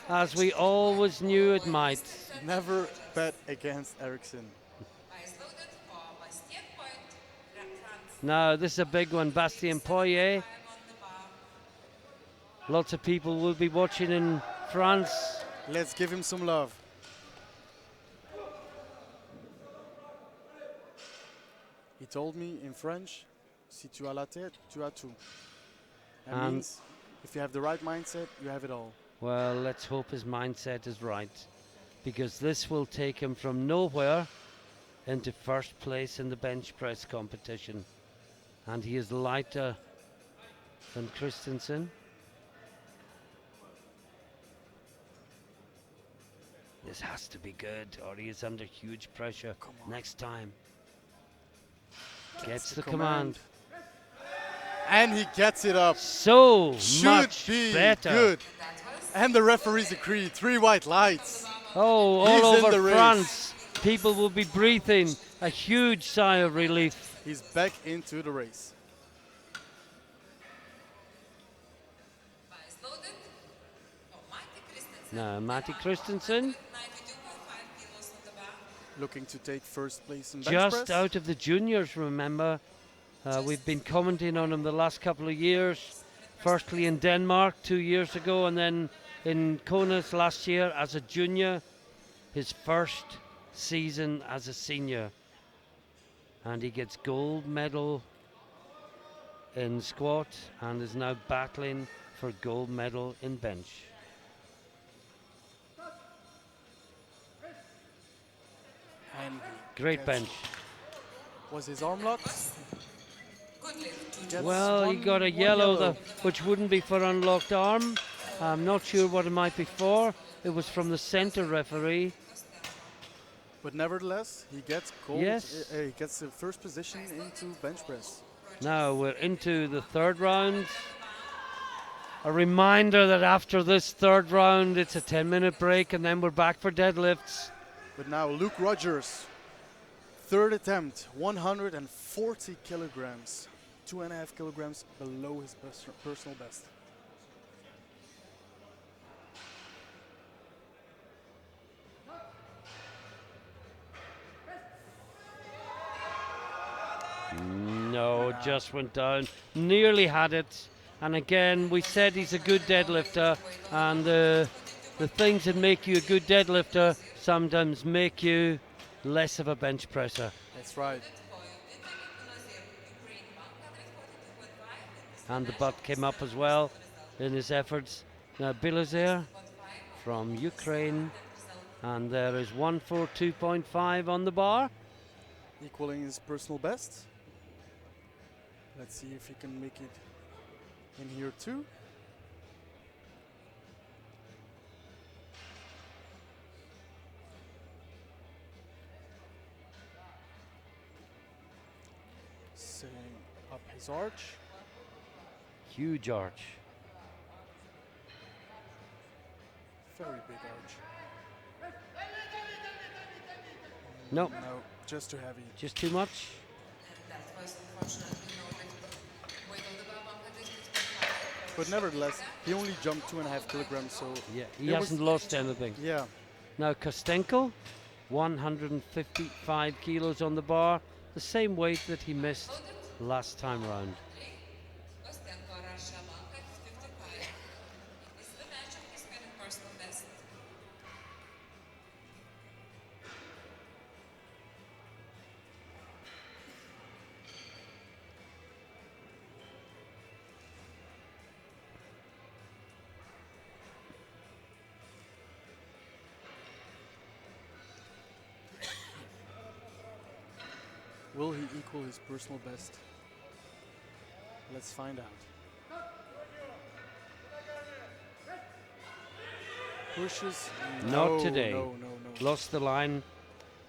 as we always knew it might. Never bet against Eriksson. Now this is a big one, Bastien Poirier. Lots of people will be watching in France. Let's give him some love. He told me in French, si tu as la tête, tu as tout. That And means if you have the right mindset, you have it all. well, let's hope his mindset is right, because this will take him from nowhere into first place in the bench press competition. And he is lighter than Christensen. This has to be good, or he is under huge pressure next time. Gets the command. And he gets it up. So Should much be better. good. And the referees agree. 3 white lights. Oh, He's all in over the race. France, people will be breathing a huge sigh of relief. He's back into the race. Now, Matti Christensen, Looking to take first place in bench just press. out of the juniors, remember. We've been commenting on him the last couple of years. Firstly in Denmark 2 years ago, and then in Kaunas last year as a junior. His first season as a senior. And he gets gold medal in squat and is now battling for gold medal in bench. And he Great gets- bench. Was his arm locked? Gets Well, he one- got a one yellow, which wouldn't be for unlocked arm. I'm not sure what it might be for. It was from the center referee. But nevertheless, he gets gold. Yes. He gets the first position into bench press. Now we're into the third round. A reminder that after this third round, it's a 10-minute break, and then we're back for deadlifts. But now Luke Rogers, third attempt, 140 kilograms, 2.5 kilograms below his personal best. No, just went down. Nearly had it. And again, we said he's a good deadlifter. And the things that make you a good deadlifter sometimes make you less of a bench presser. That's right. And the butt came up as well in his efforts. Now Bilazer from Ukraine. And there is 142.5 on the bar. Equaling his personal best. Let's see if he can make it in here too. Setting up his arch. Huge arch. Very big arch. No, No, just too heavy. just too much. But nevertheless, he only jumped 2.5 kilograms, so Yeah, he it hasn't lost anything. yeah. Now Kostenko, 155 kilos on the bar, the same weight that he missed last time round. Will he equal his personal best? Let's find out. Pushes. Not today. No. Lost the line.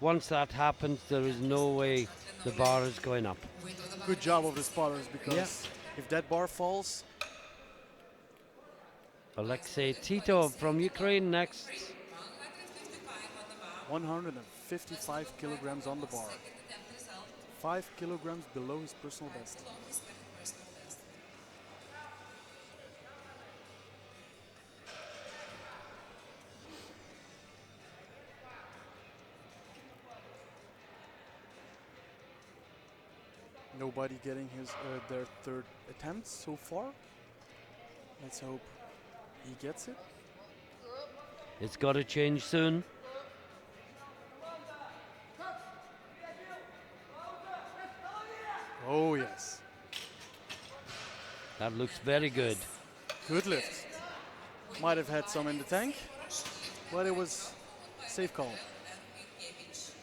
Once that happens, there is no way the bar is going up. Good job of the spotters, because Yeah. if that bar falls, Alexei Titov from Ukraine next. 155 kilograms on the bar. 5 kilograms below his personal best. Nobody getting their third attempt so far. Let's hope he gets it. It's got to change soon. Oh yes, That looks very good. good lift. Might have had some in the tank, but it was safe call.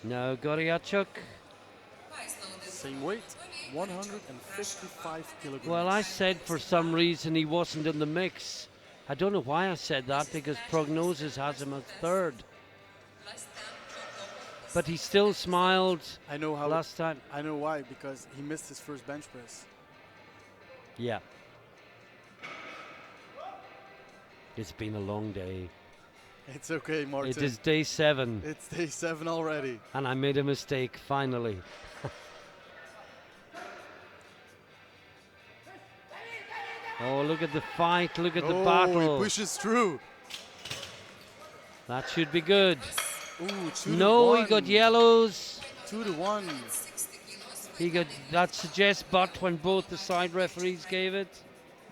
Now Goriachuk. Same weight, 155 kilograms. Well, I said for some reason he wasn't in the mix. I don't know why I said that, because prognosis has him as third. But he still smiled I know how. last time. I know why, because he missed his first bench press. Yeah. It's been a long day. It's okay, Martin. It is day 7, It's day 7 already. and I made a mistake finally. Oh, look at the fight, look at the battle. He pushes through. That should be good. Ooh, 2 to No, 1. he got yellows. 2 to 1. He got that suggests butt when both the side referees gave it.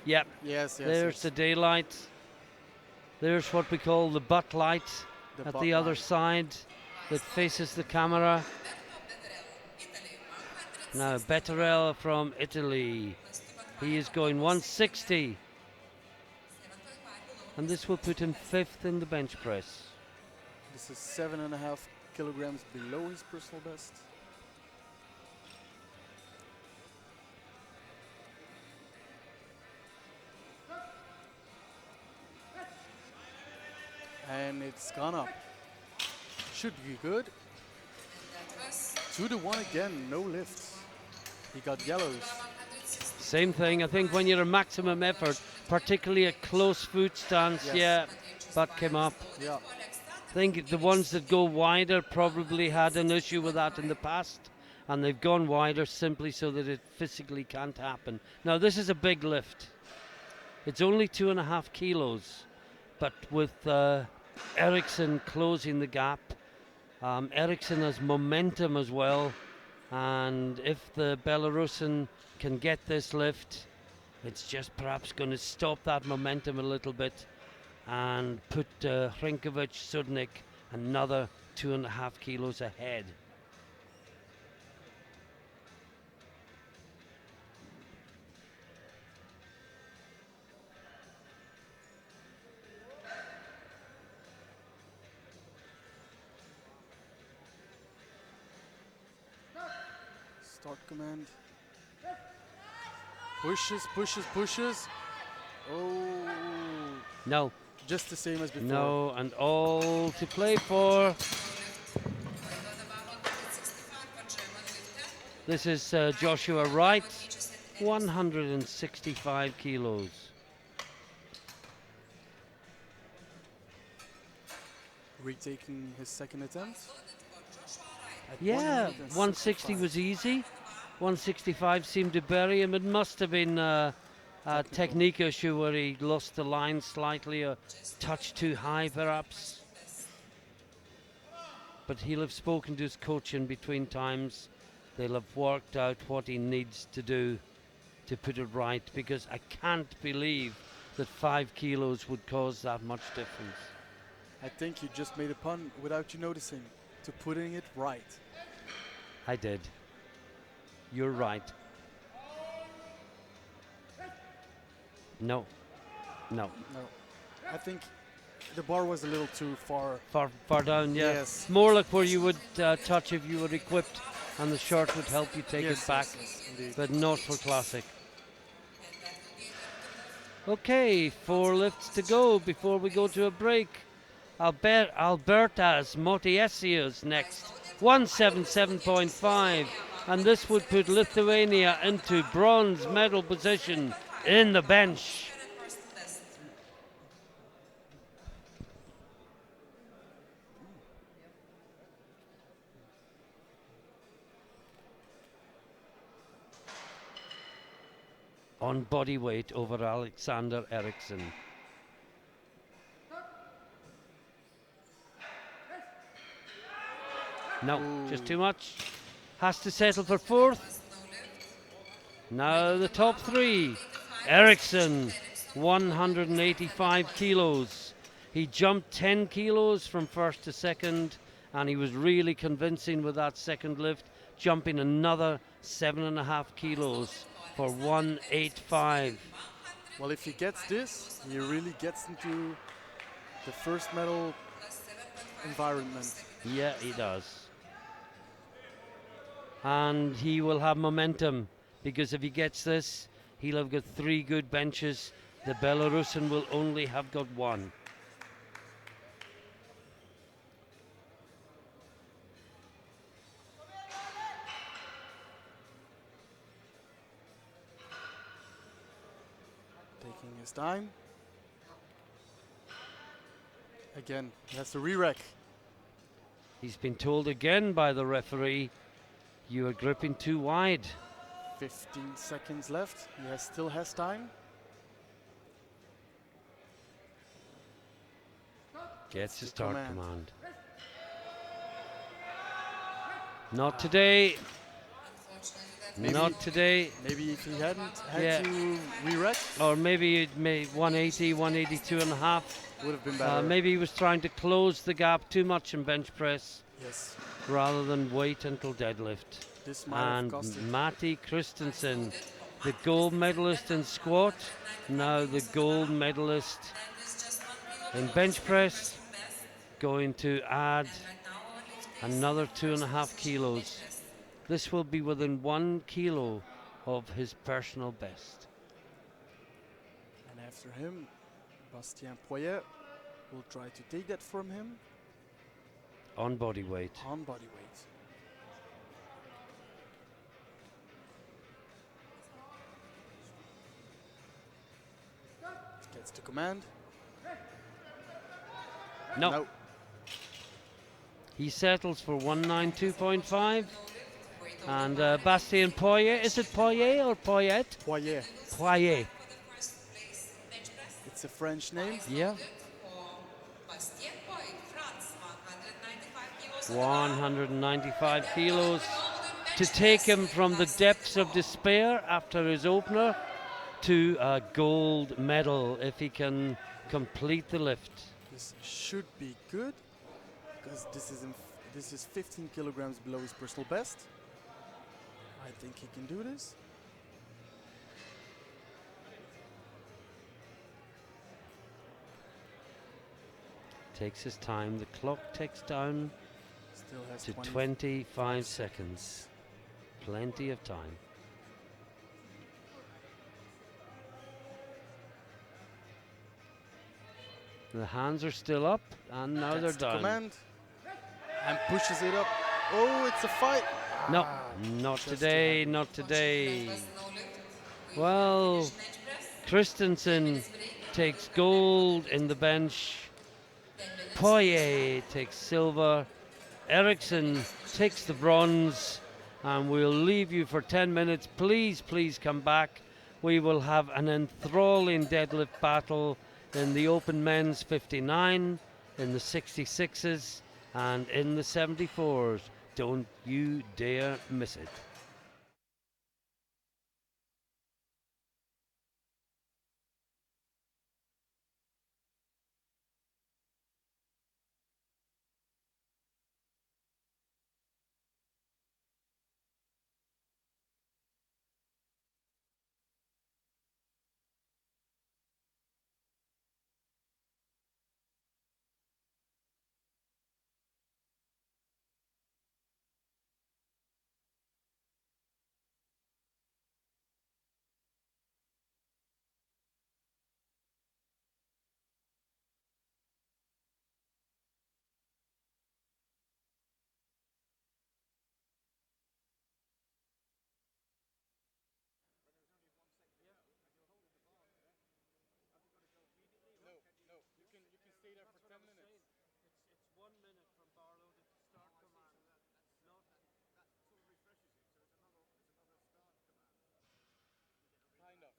Yep, Yes. there's the daylight. There's what we call the butt light The at butt the other light. side that faces the camera. Now Betterell from Italy. He is going 160. And this will put him 5th in the bench press. This is 7.5 kilograms below his personal best. And it's gone up. Should be good. 2 to 1 again, no lifts. He got yellows. Same thing, I think when you're at maximum effort, particularly a close foot stance, Yes. yeah, butt came up. Yeah. think the ones that go wider probably had an issue with that in the past, and they've gone wider simply so that it physically can't happen. Now this is a big lift. It's only 2.5 kilos, but with Eriksson closing the gap, Eriksson has momentum as well, and if the Belarusian can get this lift, it's just perhaps going to stop that momentum a little bit and put Hrinkovic, Sudnik another 2.5 kilos ahead. Start command. Pushes, pushes, pushes. Oh. No. Just the same as before. No, and all to play for. This is Joshua Wright, 165 kilos. Retaking his second attempt. At Yeah, 160 was easy. 165 seemed to bury him. It must have been a technique issue where he lost the line slightly or touched too high perhaps. But he'll have spoken to his coach in between times. They'll have worked out what he needs to do to put it right, because I can't believe that 5 kilos would cause that much difference. I think you just made a pun without you noticing, to putting it right. I did. You're right. No. No. No. I think the bar was a little too far. Far down, yeah. Yes. More like where you would touch if you were equipped, and the shirt would help you take it back, yes, indeed. but not for classic. Okay, 4 lifts to go before we go to a break. Albertas Motiesius next, 177.5, and this would put Lithuania into bronze medal position in the bench. On body weight over Alexander Eriksson. No, just too much. Has to settle for 4th. Now the top 3. Eriksson, 185 kilos. He jumped 10 kilos from 1st to 2nd, and he was really convincing with that second lift, jumping another 7.5 kilos for 185. Well, if he gets this, he really gets into the first medal environment. Yeah, he does. And he will have momentum, because if he gets this, he'll have got 3 good benches. The Belarusian will only have got 1. Taking his time. Again, he has to re-rack. He's been told again by the referee, you are gripping too wide. 15 seconds left. He still has time. Gets his start command. Not today. Not today. Maybe if he hadn't had to re-rack, or maybe it made 180, 182 and a half. would have been better. Maybe he was trying to close the gap too much in bench press. Yes. Rather than wait until deadlift. This might have And cost him. Matti Christensen, the gold medalist in squat, now the gold medalist in bench press, going to add another 2.5 kilos. This will be within 1 kilo of his personal best. And after him, Bastien Poyet will try to take that from him On body weight. on body weight. Gets to command. No. No. He settles for 192.5. Weight of And the bar Bastien Poirier, is it Poirier or Poyet? Poirier. Poirier. for the first place bench press. It's a French name. Yeah. Loaded for Bastien Poit, France, 195 kilos on the bar. 195 kilos The golden bench to take press him from the last depths of call. despair after his opener to a gold medal if he can complete the lift. This should be good because this is 15 kilograms below his personal best. I think he can do this. Takes his time. The clock ticks down Still has to 20. 25 seconds. Plenty of time. The hands are still up, and now Gets they're the down. command and pushes it up. Oh, it's a fight. No, not just today, too not today. Press no lift. We Well, finish bench press. Christensen takes gold in the bench. 10 minutes. Poirier takes silver. Eriksson takes the bronze. And we'll leave you for 10 minutes. Please, please come back. We will have an enthralling deadlift battle in the open men's 59, in the 66s, and in the 74s. Don't you dare miss it. No, you can stay there for 10 minutes. It's 1 minute from bar loaded to start command. Kind of.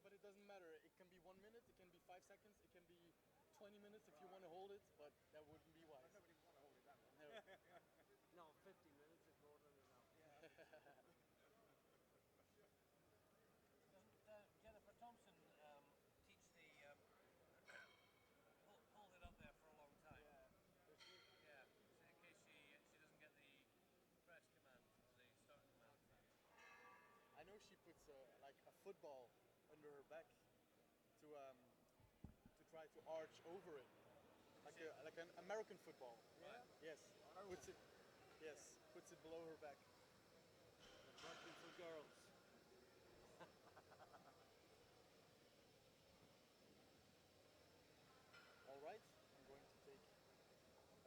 But it doesn't matter. It can be 1 minute, it can be 5 seconds, it can be 20 minutes if you want to hold it, but that wouldn't be wise. Nobody want to hold it that long. No, 50 minutes is more than enough. Doesn't Jennifer Thompson teach the hold it up there for a long time? Yeah, in case she doesn't get the fresh command, the start command. I know she puts like a football under her back to try to arch over it, like an American football. Yeah. Yes, puts it below her back. Working for girls. All right, I'm going to take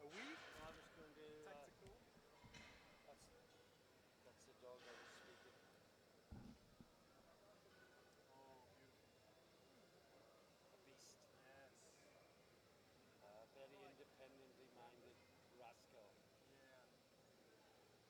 a wee I was going to. tactical. That's the dog I was speaking. Oh, beautiful. A beast. Yes. Very independently minded rascal. Yeah. That's beautiful.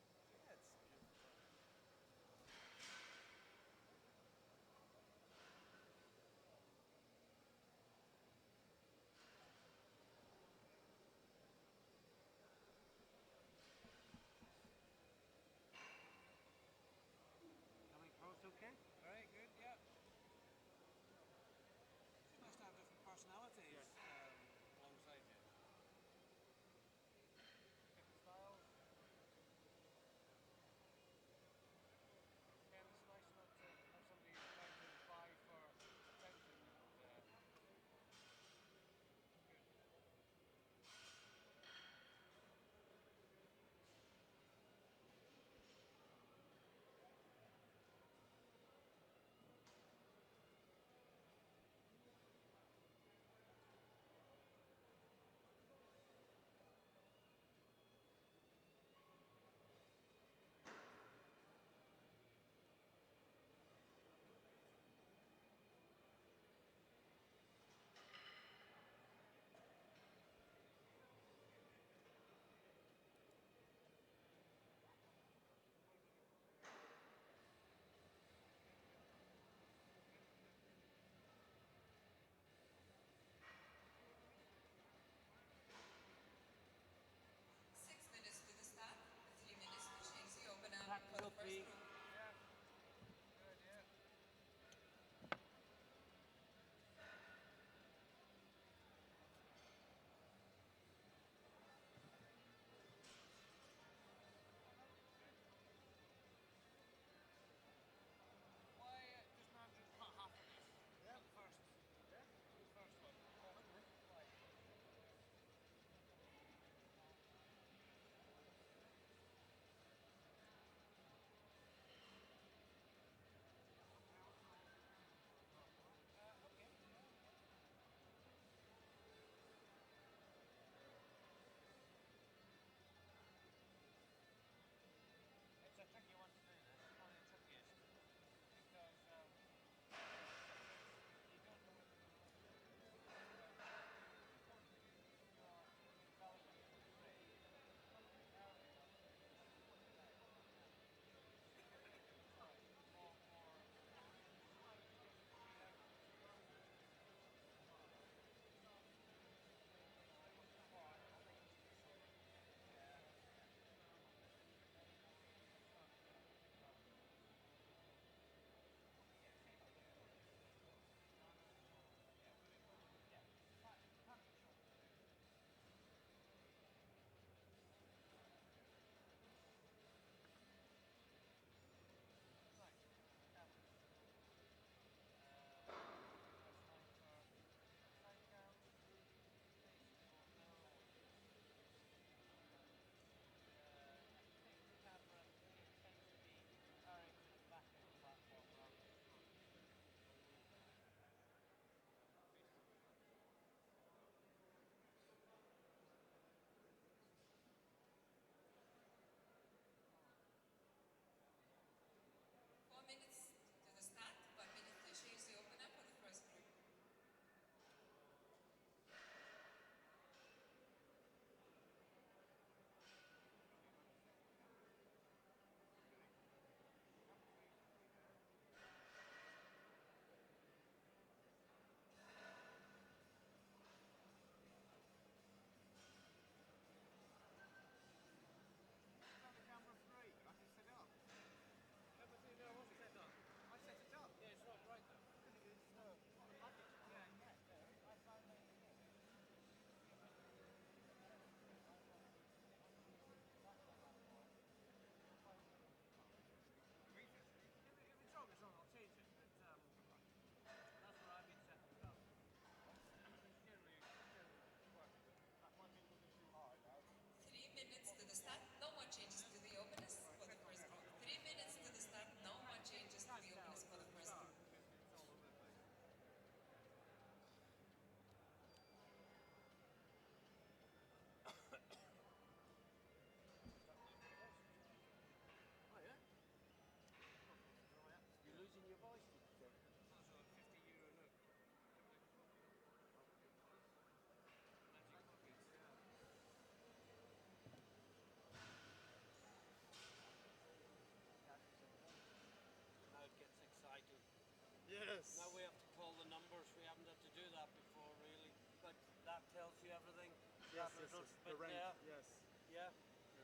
that yes, little yes. bit The rank, there. yes. Yeah,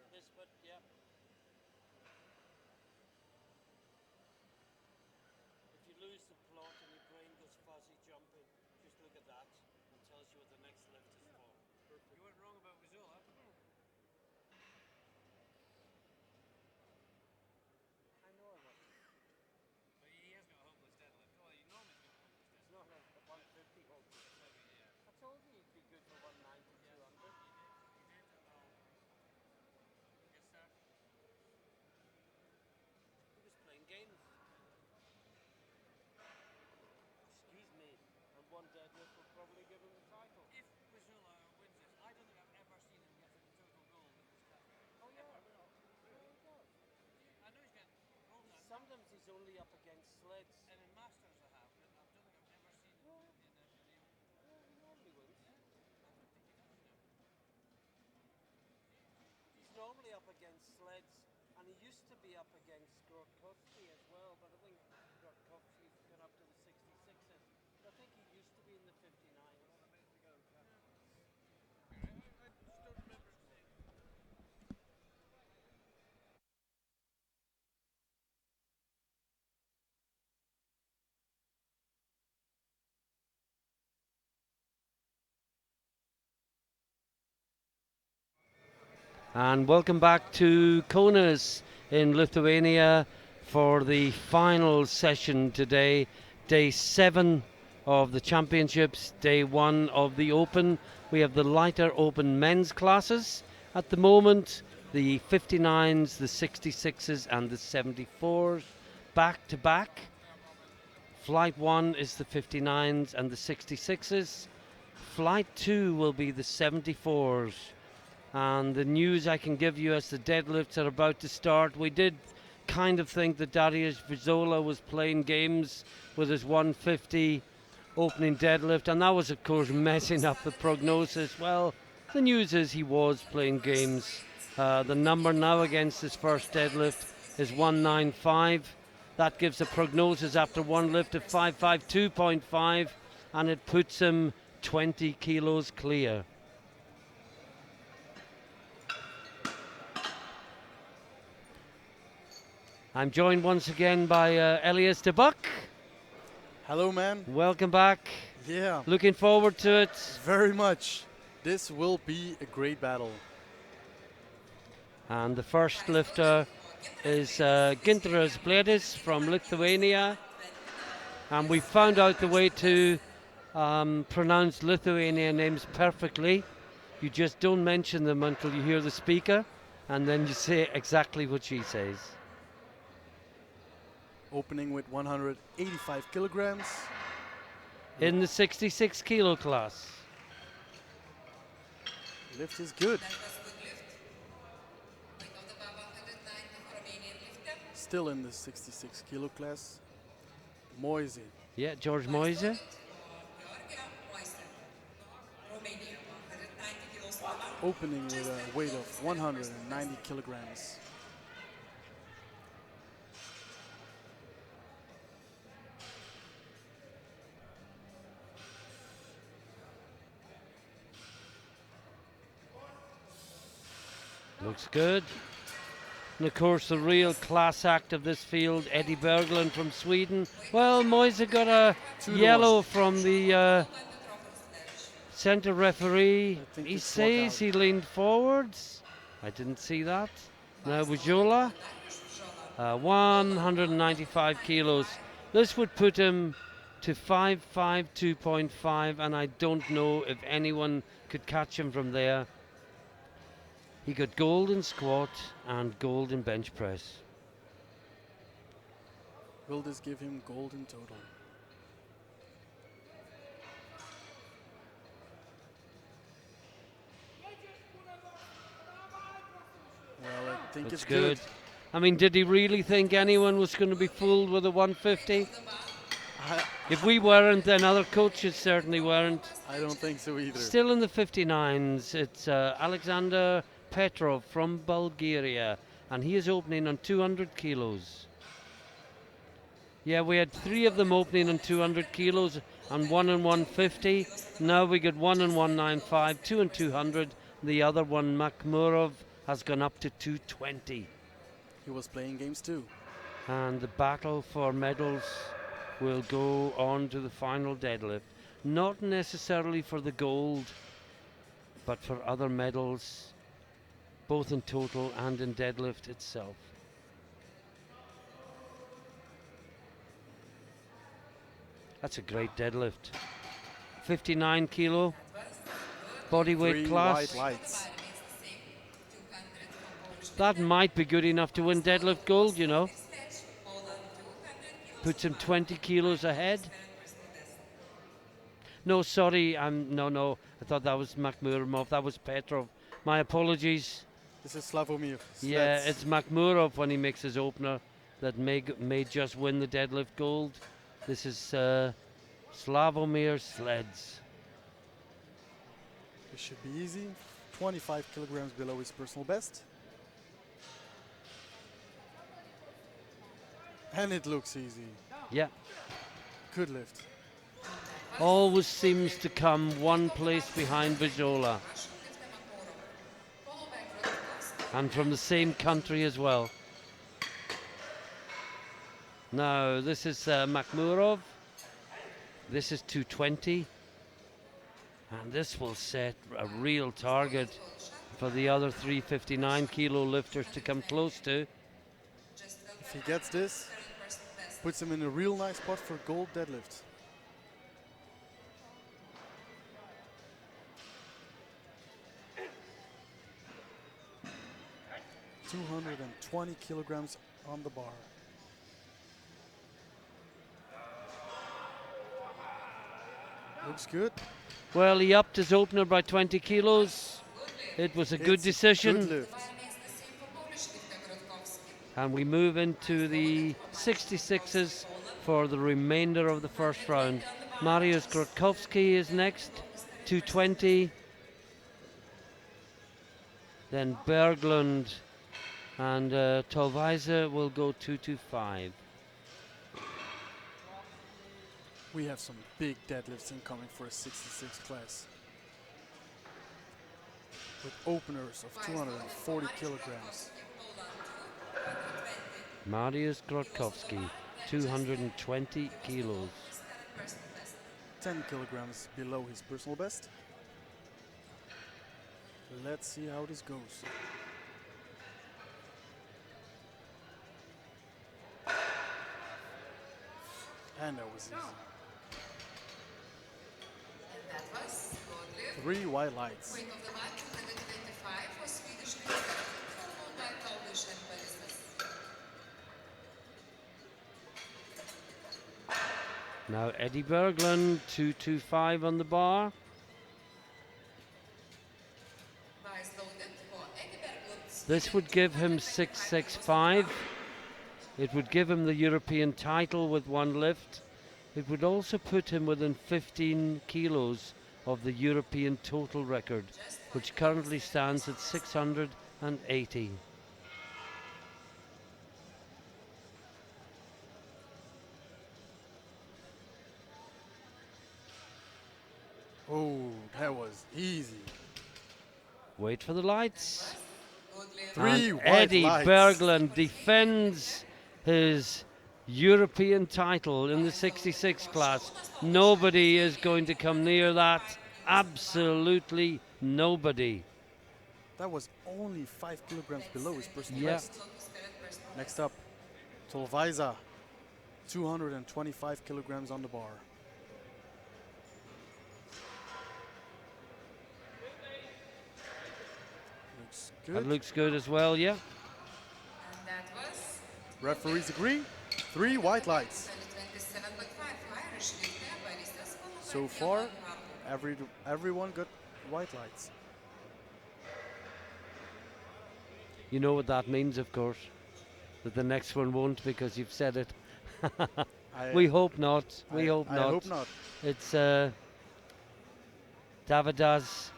this bit, yeah. If you lose the plot and your brain goes fuzzy jumping, just look at that and tells you what the next lift is for. You weren't wrong about Wazula. I know I was. But he has got a hopeless deadlift. Well, he normally has got a hopeless It's deadlift. not a 150 hopeless. Maybe, yeah. I told you he'd be good for 190, Yeah, 200. you did. Oh. Yes, sir. He was playing games. Excuse me. And one deadlift will probably give him the title. If Wazula wins this, I don't think I've ever seen him get a total gold in this category. Oh yeah. Ever. Yeah, he does. I know he's getting gold now. Sometimes he's only up against sleds. And in Masters I have, but I don't think I've ever seen him Yeah. in a... Yeah, he normally wins. Yeah, I don't think he does, you know. He's normally up against sleds, and he used to be up against Gorkovsky as well, but I think Gorkovsky's got up to the 66s. But I think he used to be in the 59s. I just don't remember seeing. And welcome back to Kaunas in Lithuania for the final session today, day 7 of the championships, day 1 of the open. We have the lighter open men's classes at the moment, the 59s, the 66s and the 74s back to back. Flight 1 is the 59s and the 66s. Flight 2 will be the 74s. And the news I can give you as the deadlifts are about to start, we did kind of think that Dariusz Vizola was playing games with his 150 opening deadlift, and that was of course messing up the prognosis. Well, the news is he was playing games. The number now against his first deadlift is 195. That gives a prognosis after one lift of 552.5, and it puts him 20 kilos clear. I'm joined once again by Elias de Buck. Hello, man. Welcome back. Yeah, Looking forward to it. very much. This will be a great battle. And the first lifter is Gintaras Bledis from Lithuania. And we found out the way to pronounce Lithuanian names perfectly. You just don't mention them until you hear the speaker, and then you say exactly what she says. Opening with 185 kilograms. In the 66 kilo class. Lift is good. That was good lift. Weight of the bar 190 for Romanian lifter. Still in the 66 kilo class. Moise. Yeah, George Moise. Georgia Moise. Romania 190 kilos for the bar. Opening with a weight of 190 kilograms. Looks good. And of course the real class act of this field, Eddie Berglund from Sweden. Well, Moise got a 2-1. yellow from the And the trophy sledge. centre referee. I think He it's says walkout. he leaned forwards. I didn't see that. Now Bujola, 195 kilos. This would put him to 552.5, and I don't know if anyone could catch him from there. He got gold in squat and gold in bench press. Will this give him gold in total? Well, I think That's it's good. I mean, did he really think anyone was going to be fooled with a 150? If we weren't, then other coaches certainly weren't. I don't think so either. Still in the 59s, it's Alexander Petrov from Bulgaria, and he is opening on 200 kilos. Yeah, we had 3 of them opening on 200 kilos and 1 on 150. Now we got 1 on 195, 2 on 200, The other one, Makhmurov, has gone up to 220. He was playing games too. And the battle for medals will go on to the final deadlift. Not necessarily for the gold, but for other medals, both in total and in deadlift itself. That's a great deadlift. 59 kilo, body weight 3 class. white lights. That might be good enough to win deadlift gold, you know. Puts him 20 kilos ahead. No, sorry, no. I thought that was Makhmurov. That was Petrov. My apologies. This is Slavomir. Yeah, Sleds. it's Makhmurov when he makes his opener that may just win the deadlift gold. This is Slavomir Sleds. It should be easy. 25 kilograms below his personal best. And it looks easy. Yeah, Good lift. always seems to come one place behind Vijola. And from the same country as well. Now, this is Makhmurov. This is 220. And this will set a real target for the other 359 kilo lifters to come close to. If he gets this, puts him in a real nice spot for gold deadlift. $220 kilograms on the bar. Looks good. Well, he upped his opener by 20 kilos. It was a good It's decision. Good lift. And we move into the 66s for the remainder of the first round. Mariusz Grotkowski is next, 220. Then Berglund and Tolweise will go 225. We have some big deadlifts incoming for a 66 class. With openers of 240 kilograms. Mariusz Grotkowski, 220 kilos. 10 kilograms below his personal best. Let's see how this goes. And that was easy. 3 white lights. Weight of the mat 225 for Swedish lifter, followed by Polish and ballistas. Now Eddie Berglund, 225 on the bar. Vice loaded for Eddie Berglund. This would give him 665. It would give him the European title with one lift. It would also put him within 15 kilos of the European total record, which currently stands at 680. Oh, that was easy. Wait for the lights. Good lift. 3 And white Eddie lights. Berglund defends his European title in the 66 class. Nobody is going to come near that. Absolutely nobody. That was only 5 kilograms below his personal Yeah. best. Next up, Tolweise, 225 kilograms on the bar. Looks That good. looks good as well, yeah. And that was Referees agree. 3 white lights. 27.5 Irish lifter, ballistas, followed by So far, Theodor Hartmann. everyone got white lights. You know what that means, of course. That the next one won't, because you've said it. We hope not. We hope I not. hope not. It's Davidas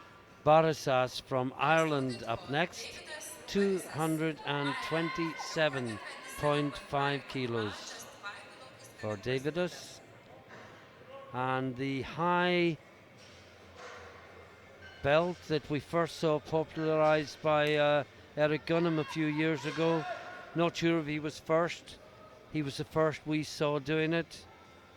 Barasas from Ireland up next. 227.5 kilos for Davidas. And the high belt that we first saw popularized by Eric Gunham a few years ago. Not sure if he was first. He was the first we saw doing it,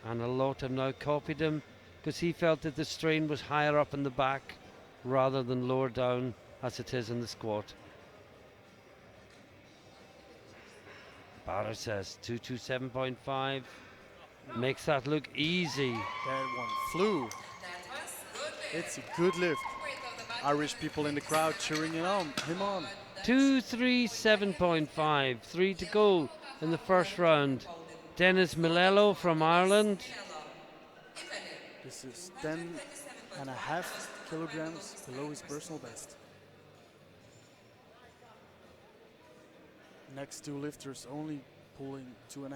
and a lot have now copied him because he felt that the strain was higher up in the back rather than lower down as it is in the squat. Barra says 227.5 makes that look easy. That one flew. That was good lift. It's a good lift. Weight of the body. Irish people in the crowd cheering him on. 237.5, 3 to go in the first round. Dennis Milello from Ireland. This is 10.5 kilograms below his personal best. Next two lifters only pulling 2.5,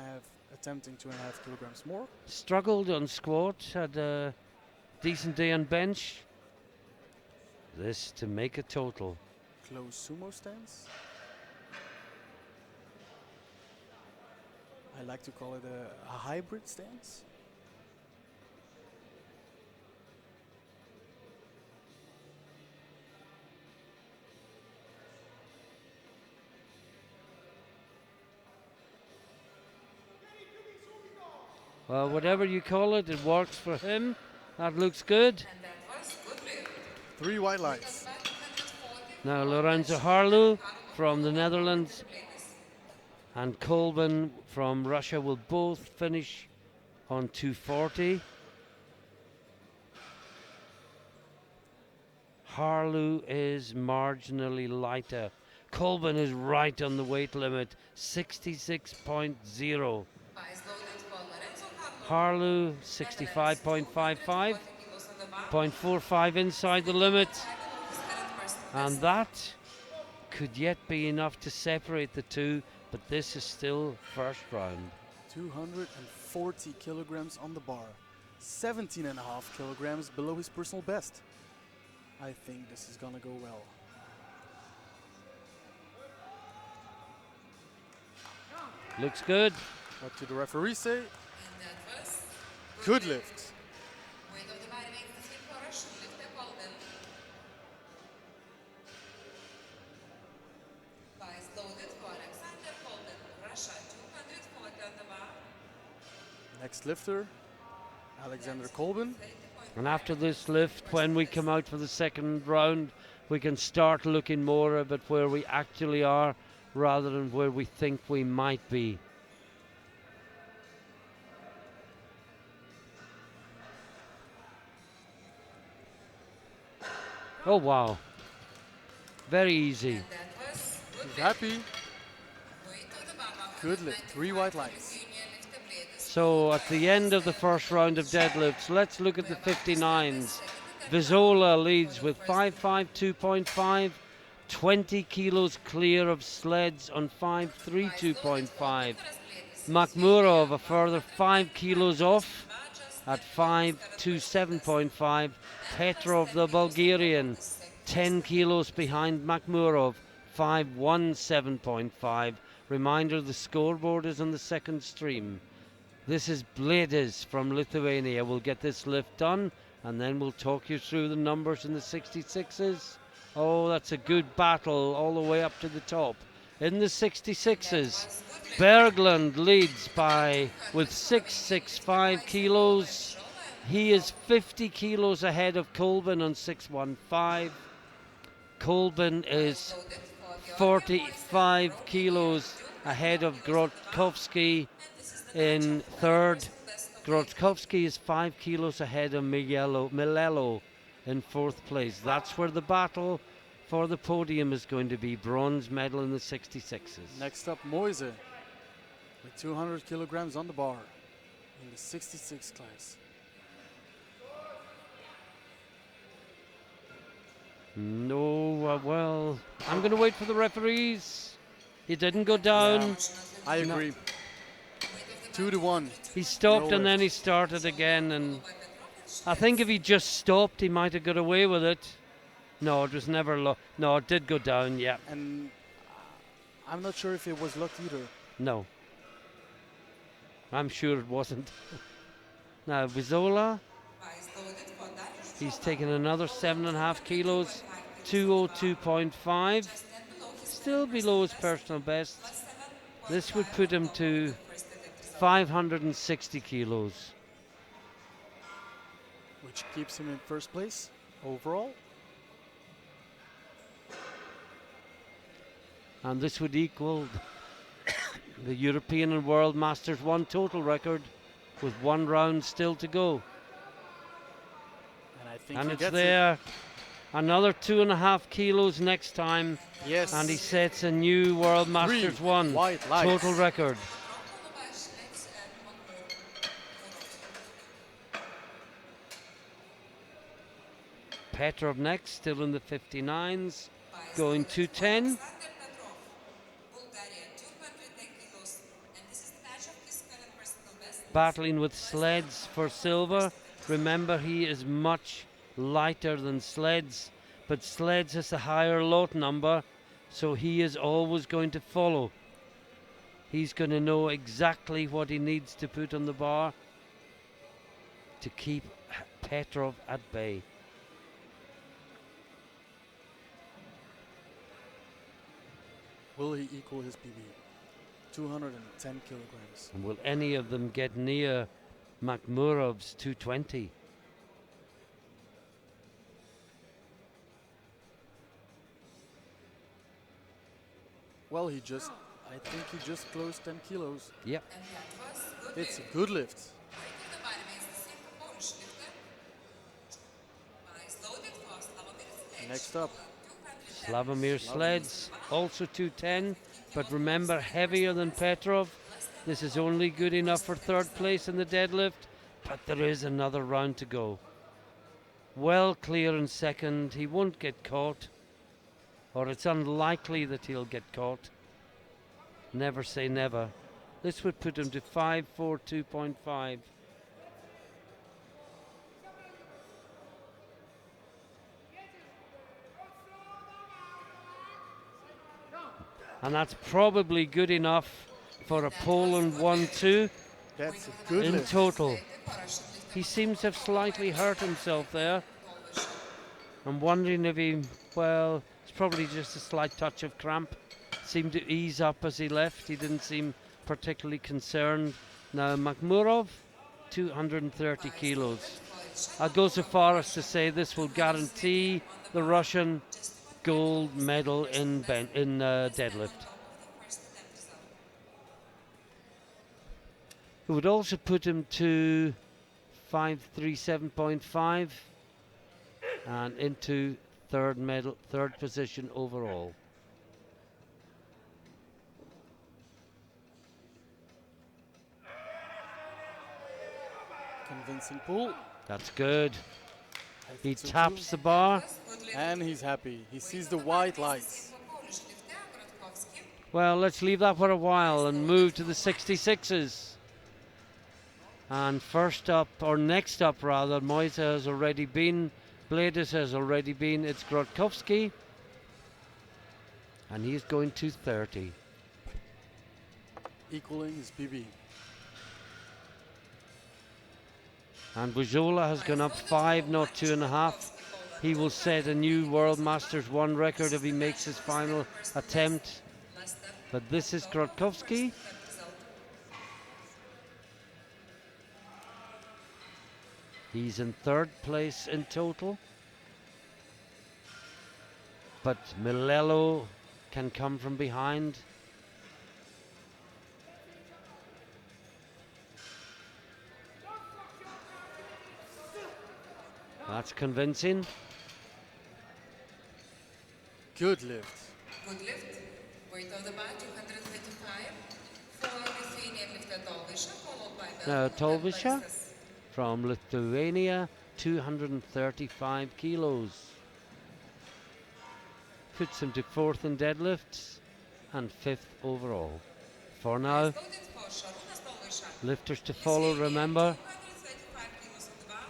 attempting 2.5 kilograms more. Struggled on squat, had a decent day on bench. This to make a total. Close sumo stance. I like to call it a hybrid stance. Well, whatever you call it, it works for him. That looks good. And that was good lift. 3 white lights. Now Lorenzo Harlu from the Netherlands and Kolben from Russia will both finish on 240. Harlu is marginally lighter. Kolben is right on the weight limit, 66.0. Harlu 65.55, 0.45 inside the limit, and that could yet be enough to separate the two, but this is still first round. 240 kilograms on the bar, 17.5 kilograms below his personal best. I think this is gonna go well. Looks good. What did the referee say? Good lift. Weight of the body makes the same for Russian lifter Kolben. Bias loaded for Alexander Kolben, Russia, 240 on the bar. Next lifter, Alexander Kolben. And after this lift, when we come out for the second round, we can start looking more at where we actually are rather than where we think we might be. Oh wow, very easy. He's happy. Good lift, 3 white lights. So at the end of the first round of deadlifts, let's look at the 59s. Vizola leads with 552.5, 20 kilos clear of sleds on 532.5. Makhmurov a further 5 kilos off at 527.5. Petrov, the Bulgarian, 10 kilos behind Makhmurov, 517.5. Reminder, the scoreboard is on the second stream. This is Bledes from Lithuania. We'll get this lift done and then we'll talk you through the numbers in the 66s. Oh, that's a good battle all the way up to the top. In the 66s, Berglund leads with 665 kilos. He is 50 kilos ahead of Kolben on 615. Kolben is 45 kilos ahead of Grotkowski in third. Grotkowski is 5 kilos ahead of Milello in fourth place. That's where the battle for the podium is going to be. Bronze medal in the 66s. Next up, Moise with 200 kilograms on the bar in the 66 class. No, well, I'm going to wait for the referees. He didn't go down. I agree. 2-1. He stopped No and then lift. he started again, and I think if he just stopped, he might have got away with it. No, it was never no, it did go down, yeah. And I'm not sure if it was luck either. No. I'm sure it wasn't. Now, Vizola, Bias loaded for Danish He's taken another 7.5 kilos, 202.5, just 10 below his still below his personal best. plus 7.5 This would put him to first attempt result. 560 kilos. which keeps him in first place overall. And this would equal the European and World Masters 1 total record with 1 round still to go. And I think And he it's gets there. Another 2.5 kilos next time. it. Yes. And he sets a new World Masters 1 white lights. total record. Followed by Schleitz and one more. Petrov next, still in the 59s, By going Slovak 210. Alexander Petrov, Bulgaria, 210 kilos, and this is the match of his current personal best. Battling with Sleds for silver. Remember, he is much lighter than Sleds, but Sleds has a higher lot number, so he is always going to follow. He's going to know exactly what he needs to put on the bar to keep Petrov at bay. Will he equal his PB? 210 kilograms. And will any of them get near Makhmurov's 220? Well, I think he just closed 10 kilos. Yep. And that was good It's a lift. good lift. Weight of the bar remains the same for Polish lifter. By Slovak for Slavomir Sledge, Next up. 210. Slavomir Sleds, also 210, but remember, heavier than Petrov. This is only good enough for third place in the deadlift, but there is another round to go. Well clear in second, he won't get caught, or it's unlikely that he'll get caught. Never say never. This would put him to 542.5. And that's probably good enough for a Poland 1-2 That's a good in lift. total. He seems to have slightly hurt himself there. I'm wondering if well, it's probably just a slight touch of cramp. Seemed to ease up as he left. He didn't seem particularly concerned. Now Makhmurov, 230 kilos. I'll go so far as to say this will guarantee the Russian gold medal in deadlift. It would also put him to 537.5 and into third position overall. Convincing pull. That's good. I He think so too. taps the bar. And he's happy. He sees the white lights. Well, let's leave that for a while and move to the 66s. And first up, or next up rather, Moise has already been, Bladis has already been, it's Grotkowski. And he's going to 30. Equaling his PB. And Bujola has gone up 5, not 2.5. He will set a new World Masters 1 record if he makes his final attempt. But this is Grotkowski. He's in third place in total. But Milelo can come from behind. That's convincing. Good lift. Good lift. Weight of the bar 225. For Lithuanian lifter Tolvisha, followed by Now Belgium. Tolvisha from Lithuania, 235 kilos. Puts him to fourth in deadlifts and fifth overall. For now, Loaded for Šarūnas Tolvisha. lifters to follow, remember. 235 kilos on the bar.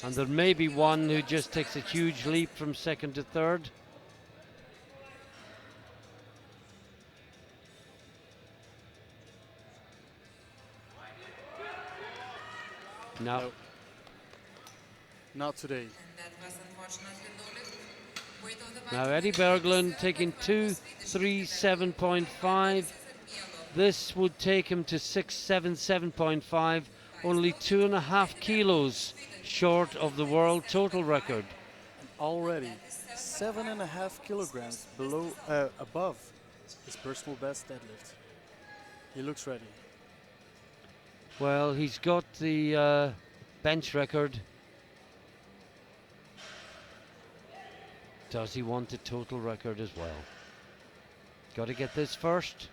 And there may be one who just takes a huge leap from second to third. No, Nope. Not today. And that was unfortunately no lift. Weight of the Now body Eddie Berglund taking 237.5. This would take him to 677.5, only 2.5 kilos short of the world total record. Already 7.5 kilograms above his personal best deadlift. He looks ready. Well, he's got the bench record. Does he want the total record as well? Got to get this first.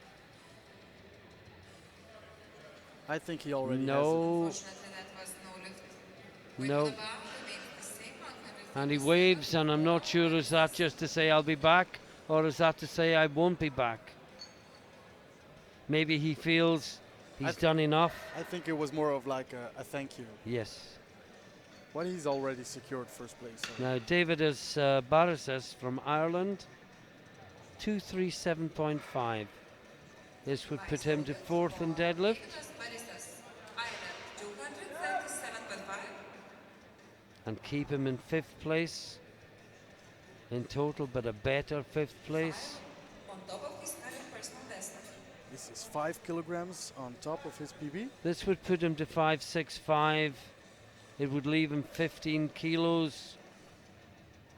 I think he already No, Unfortunately, that was no lift. Weight no. of the bar remains the same, 150. And he waves, and I'm not sure is that just to say I'll be back, or is that to say I won't be back? Maybe he feels he's done enough. I think it was more of like a thank you. Yes. But he's already secured first place. So. Now David is Barasas from Ireland, 237.5. This would put him to fourth in deadlift. Baristas, Ireland, 237.5. And keep him in fifth place in total, but a better fifth place. On top of his current personal best. This is 5 kilograms on top of his PB. This would put him to 565. It would leave him 15 kilos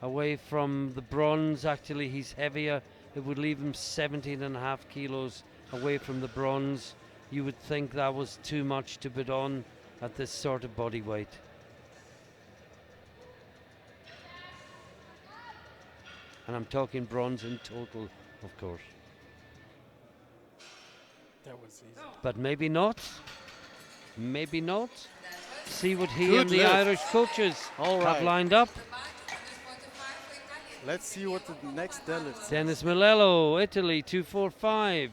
away from the bronze. Actually, he's heavier. It would leave him 17.5 kilos away from the bronze. You would think that was too much to put on at this sort of body weight. And I'm talking bronze in total, of course. That was easy. But maybe not. Maybe not. See what he Good and the lift. Irish coaches All have right. lined up. Let's see what the next deadlift is. Dennis Milello, Italy, 245.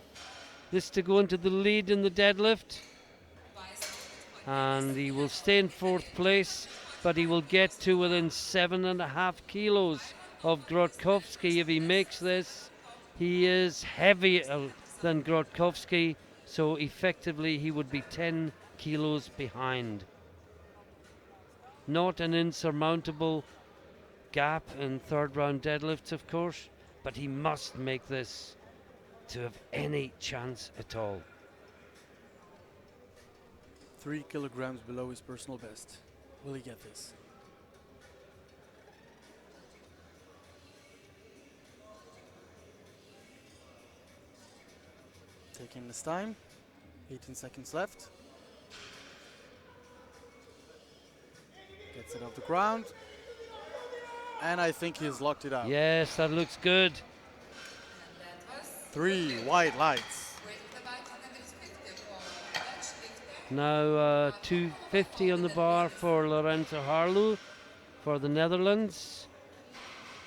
This to go into the lead in the deadlift. And he will stay in fourth place, but he will get to within 7.5 kilos of Grotkowski if he makes this. He is heavier than Grotkowski, so effectively he would be 10 kilos behind. Not an insurmountable gap in third round deadlifts, of course, but he must make this to have any chance at all. 3 kilograms below his personal best. Will he get this? Taking this time. 18 seconds left. Gets it off the ground. And I think he's locked it out. Yes, that looks good. 3 white lights. Now 250 on the bar for Lorenzo Harlow for the Netherlands.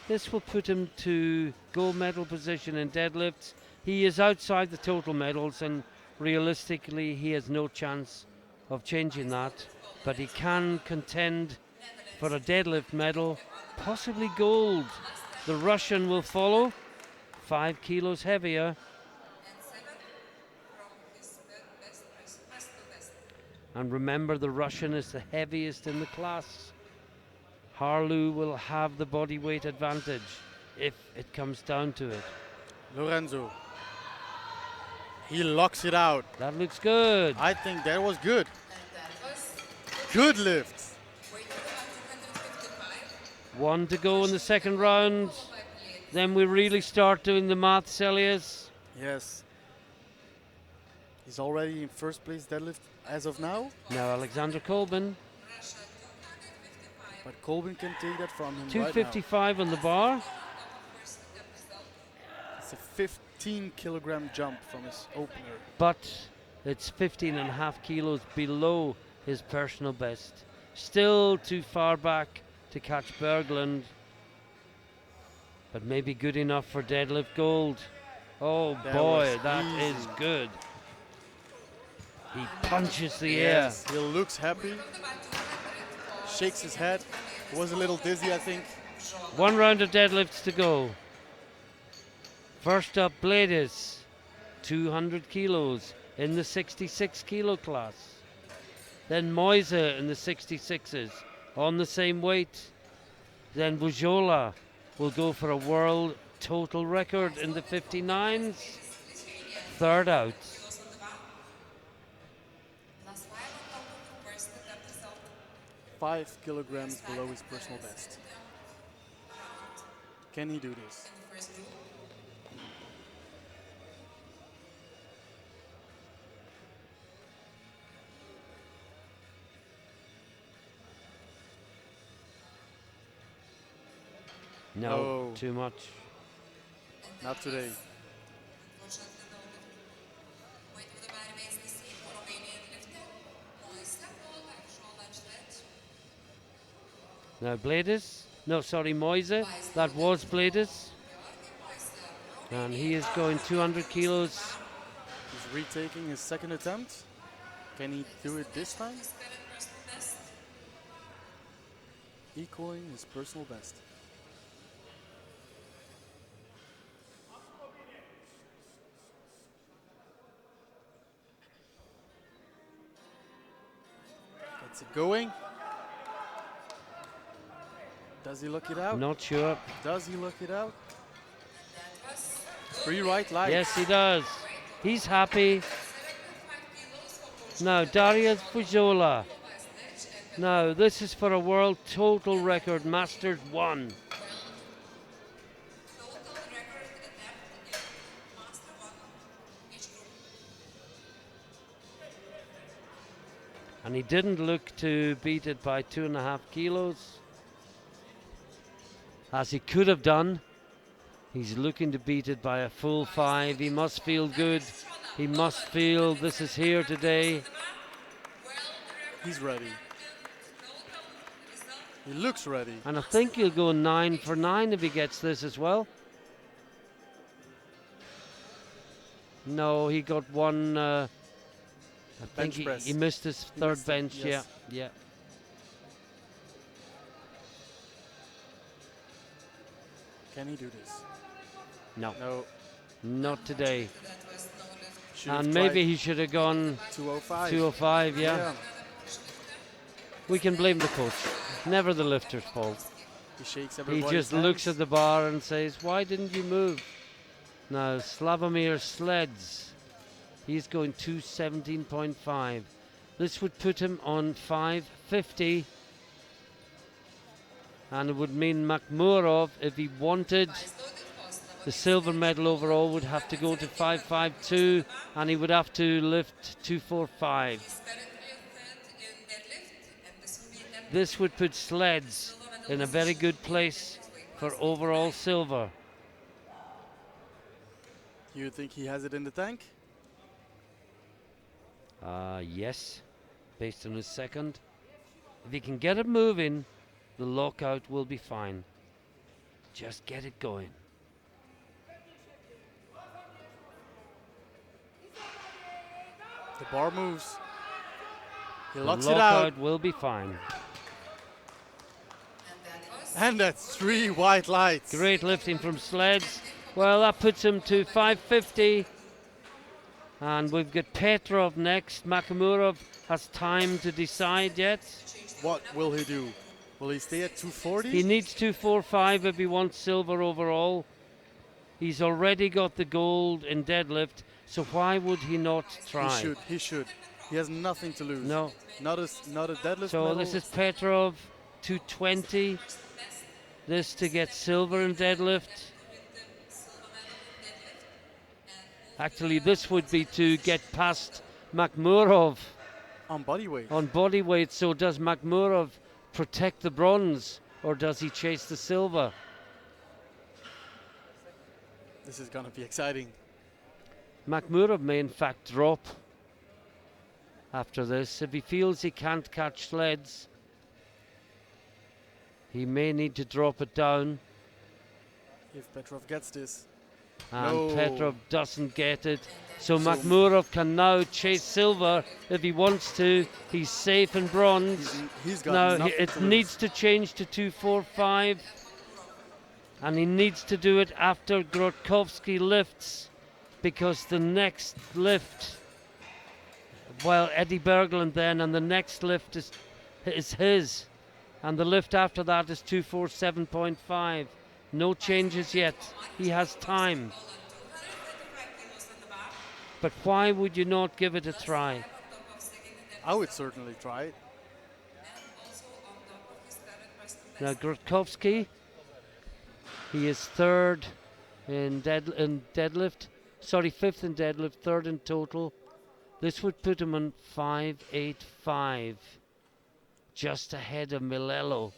This will put him to gold medal position in deadlifts. He is outside the total medals, and realistically he has no chance of changing that, but he can contend for a deadlift medal, possibly gold. The Russian will follow, 5 kilos heavier. And remember, the Russian is the heaviest in the class. Harlow will have the body weight advantage if it comes down to it. Lorenzo. He locks it out. That looks good. I think that was good. Good lift. One to go in the second round. Then we really start doing the maths, Elias. Yes. He's already in first place deadlift as of now. Now Alexander Kolbin, But Colvin can take that from him right 255 on the bar. now. It's a 15 kilogram jump from his opener. But it's 15.5 kilos below his personal best. Still too far back to catch Berglund, but maybe good enough for deadlift gold. Oh That boy, was that easy. is good. He punches the Yes, he looks happy. Shakes his head. Was a little dizzy, I think. air. One round of deadlifts to go. First up, Bladis, 200 kilos in the 66 kilo class. Then Moise in the 66s, on the same weight. Then Bujola will go for a world total record in the 59s. Third out. Kilos on the bar. Plus 5 on top of the first attempt result. 5 kilograms below his personal best. Can he do this? In the first group. No, No. too much. Not today. Unfortunately, no lift. Weight of the bar remains the same for Romanian lifter. Moise followed by shoulder sledge. Now Bladis. No, sorry, Moise. That was Bladis. And he is going 200 kilos. He's retaking his second attempt. Can he do it this time? His current personal best. Equaling his personal best. Gets it going. Does he look it out? Not sure. Does he look it out? That was 3 right lights. Yes, he does. He's happy. 7.5 kilos for Coach Now Darius Bujola. by sledge and Now this is for a world total record, Masters 1. total record attempt in Master 1 each group. And he didn't look to beat it by 2.5 kilos, as he could have done. He's looking to beat it by a full 5. He must feel good. He must feel this is here today. He's ready. He looks ready. And I think he'll go 9 for 9 if he gets this as well. No, he got one. I think Bench press. he missed his He third missed it, bench. yes. Yeah. Can he do this? No, No. not today. That was no lift. Should have And tried maybe he should have gone 205. 205. Yeah. We can blame the coach. Never the lifter's fault. He shakes He everybody's just looks hands. at the bar and says, "Why didn't you move?" Now Slavomir Sleds, he's going 217.5. This would put him on 550, and it would mean Makhmurov, if he wanted the silver medal overall, would have to go to 552, and he would have to lift 245. He's currently third in deadlift, and this will be attempt This would put Sleds in a very good place for overall silver. You think he has it in the tank? Yes, based on his second. If he can get it moving, the lockout will be fine. Just get it going. The bar moves. He The locks it out. lockout will be fine. and that was And that's 3 white lights. Great lifting from Sleds. Well, that puts him to 550. And we've got Petrov next. Makhmurov has time to decide yet. What will he do? Will he stay at 240? He needs 245 if he wants silver overall. He's already got the gold in deadlift, so why would he not try? He should. He should. He has nothing to lose. No. Not a deadlift So medal. this is Petrov, 220. This to get silver in deadlift. Actually, this would be to get past Makhmurov on body weight. on body weight. So does Makhmurov protect the bronze, or does he chase the silver? This is gonna be exciting. Makhmurov may in fact drop after this. If he feels he can't catch Sleds, he may need to drop it down. If Petrov gets this, And No. Petrov doesn't get it. So Makhmurov can now chase silver if he wants to. He's safe in bronze. he's got Now nothing it to lose. needs to change to 245. And he needs to do it after Grotkovsky lifts, because the next lift, well, Eddie Berglund then, and the next lift is his. And the lift after that is 247.5. No changes yet. He has time. But why would you not give it a try? I would certainly try it. Now Grotkovsky, he is third in deadlift. Sorry, fifth in deadlift, third in total. This would put him on 585, just ahead of Milelo.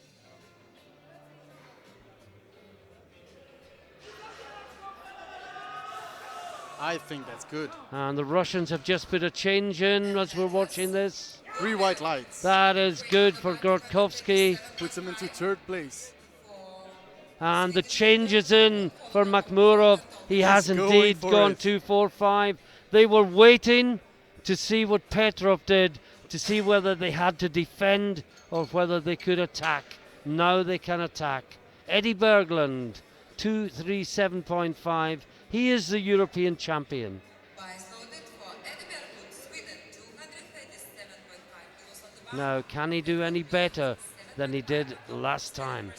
I think that's good. And the Russians have just put a change in as we're watching this. 3 white lights. That is good for Grotkovsky. Puts him into third place. And the change is in for Makhmurov. He has going indeed for gone it. 245. They were waiting to see what Petrov did, to see whether they had to defend or whether they could attack. Now they can attack. Eddie Berglund, 237.5. He is the European champion. Now, can he do any better than he did last time,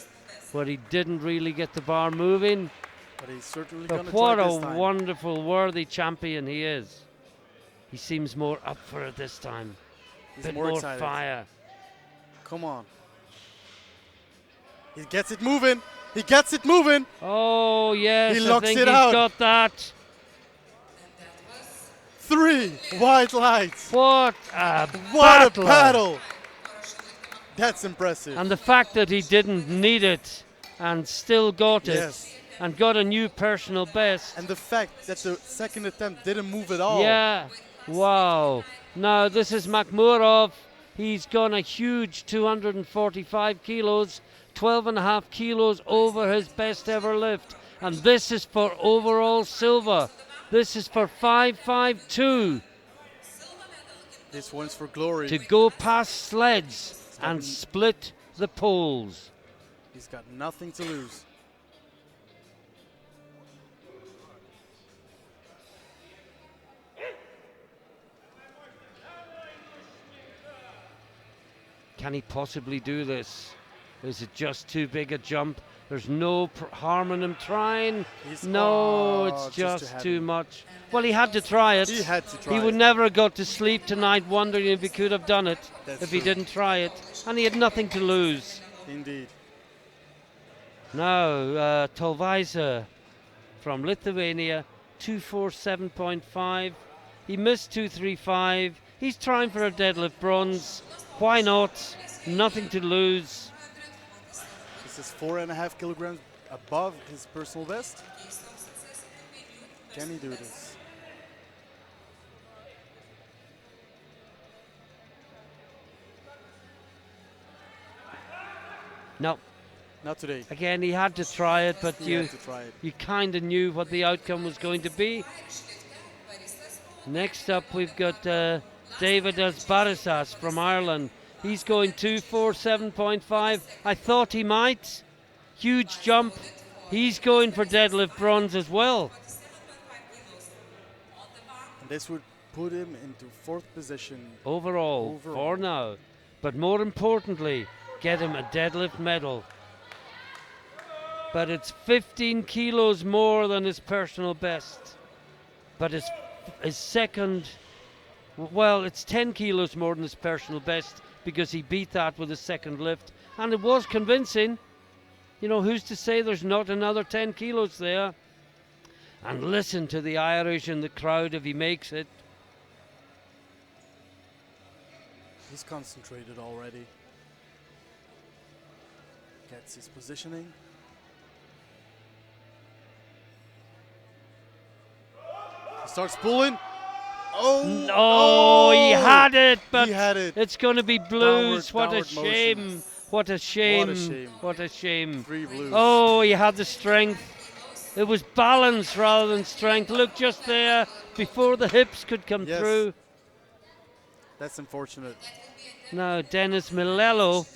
where he didn't really get the bar moving? But he's certainly But going to what try a this time. wonderful, worthy champion he is. He seems more up for it this time. He's Bit more more excited. fire. Come on. He gets it moving. He gets it moving. Oh, yes, He I locks think it he's out. got that. 3 white lights. What a What a battler. battle. That's impressive. And the fact that he didn't need it and still got it Yes. and got a new personal best. And the fact that the second attempt didn't move at all. Yeah, wow. Now this is Makhmurov. He's gone a huge 245 kilos, 12.5 kilos over his best ever lift. And this is for overall silver. This is for 552 This one's for glory. to go past sleds and split the poles. He's got nothing to lose. Can he possibly do this? Is it just too big a jump? There's no harm in him trying. No, it's just too much. Well, he had to try it. He had to try He would it. never have got to sleep tonight wondering if he could have done it That's if he true. didn't try it. And he had nothing to lose. Indeed. Now, Tolvaisa from Lithuania, 247.5. He missed 235. He's trying for a deadlift bronze. Why not? Nothing to lose. This is 4.5 kilograms above his personal best. Can he do this? No. Not today. Again, he had to try it, but He had to try it. you kind of knew what the outcome was going to be. Next up, we've got David Asbarisas from Ireland. He's going 247.5. I thought he might. Huge jump. He's going for deadlift bronze as well. And this would put him into 4th position. Overall, for now. But more importantly, get him a deadlift medal. But it's 15 kilos more than his personal best. But his second, well, it's 10 kilos more than his personal best because he beat that with his second lift. And it was convincing. You know, who's to say there's not another 10 kilos there? And listen to the Irish in the crowd if he makes it. He's concentrated already. Gets his positioning. He starts pulling. Oh! Oh, he had it, but he had it. it's going to be blues. Downward- What a downward shame. motion. What a shame. What a shame. What a shame. 3 blues. Oh, he had the strength. It was balance rather than strength. Look just there before the hips could come Yes. through. That's unfortunate. Now, Dennis Milelo,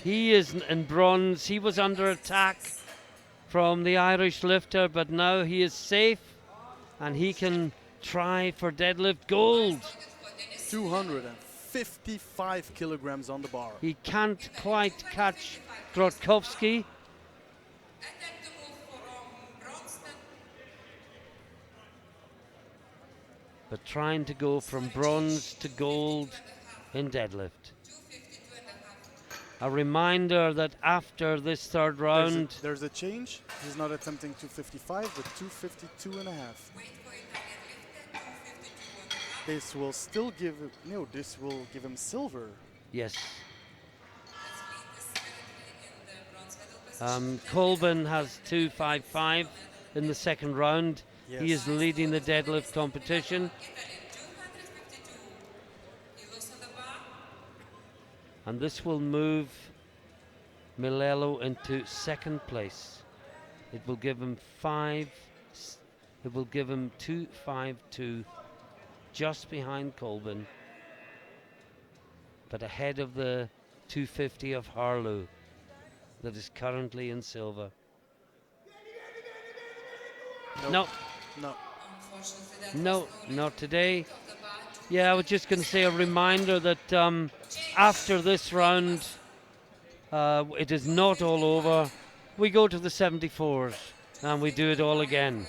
he is in bronze. He was under attack from the Irish lifter, but now he is safe and he can try for deadlift gold. 250 55 kilograms on the bar. He can't quite catch Grotkowski. Attempt to move from bronze But trying to go from bronze to gold in deadlift. 252.5. A reminder that after this third round, There's a change. He's not attempting 255, but 252 and a half. Wait for your target lifted, 252.5. This will still give this will give him silver. yes, Let's lead this currently in the bronze medal position. Colbin has 255 in the second round. He Yes. is leading the deadlift competition. Italy, 252 kilos on the bar. And this will move Milelo into second place. It will give him it will give him 252, just behind Colbin, but ahead of the 250 of Harlow that is currently in silver. No, No. Unfortunately, that no, was no not today. lift of the bar. Yeah, I was just going to say a reminder that after this round, it is not all over. We go to the 74s and we do it all again.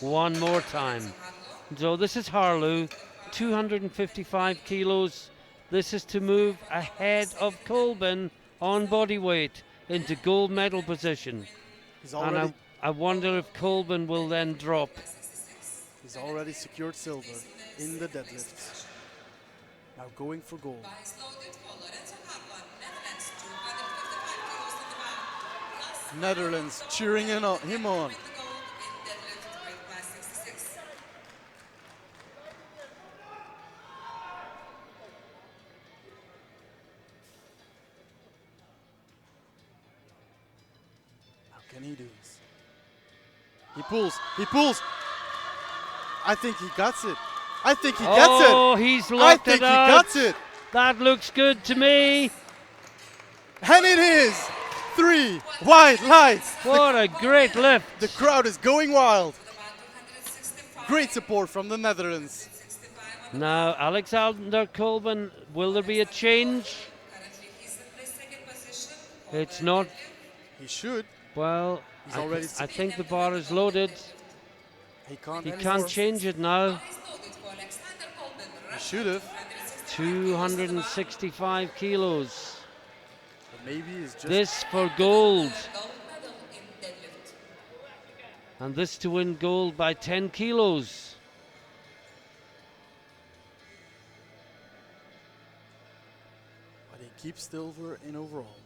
One more time. So this is Harlow, 255 kilos. This is to move ahead of Colbin on body weight into gold medal position. He's And already I wonder if Colbin will then drop. he's already secured silver in the deadlifts. Now going for gold. Bias loaded for Lorenzo Harlan, Netherlands, 255 kilos on the bar. Plus Netherlands cheering him on. with the gold in deadlift weight class 66. How can he do this? He pulls. He pulls. I think he gets it. I think he gets Oh, it. he's I locked think it he out. gets it. That looks good to me. And it is 3 white lights. What a great lift. The crowd is going wild. For the bar 265. Great support from the Netherlands. 65 on Now, Alexander Colbin, will there be a change? currently he's in the second position. It's for not. deadlift. He should. Well, He's already I think the bar is loaded. He can't He anymore. can't change it now. Bias loaded for Alexander Colbin, He Russia, should have. 265 kilos. But maybe he's just This for gold. gold medal in deadlift. And this to win gold by 10 kilos. but he keeps silver in overall.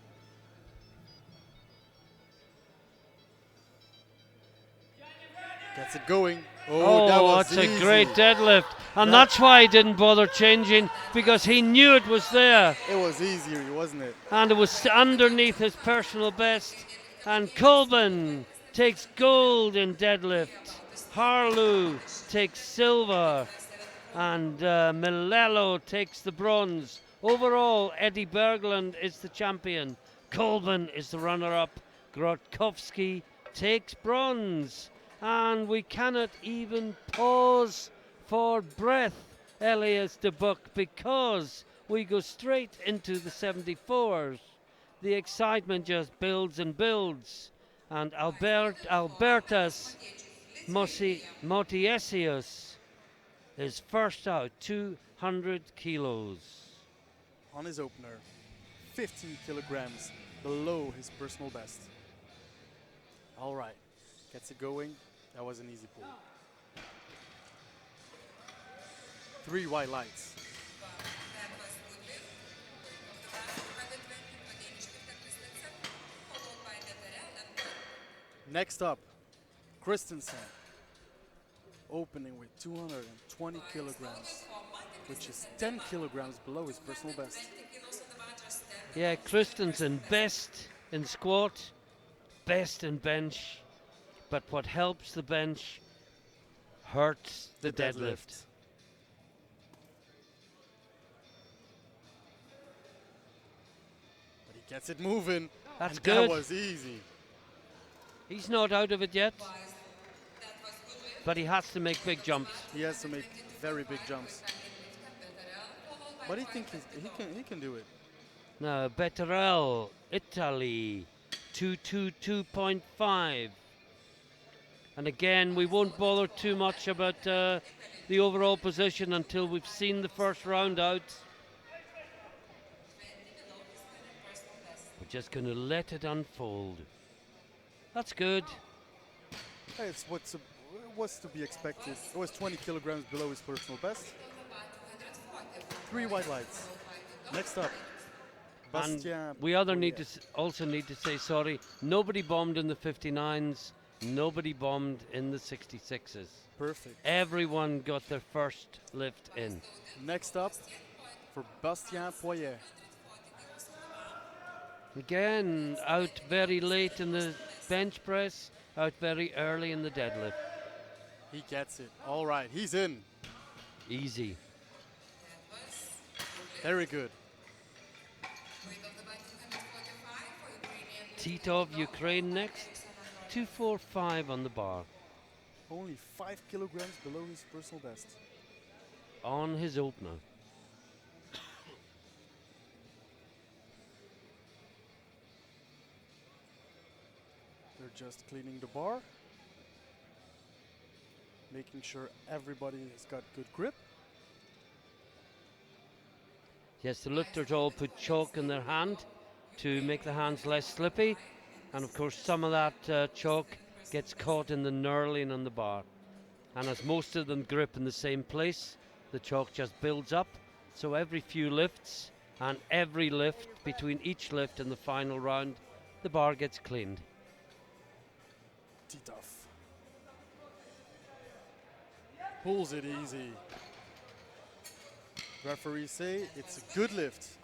Gets it going. Oh, that was that's easy. a great deadlift. And That- that's why he didn't bother changing, because he knew it was there. It was easier, wasn't it? And it was underneath his personal best. And Colbin takes gold in deadlift. Harlow takes silver. And Milelo takes the bronze. Overall, Eddie Berglund is the champion. Colbin is the runner-up. Grotkowski takes bronze. And we cannot even pause for breath, Elias de Buck, because we go straight into the 74s. The excitement just builds and builds. And Albertas Motiesius is first out, 200 kilos. On his opener, 15 kilograms below his personal best. All right, gets it going. That was an easy pull. 3 white lights. That was good lift. Weight of the bar 220 for Danish lifter Christensen, followed by Deterel and Björn. Next up, Christensen, opening with 220 kilograms, which is 10 kilograms below his personal best. 20 kilos on the bar, just 10. Yeah, Christensen best in squat, best in bench, but what helps the bench hurts the deadlift. But he gets it moving. That's and good. That was easy. He's not out of it yet, That was good lift. but he has to make big jumps. He has to make very big jumps. Deterel, followed by But he can do it. Now, Betterel, Italy, 222.5. And again, we won't bother too much about the overall position until we've seen the first round out. We're just going to let it unfold. That's good. Hey, it's what's to be expected. It was 20 kilograms below his personal best. 3 white lights. Next up, And Bastien. we also Poirier. need to say sorry. Nobody bombed in the 59s. Nobody bombed in the 66s. Perfect. Everyone got their first lift in. Next up, for Bastien Poirier. Again, out very late in the bench press, out very early in the deadlift. He gets it. All right, he's in. Easy. Very good. Titov, Ukraine next. 245 on the bar. Only 5 kilograms below his personal best. On his opener. They're just cleaning the bar. Making sure everybody has got good grip. Yes, the lifters all put chalk in their hand to make the hands less slippy. And of course, some of that chalk gets caught in the knurling on the bar. And as most of them grip in the same place, the chalk just builds up. So every few lifts and every lift, between each lift and the final round, the bar gets cleaned. Titov. Pulls it easy. Referees say it's a good lift.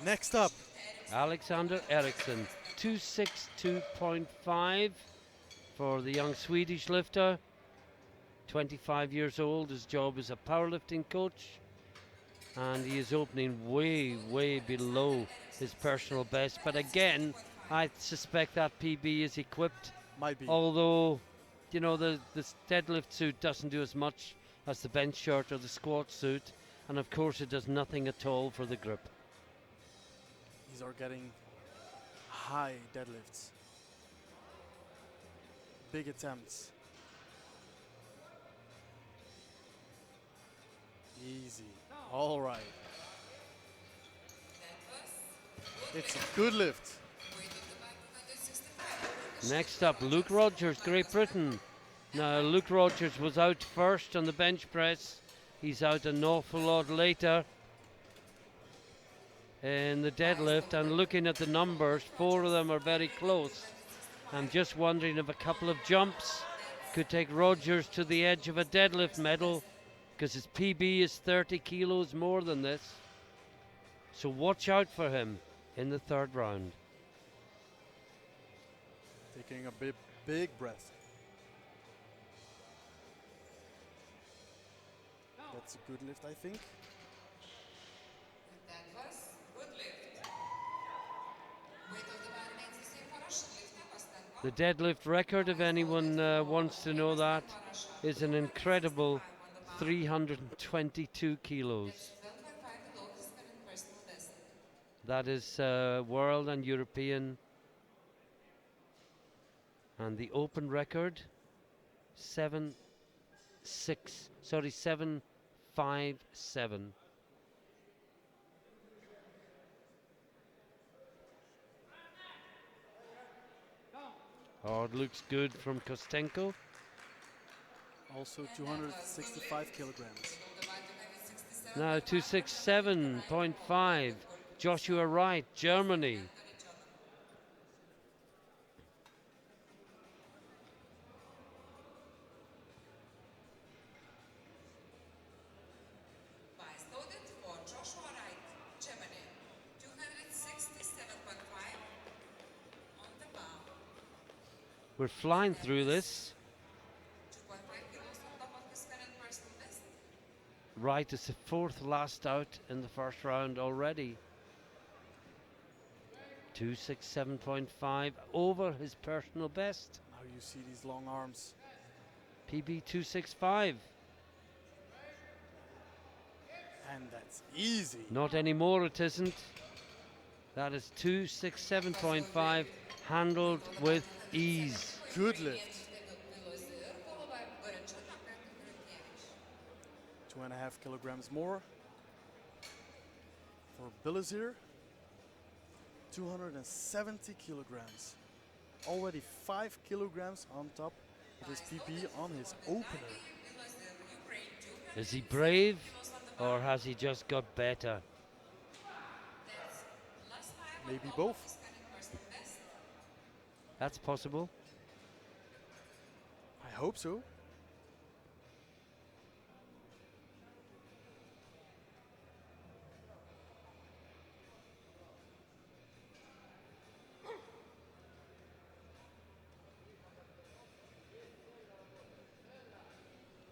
Next up, Alexander Eriksson, 262.5 for the young Swedish lifter. 25 years old, his job is a powerlifting coach. And he is opening way, way below his personal best. But again, I suspect that PB is equipped. might be. Although, you know, the deadlift suit doesn't do as much as the bench shirt or the squat suit. And of course, it does nothing at all for the grip. These are getting high deadlifts. Big attempts. Easy. All right. It's a good lift. Next up, Luke Rogers, Great Britain. Now, Luke Rogers was out first on the bench press. He's out an awful lot later in the deadlift, and looking at the numbers, 4 of them are very close. I'm just wondering if a couple of jumps could take Rogers to the edge of a deadlift medal, because his PB is 30 kilos more than this. So watch out for him in the third round. Taking a big breath. That's a good lift, I think. That was good lift. Weight of the bar remains the same for Russian lifter, Kostenko. The deadlift record, if anyone wants to know that, is an incredible 322 kilos. 12.5 below his current personal best. That is world and European. And the open record, 757. Oh, it looks good from Kostenko. Also 265 kilograms. Now 267.5. Joshua Wright, Germany. Vice loaded for Joshua Wright, Germany. 267.5 on the bar. We're flying through this. 2.5 kilos on top of his current personal best. Wright is the 4th last out in the first round already. 267.5 over his personal best. Now you see these long arms. PB 265. And that's easy. Not anymore, it isn't. That is 267.5, handled with ease. Good lift. 2.5 kilograms more for Bilazir. 270 kilograms. Already 5 kilograms on top of his PP on his opener. Is he brave, or has he just got better? Maybe both. That's possible. I hope so.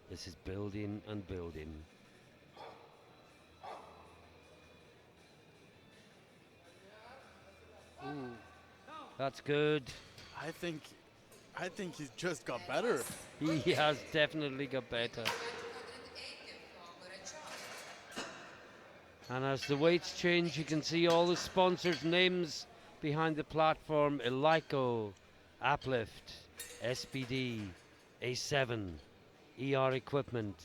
This is building and building. Ooh, That's good. I think he's just got better. He has definitely got better. And as the weights change, you can see all the sponsors' names behind the platform: Elico, Uplift, SPD, A7, ER Equipment,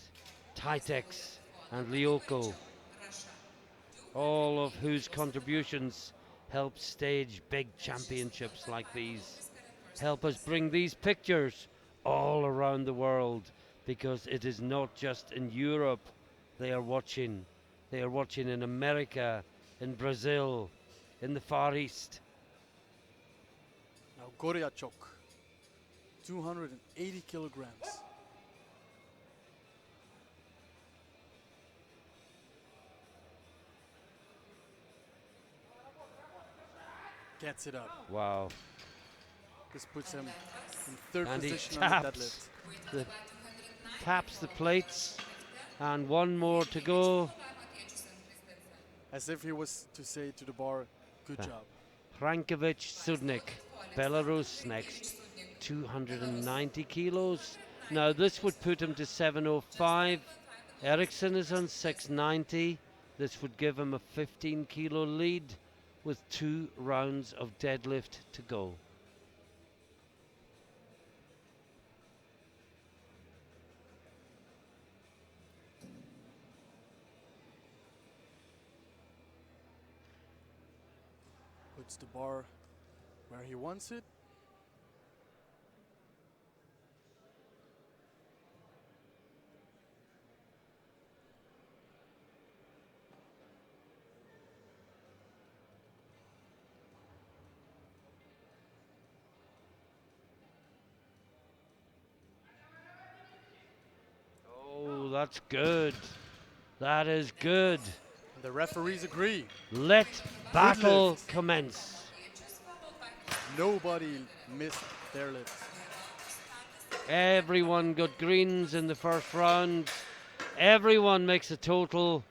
Titex, and Lyoko, all of whose contributions help stage big championships like these. Help us bring these pictures all around the world, because it is not just in Europe they are watching. They are watching in America, in Brazil, in the Far East. Now Goryachok, 280 kilograms. Gets it up. Wow. This puts him in third And he position on the taps deadlift. taps the plates, and one more to go. As if he was to say to the bar, good job. Hrankovic Sudnik, Belarus next, 290 kilos. Now this would put him to 705. Eriksson is on 690. This would give him a 15 kilo lead with 2 rounds of deadlift to go. Puts the bar where he wants it. Oh, that's good. That is good. The referees agree. Let battle lift. commence. Nobody missed their lift. Everyone got greens in the first round. Everyone makes a total.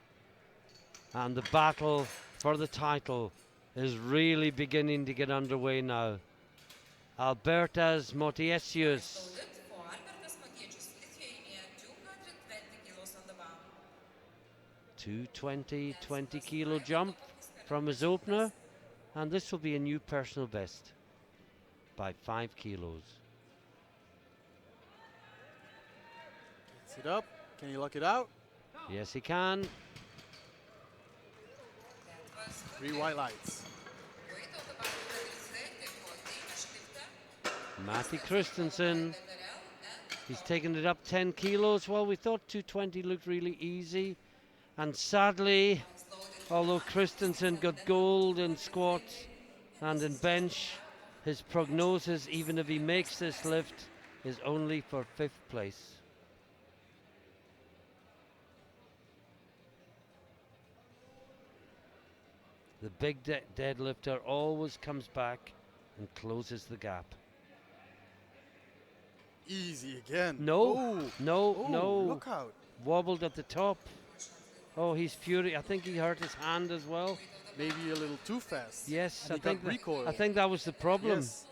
And the battle for the title is really beginning to get underway now. Albertas Motiesius, 20 kilo jump from his opener, and this will be a new personal best by 5 kilos. Gets it up. Can he lock it out? Yes, he can. 3 white lights. Matti Christensen, he's taken it up 10 kilos. Well, we thought 220 looked really easy. And sadly, although Christensen got gold in squat and in bench, his prognosis, even if he makes this lift, is only for 5th place. The big deadlifter always comes back and closes the gap. Easy again. No, Oh. no, Oh, no. look out. Wobbled at the top. Oh, he's furious. I think he hurt his hand as well. Maybe a little too fast. Yes, And I he got think recoil. I think that was the problem. Yes.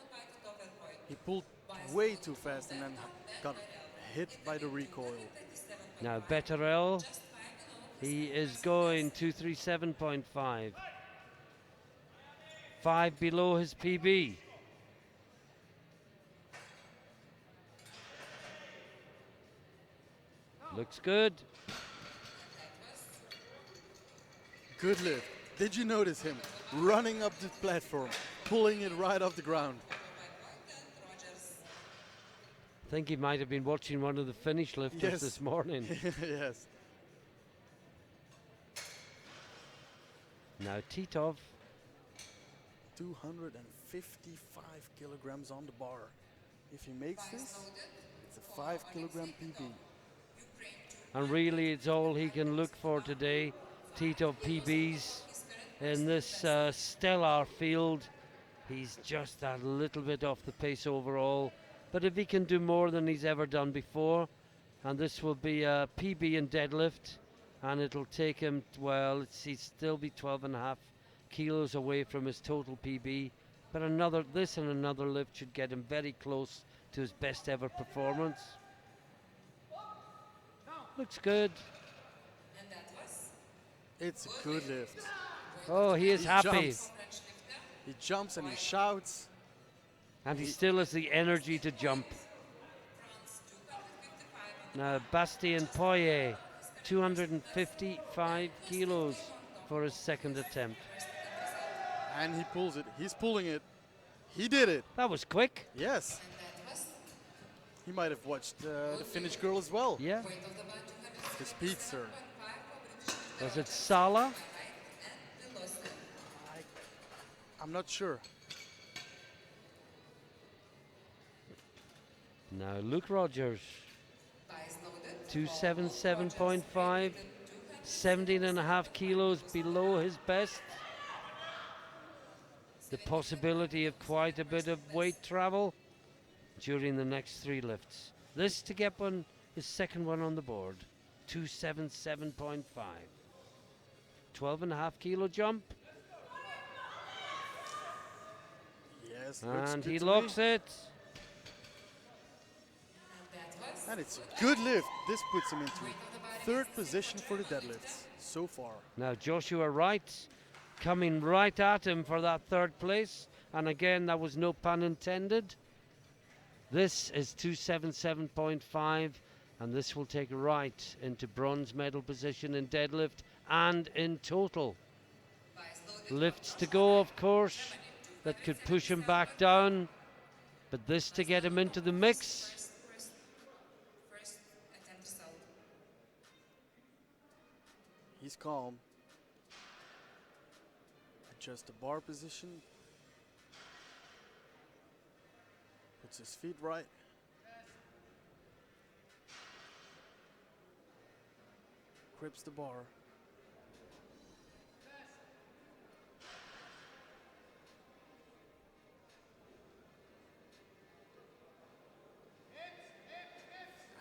He pulled way too fast and then got hit by the recoil. Now Betterell, He is going 237.5. 5 below his PB. Looks good. Good lift. Did you notice him running up the platform, pulling it right off the ground? I think he might have been watching one of the finish lifters Yes. this morning. Yes. Now Titov. 255 kilograms on the bar. If he makes this, it's a 5 kilogram PB. And really it's all he can look for today. Titov PBs in this stellar field. He's just that little bit off the pace overall. But if he can do more than he's ever done before, and this will be a PB in deadlift, and it'll take him, well, he'll still be 12.5 kilos away from his total PB. But this and another lift should get him very close to his best ever performance. Looks good. It's a good lift. Oh, he is He happy. jumps. He jumps and he shouts. And he still has the energy to jump. Now, Bastien Poirier, 255 kilos for his second attempt. And he pulls it. He's pulling it. He did it. That was quick. Yes. He might have watched the Finnish girl as well. Yeah. The speedster. Was it Sala? I'm not sure. Now, Luke Rogers, 277.5, 17.5 kilos below his best. The possibility of quite a bit of weight travel during the next 3 lifts. This to get his second one on the board, 277.5. 12.5 kilo jump. Yes, And he locks it. And it's a good lift. This puts him into 3rd position for the deadlifts so far. Now Joshua Wright coming right at him for that 3rd place. And again, that was no pun intended. This is 277.5, and this will take Wright into bronze medal position in deadlift and in total. Lifts to go, of course, that could push him back down, but this to get him into the mix. He's calm. Adjust the bar position. Puts his feet right. Grips the bar.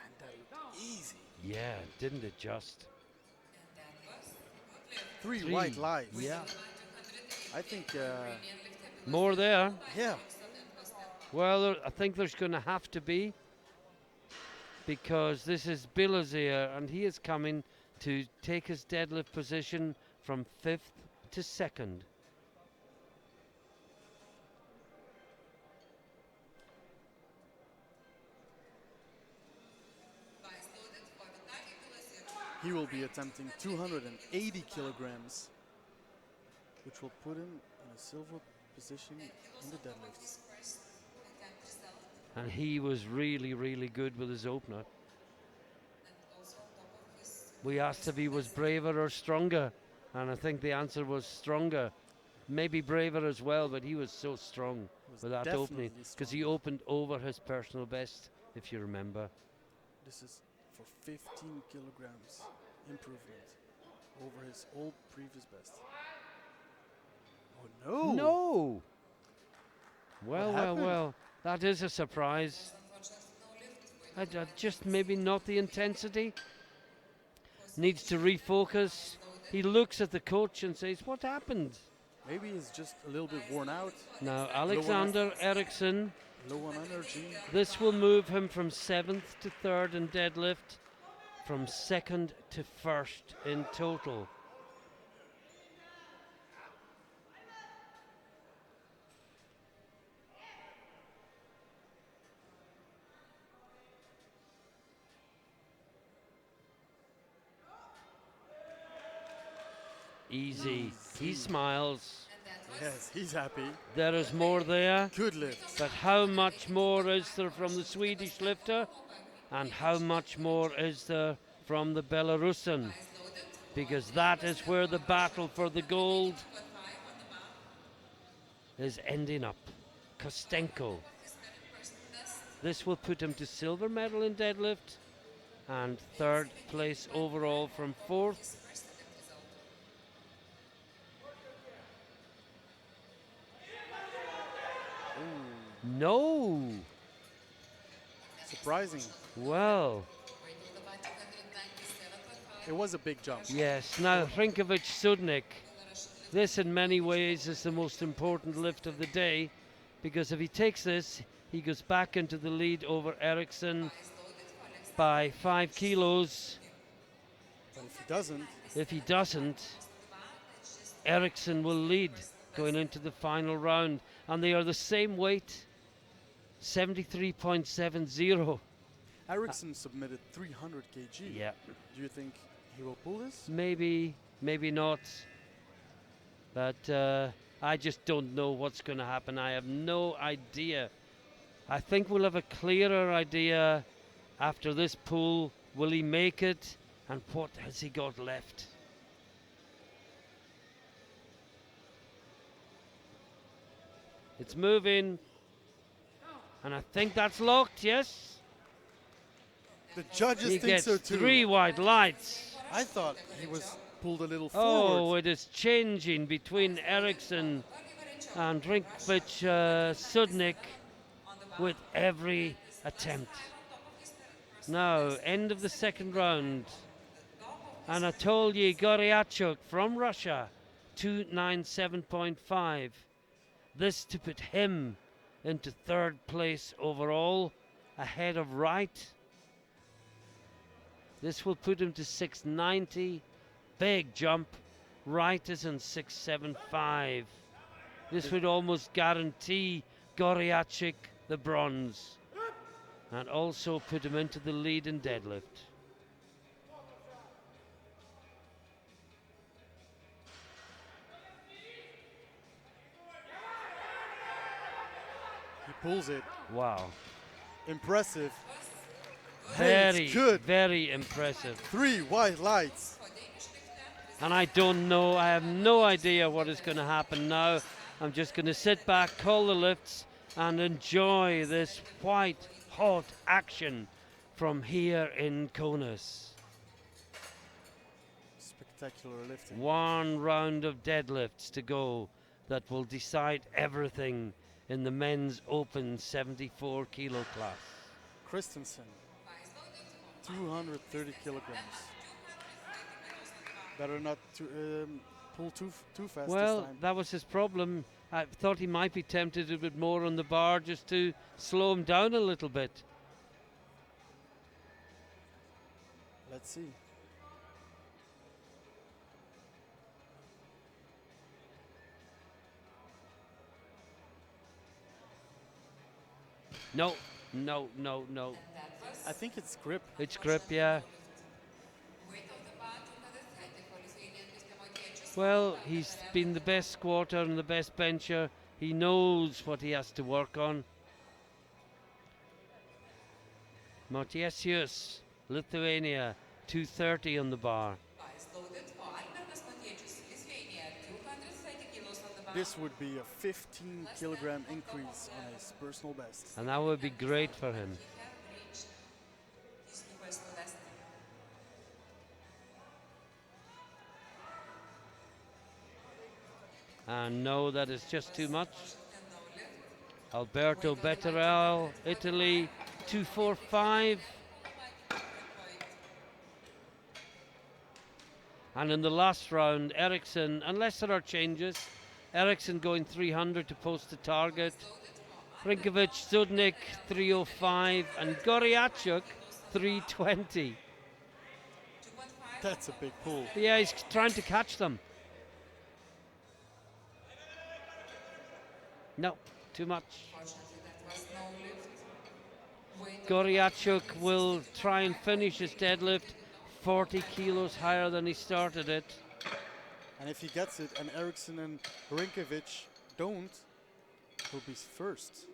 And that looked easy. Yeah, didn't it just? 3 Three. white lies. Yeah. I think, More there. yeah. Well, I think there's going to have to be, because this is Bilazier, and he is coming to take his deadlift position from 5th to 2nd. He will be attempting 280 kilograms, which will put him in a silver position in the deadlifts. And he was really, really good with his opener. We asked if he was braver or stronger, and I think the answer was stronger. Maybe braver as well, but he was so strong Was with that definitely opening, because he stronger. opened over his personal best, if you remember. This is for 15 kilograms improvement over his old previous best. Oh no! No! Well, What well, happened? well. That is a surprise. Just maybe not the intensity. Needs to refocus. He looks at the coach and says, "What happened?" Maybe he's just a little bit worn out, Now, Alexander Eriksson, low on energy. this will move him from 7th to 3rd in deadlift. from second to first in total. Easy. He smiles. Yes, he's happy. There is more there. Good lift. But how much more is there from the Swedish lifter? And how much more is there from the Belarusian? Because that is where the battle for the gold is ending up. Kostenko. This will put him to silver medal in deadlift and third place overall from fourth. No. Surprising. Well, It was a big jump. yes. Now, Rinkovic Sudnik. This, in many ways, is the most important lift of the day, because if he takes this, he goes back into the lead over Eriksson by 5 kilos. But if he doesn't, If he doesn't, Eriksson will lead going into the final round, and they are the same weight, 73.70. Eriksson submitted 300 kg. Yeah, Do you think he will pull this? maybe, maybe not. But I just don't know what's going to happen. I have no idea. I think we'll have a clearer idea after this pull. Will he make it? And what has he got left? It's moving. And I think that's locked, yes? The judges He think gets so too. 3 white lights. I thought he was pulled a little Oh, forward. it is changing between Eriksson and Rinkovic Sudnik with every attempt. Now, end of the second round. Anatoly Goryachuk from Russia, 297.5. This to put him into third place overall, ahead of Wright. This will put him to 690. Big jump. Wright is in 675. This would almost guarantee Goryachuk the bronze, and also put him into the lead in deadlift. He pulls it. Wow. Impressive. Very, good. very impressive. 3 white lights. And I don't know, I have no idea what is going to happen now. I'm just going to sit back, call the lifts, and enjoy this white hot action from here in Kaunas. Spectacular lifting. One round of deadlifts to go that will decide everything in the men's open 74 kilo class. Christensen, 230 kilograms. Better not to pull too fast Well, this time. that was his problem. I thought he might be tempted a bit more on the bar just to slow him down a little bit. Let's see. No, no, no, no. I think it's grip. It's grip, yeah. Well, he's been the best squatter and the best bencher. He knows what he has to work on. Matiesius, Lithuania, 230 on the bar. This would be a 15 kilogram increase on his personal best. And that would be great for him. And no, that is just too much. Alberto Betterel, Italy, 245. And in the last round, Eriksson, unless there are changes, Eriksson going 300 to post the target. Rinkovic, Sudnik, 305. And Goryachuk, 320. That's a big pull. Yeah, he's trying to catch them. No, too much. Fortunately, that was no lift. Weight of the Goriachuk will try and finish his deadlift 40 kilos higher than he started it. And if he gets it and Eriksson and Rinkovic don't, he'll be first.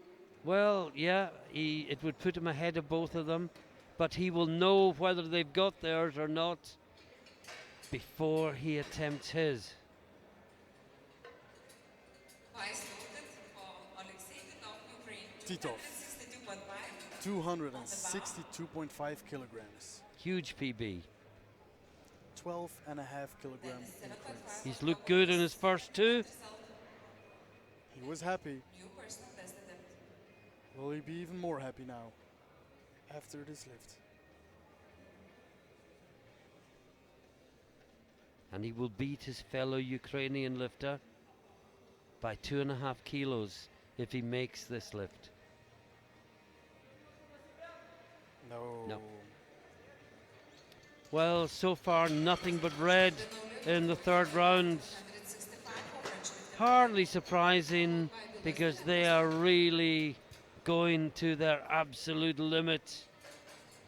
Well, yeah, it would put him ahead of both of them, but he will know whether they've got theirs or not before he attempts his. Vice loaded for Alexei Titov, Ukraine. Titov. 262.5. 262.5 kilograms. Huge PB. 12.5 kilogram increase. He's looked good in his first two. He was happy. New personal best attempt. Will he be even more happy now after this lift? And he will beat his fellow Ukrainian lifter by 2.5 kilos if he makes this lift. No. No. Well, so far nothing but red in the third round. 165 for French lifter. Hardly surprising because they are really going to their absolute limit.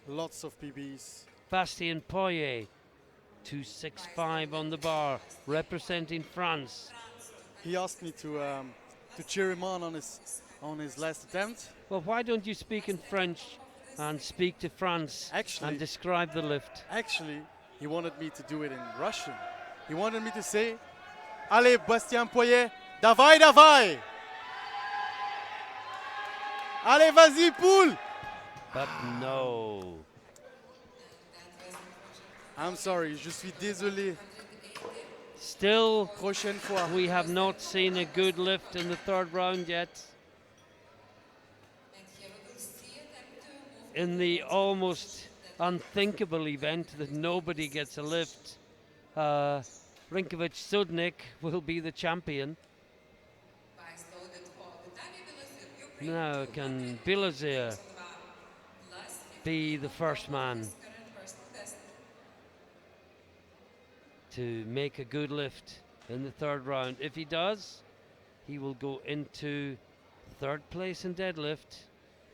Lots of PBs. Bastien Poirier, 265 on the bar, representing France. He asked me to cheer him on his last attempt. Well, why don't you speak in French and speak to France Actually- and describe the lift? Actually, he wanted me to do it in Russian. He wanted me to say, "Allez, Bastien Poirier, davai, davai! Allez, vas-y, poule!" But no. I'm sorry, je suis désolé. Still, Prochaine fois. we have not seen a good lift in the third round yet. And here we will see attempt to move In the almost unthinkable event that nobody gets a lift, Rinkovic Sudnik will be the champion. vice loaded for Vitaly Belozir, Ukraine. Now can Bilazir On the bar. Plus 50 be the first man his current personal best. to make a good lift in the third round? If he does, he will go into third place in deadlift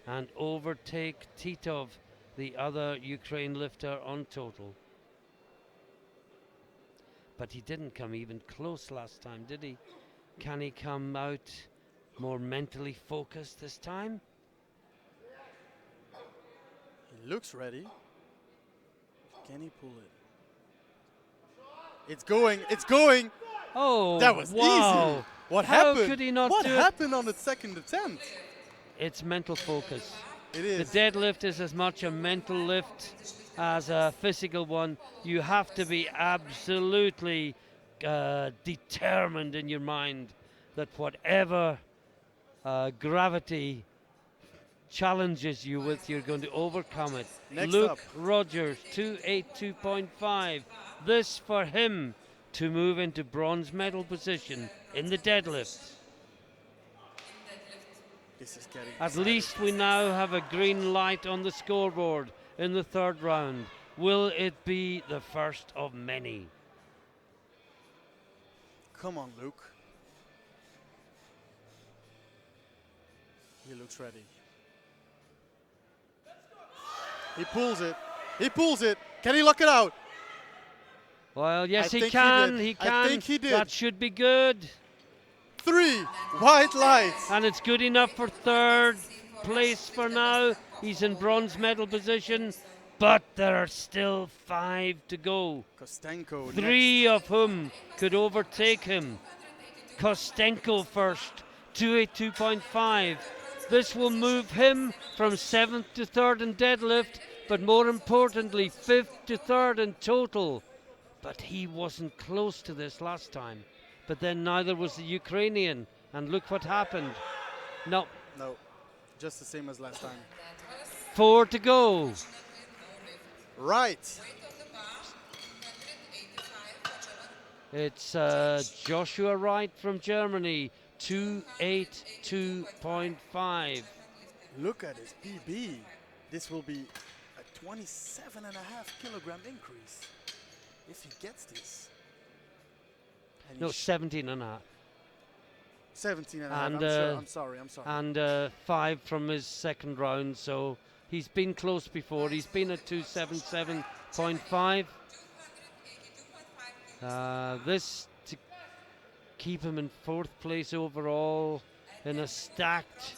and overtake Titov, the other Ukraine lifter, on total. But he didn't come even close last time, did he? Can he come out more mentally focused this time? He looks ready. Can he pull it? It's going, it's going! Oh, That was wow. easy! What How happened? could he not what do it? happened on the second attempt? It's mental focus. It The is. deadlift is as much a mental lift as a physical one. You have to be absolutely determined in your mind that whatever gravity challenges you with, you're going to overcome it. Next Luke up. Rogers, 282.5. This for him to move into bronze medal position in the deadlift. This is getting At least we now have a green light on the scoreboard in the third round. Will it be the first of many? Come on, Luke. He looks ready. He pulls it. He pulls it. Can he lock it out? Well, yes, I he think he can. did. He I can. think he did. That should be good. 3 white lights. And it's good enough for third place for now. He's in bronze medal position, but there are still 5 to go. Kostenko 3 of whom could overtake him. Kostenko first, 282.5. This will move him from 7th to 3rd in deadlift, but more importantly, 5th to 3rd in total. But he wasn't close to this last time. But then neither was the Ukrainian. And look what happened. No, No, just the same as last time. 4 to go. Right. Weight of the bar, 185 for German. It's Joshua Wright from Germany, 282.5. Look at his PB. This will be a 27.5 kilogram increase. if he gets this. And No, 17 and a half. 17 and a half. And, I'm sure. I'm sorry. I'm sorry. And 5 from his second round, so he's been close before. He's been at 277.5. This to keep him in 4th place overall in a stacked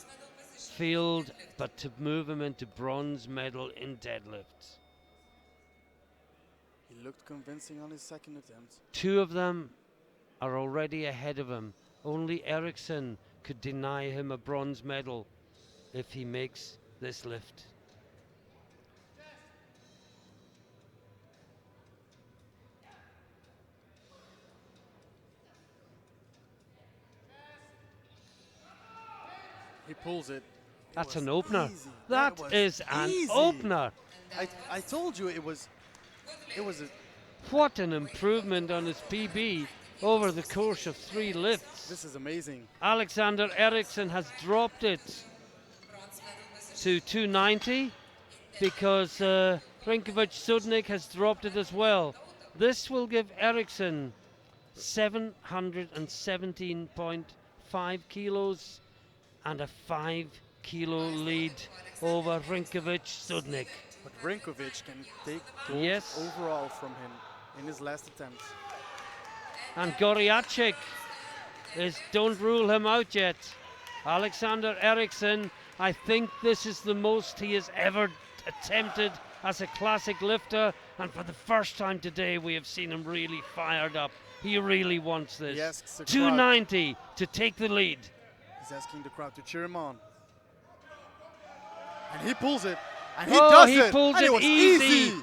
field, but to move him into bronze medal in deadlifts. He looked convincing on his second attempt. 2 of them are already ahead of him. Only Eriksson could deny him a bronze medal if he makes this lift. He pulls it. That's was an opener. easy. That was is an easy. opener. I told you it was a What an improvement on his PB over the course of 3 lifts. this is amazing. Alexander Eriksson has dropped it to 290 because Rinkovic Sudnik has dropped it as well. This will give Eriksson 717.5 kilos and a 5 kilo lead over Rinkovic Sudnik. But Rinkovic can take gold Yes. overall from him in his last attempt. And Goriacek don't rule him out yet. Alexander Eriksson, I think this is the most he has ever attempted as a classic lifter, and for the first time today we have seen him really fired up. He really wants this. He asks the crowd. 290 to take the lead. He's asking the crowd to cheer him on. And he pulls it. And He it. pulls and it was easy.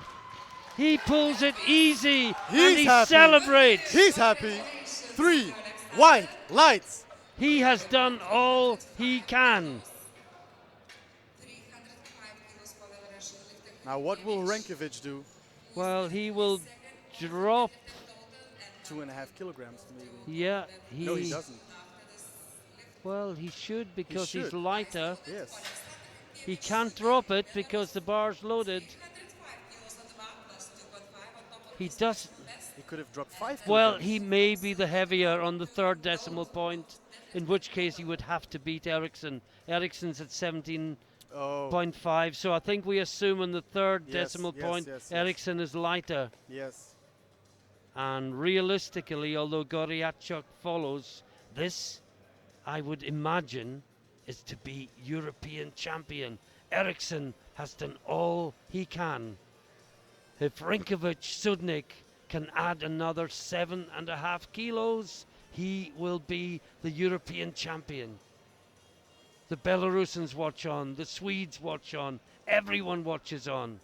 He pulls it easy, and He's he happy. celebrates. He's happy. 3 white lights. He has done all he can. Now what will Rinkovic do? Well, he will drop. 2.5 kilograms maybe. Yeah, No, he doesn't. Well, he should because he's should. lighter. Yes. He can't drop it because the bar's loaded. He doesn't. He could have dropped 5 Well, kilograms. he may be the heavier on the 3rd decimal point, in which case he would have to beat Eriksson. Eriksson's at 17.5, Oh, so I think we assume on the 3rd Yes, decimal yes, point, yes, yes. Eriksson is lighter. yes. And realistically, although Goriachuk follows, this, I would imagine, is to be European champion. Eriksson has done all he can. If Rinkovic Sudnik can add another 7.5 kilos, he will be the European champion. The Belarusians watch on, the Swedes watch on, everyone watches on.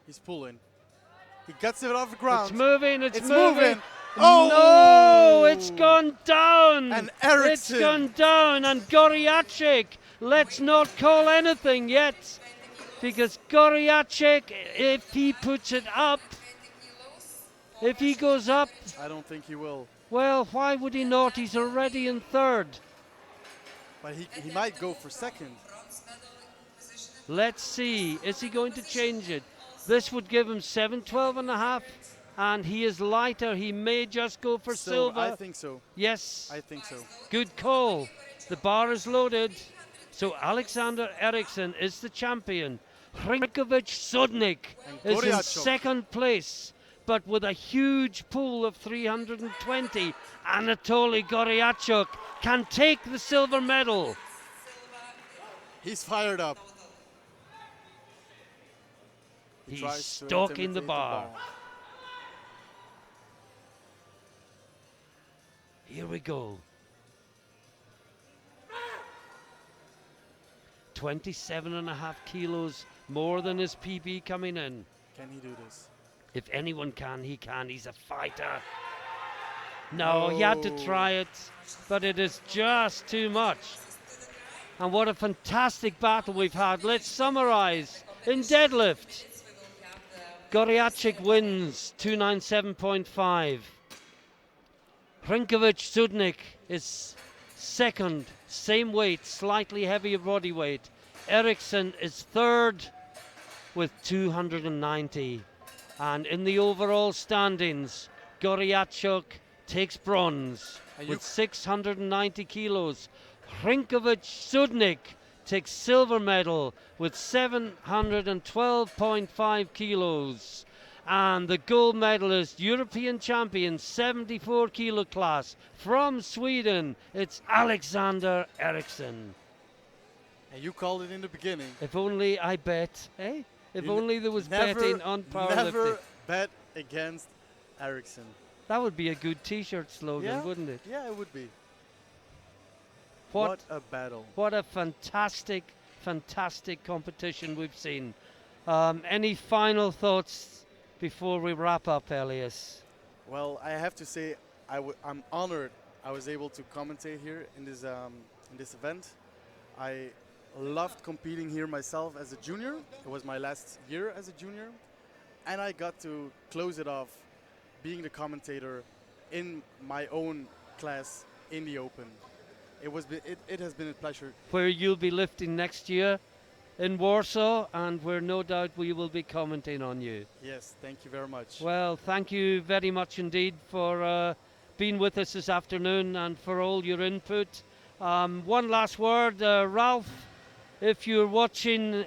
He's pulling. He gets it off the ground. It's moving, it's It's moving. moving. Oh! No, it's gone down. And It's Eriksson. gone down. And Goriacek, let's not call anything yet. Because Goriacek, if he puts it up, if he goes up, I don't think he will. well, why would he not? He's already in 3rd. But he might go for 2nd. Let's see. Is he going to change it? This would give him 712.5. And he is lighter. He may just go for silver. I think so. Yes. I think so. Good call. The bar is loaded. So Alexander Eriksson is the champion. Rinkovic Sudnik And is in Goriachuk. 2nd place, but with a huge pool of 320. Anatoly Goriachuk can take the silver medal. He's fired up. He He's tries to stalking the intimidate bar. ball. Here we go. 27.5 kilos more than his PB coming in. Can he do this? If anyone can, he can. He's a fighter. No, he had to Oh. try it, but it is just too much. And what a fantastic battle we've had. Let's summarize. In deadlift, Goriacek wins 297.5. Rinkovic Sudnik is 2nd, same weight, slightly heavier body weight. Eriksson is 3rd, with 290. And in the overall standings, Goriachuk takes bronze And you with 690 kilos. Hrinkovic Sudnik takes silver medal with 712.5 kilos. And the gold medalist, European champion, 74 kilo class from Sweden, it's Alexander Eriksson. And you called it in the beginning. If only I bet, eh? If You only there was never, betting on powerlifting. Never bet against Eriksson. That would be a good T-shirt slogan, Yeah, wouldn't it? yeah, it would be. What What a battle. what a fantastic, fantastic competition we've seen. Any final thoughts before we wrap up, Elias? Well, I have to say, I'm honored I was able to commentate here in this event. I loved competing here myself as a junior. It was my last year as a junior. And I got to close it off being the commentator in my own class in the open. It has been a pleasure. Where you'll be lifting next year in Warsaw, and where no doubt we will be commenting on you. Yes, thank you very much. Well, thank you very much indeed for being with us this afternoon and for all your input. One last word, Ralph, if you're watching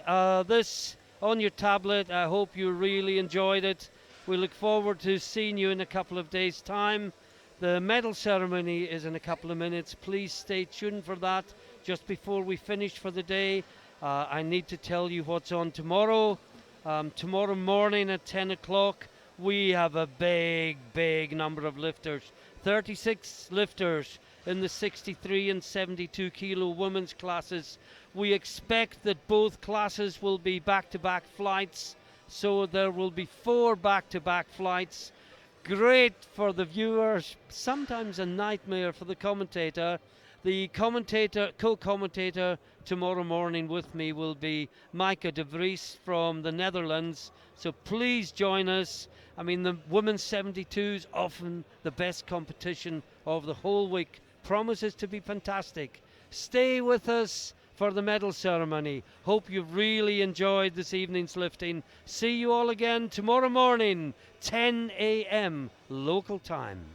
this on your tablet, I hope you really enjoyed it. We look forward to seeing you in a couple of days' time. The medal ceremony is in a couple of minutes. Please stay tuned for that. Just before we finish for the day, I need to tell you what's on tomorrow. Tomorrow morning at 10 o'clock, we have a big number of lifters. 36 lifters in the 63 and 72 kilo women's classes. We expect that both classes will be back-to-back flights, so there will be 4 back-to-back flights. Great for the viewers, sometimes a nightmare for the commentator. The co-commentator tomorrow morning with me will be Maaike de Vries from the Netherlands. So please join us. I mean, the women's 72 is often the best competition of the whole week. Promises to be fantastic. Stay with us for the medal ceremony. Hope you've really enjoyed this evening's lifting. See you all again tomorrow morning, 10 a.m. local time.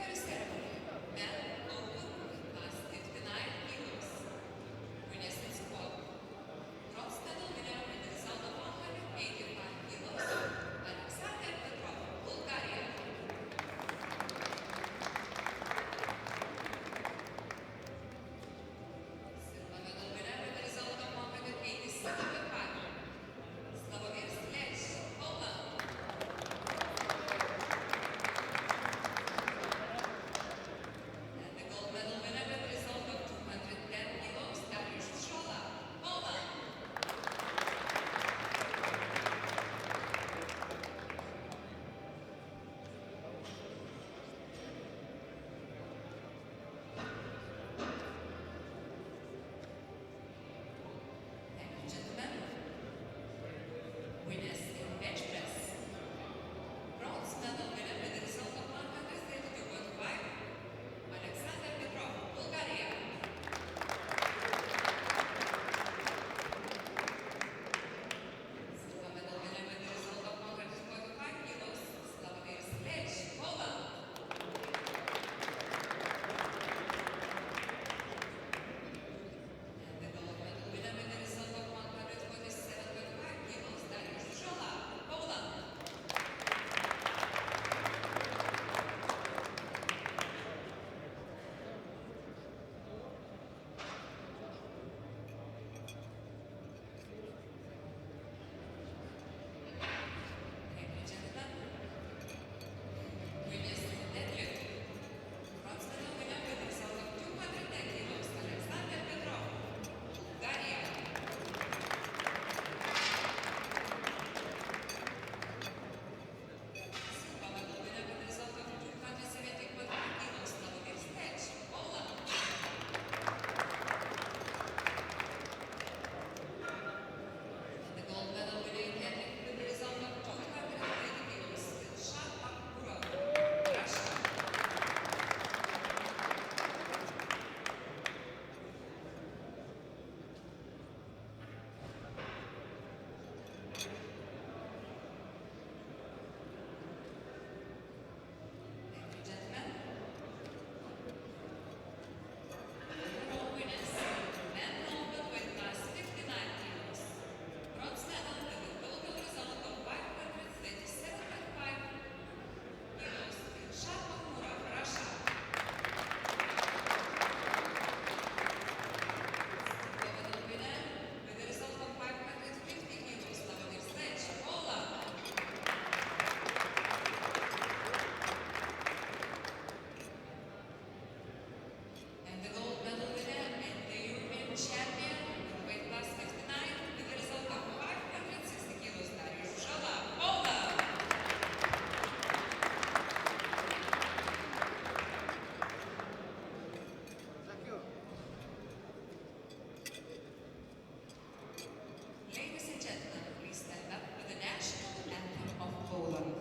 Preliminary ceremony. Men open with plus 59 kilos. Winners in squat. Bronze medal winner with the result of 185 kilos. Alexander Petrov, Bulgaria. Silver medal winner with the result of 187.5. Slavomir Slech, Poland. And the gold medal winner with the result of 210 kilos, Dariusz Szola, Poland. Thank you, gentlemen. Winners in bench press. Bronze medal winner with the result of 132.5. Alexander Petrov, Bulgaria. Silver medal winner with the result of 145 kilos. Slavomir Slech, Poland. And the gold medal winner with the result of 147.5 kilos. Dariusz Szola, Poland. Thank you, gentlemen. Winners in deadlift. Bronze medal winner with the result of 210 kilos. Alexander Petrov, Bulgaria. Silver medal winner with the result of 270.5 kilos. Slavomir Slech, Poland. And the gold medal winner in deadlift with the result of 230 kilos. Shapakura, Russia. Thank you, gentlemen. Overall winners. Men open with plus 59 kilos. Bronze medal with a total result of 537.5 kilos. Shapakura, Russia. Silver medal winner with a result of 550 kilos. Slavomir Slech, Poland. And the gold medal winner and the European champion in weight class 59 with a result of 560 kilos, Dariusz Szola, Poland. Ladies and gentlemen, please stand up for the national anthem of Poland.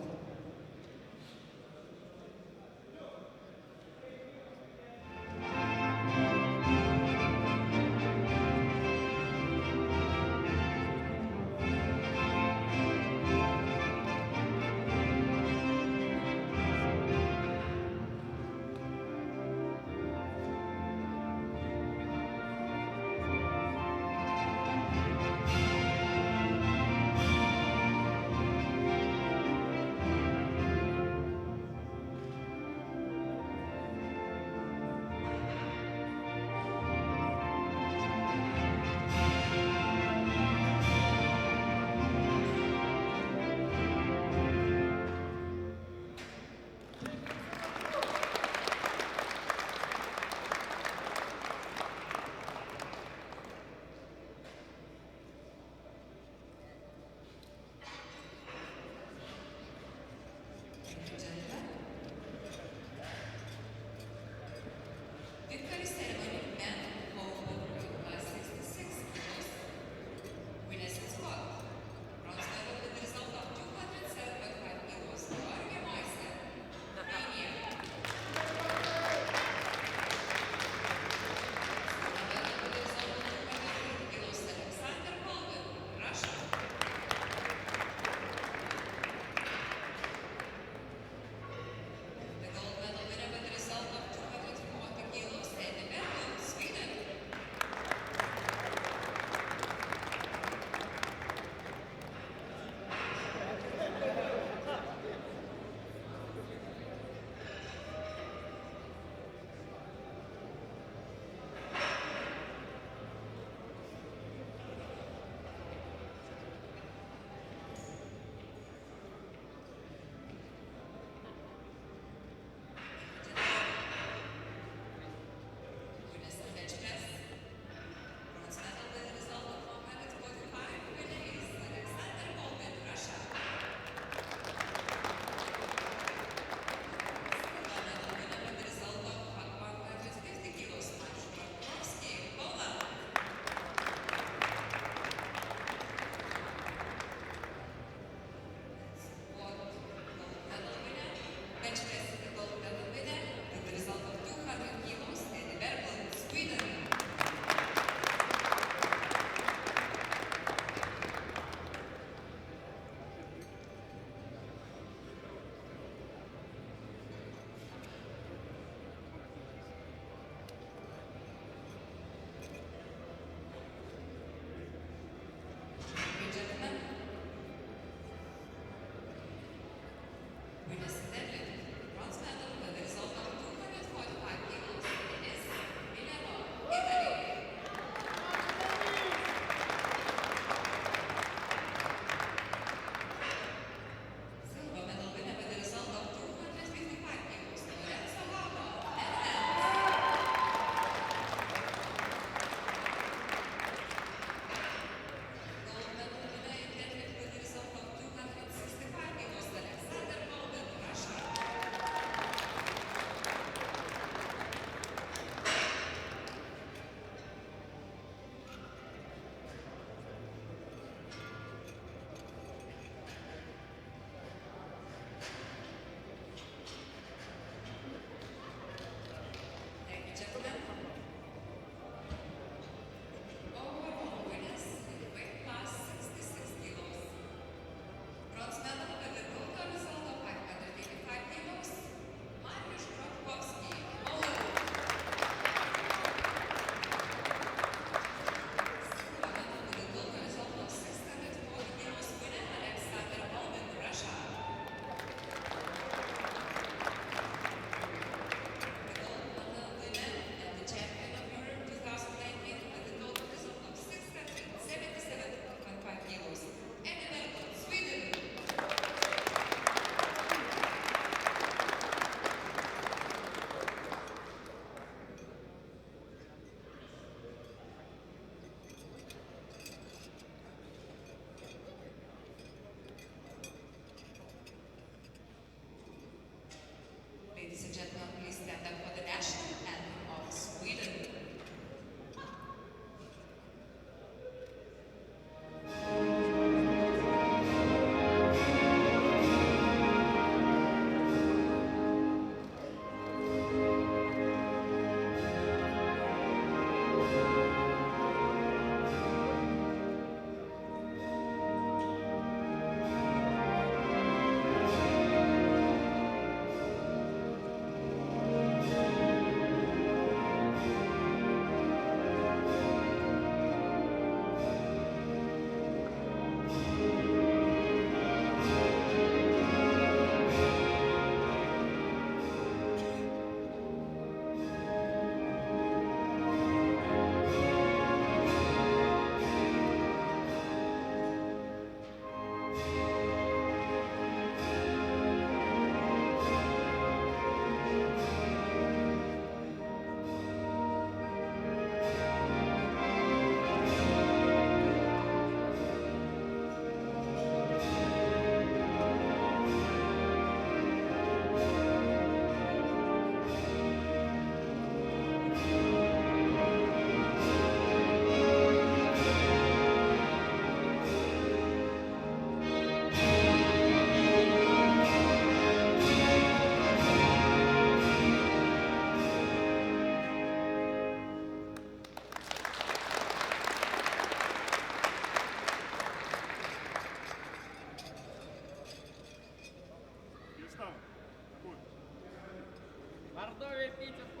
Beautiful.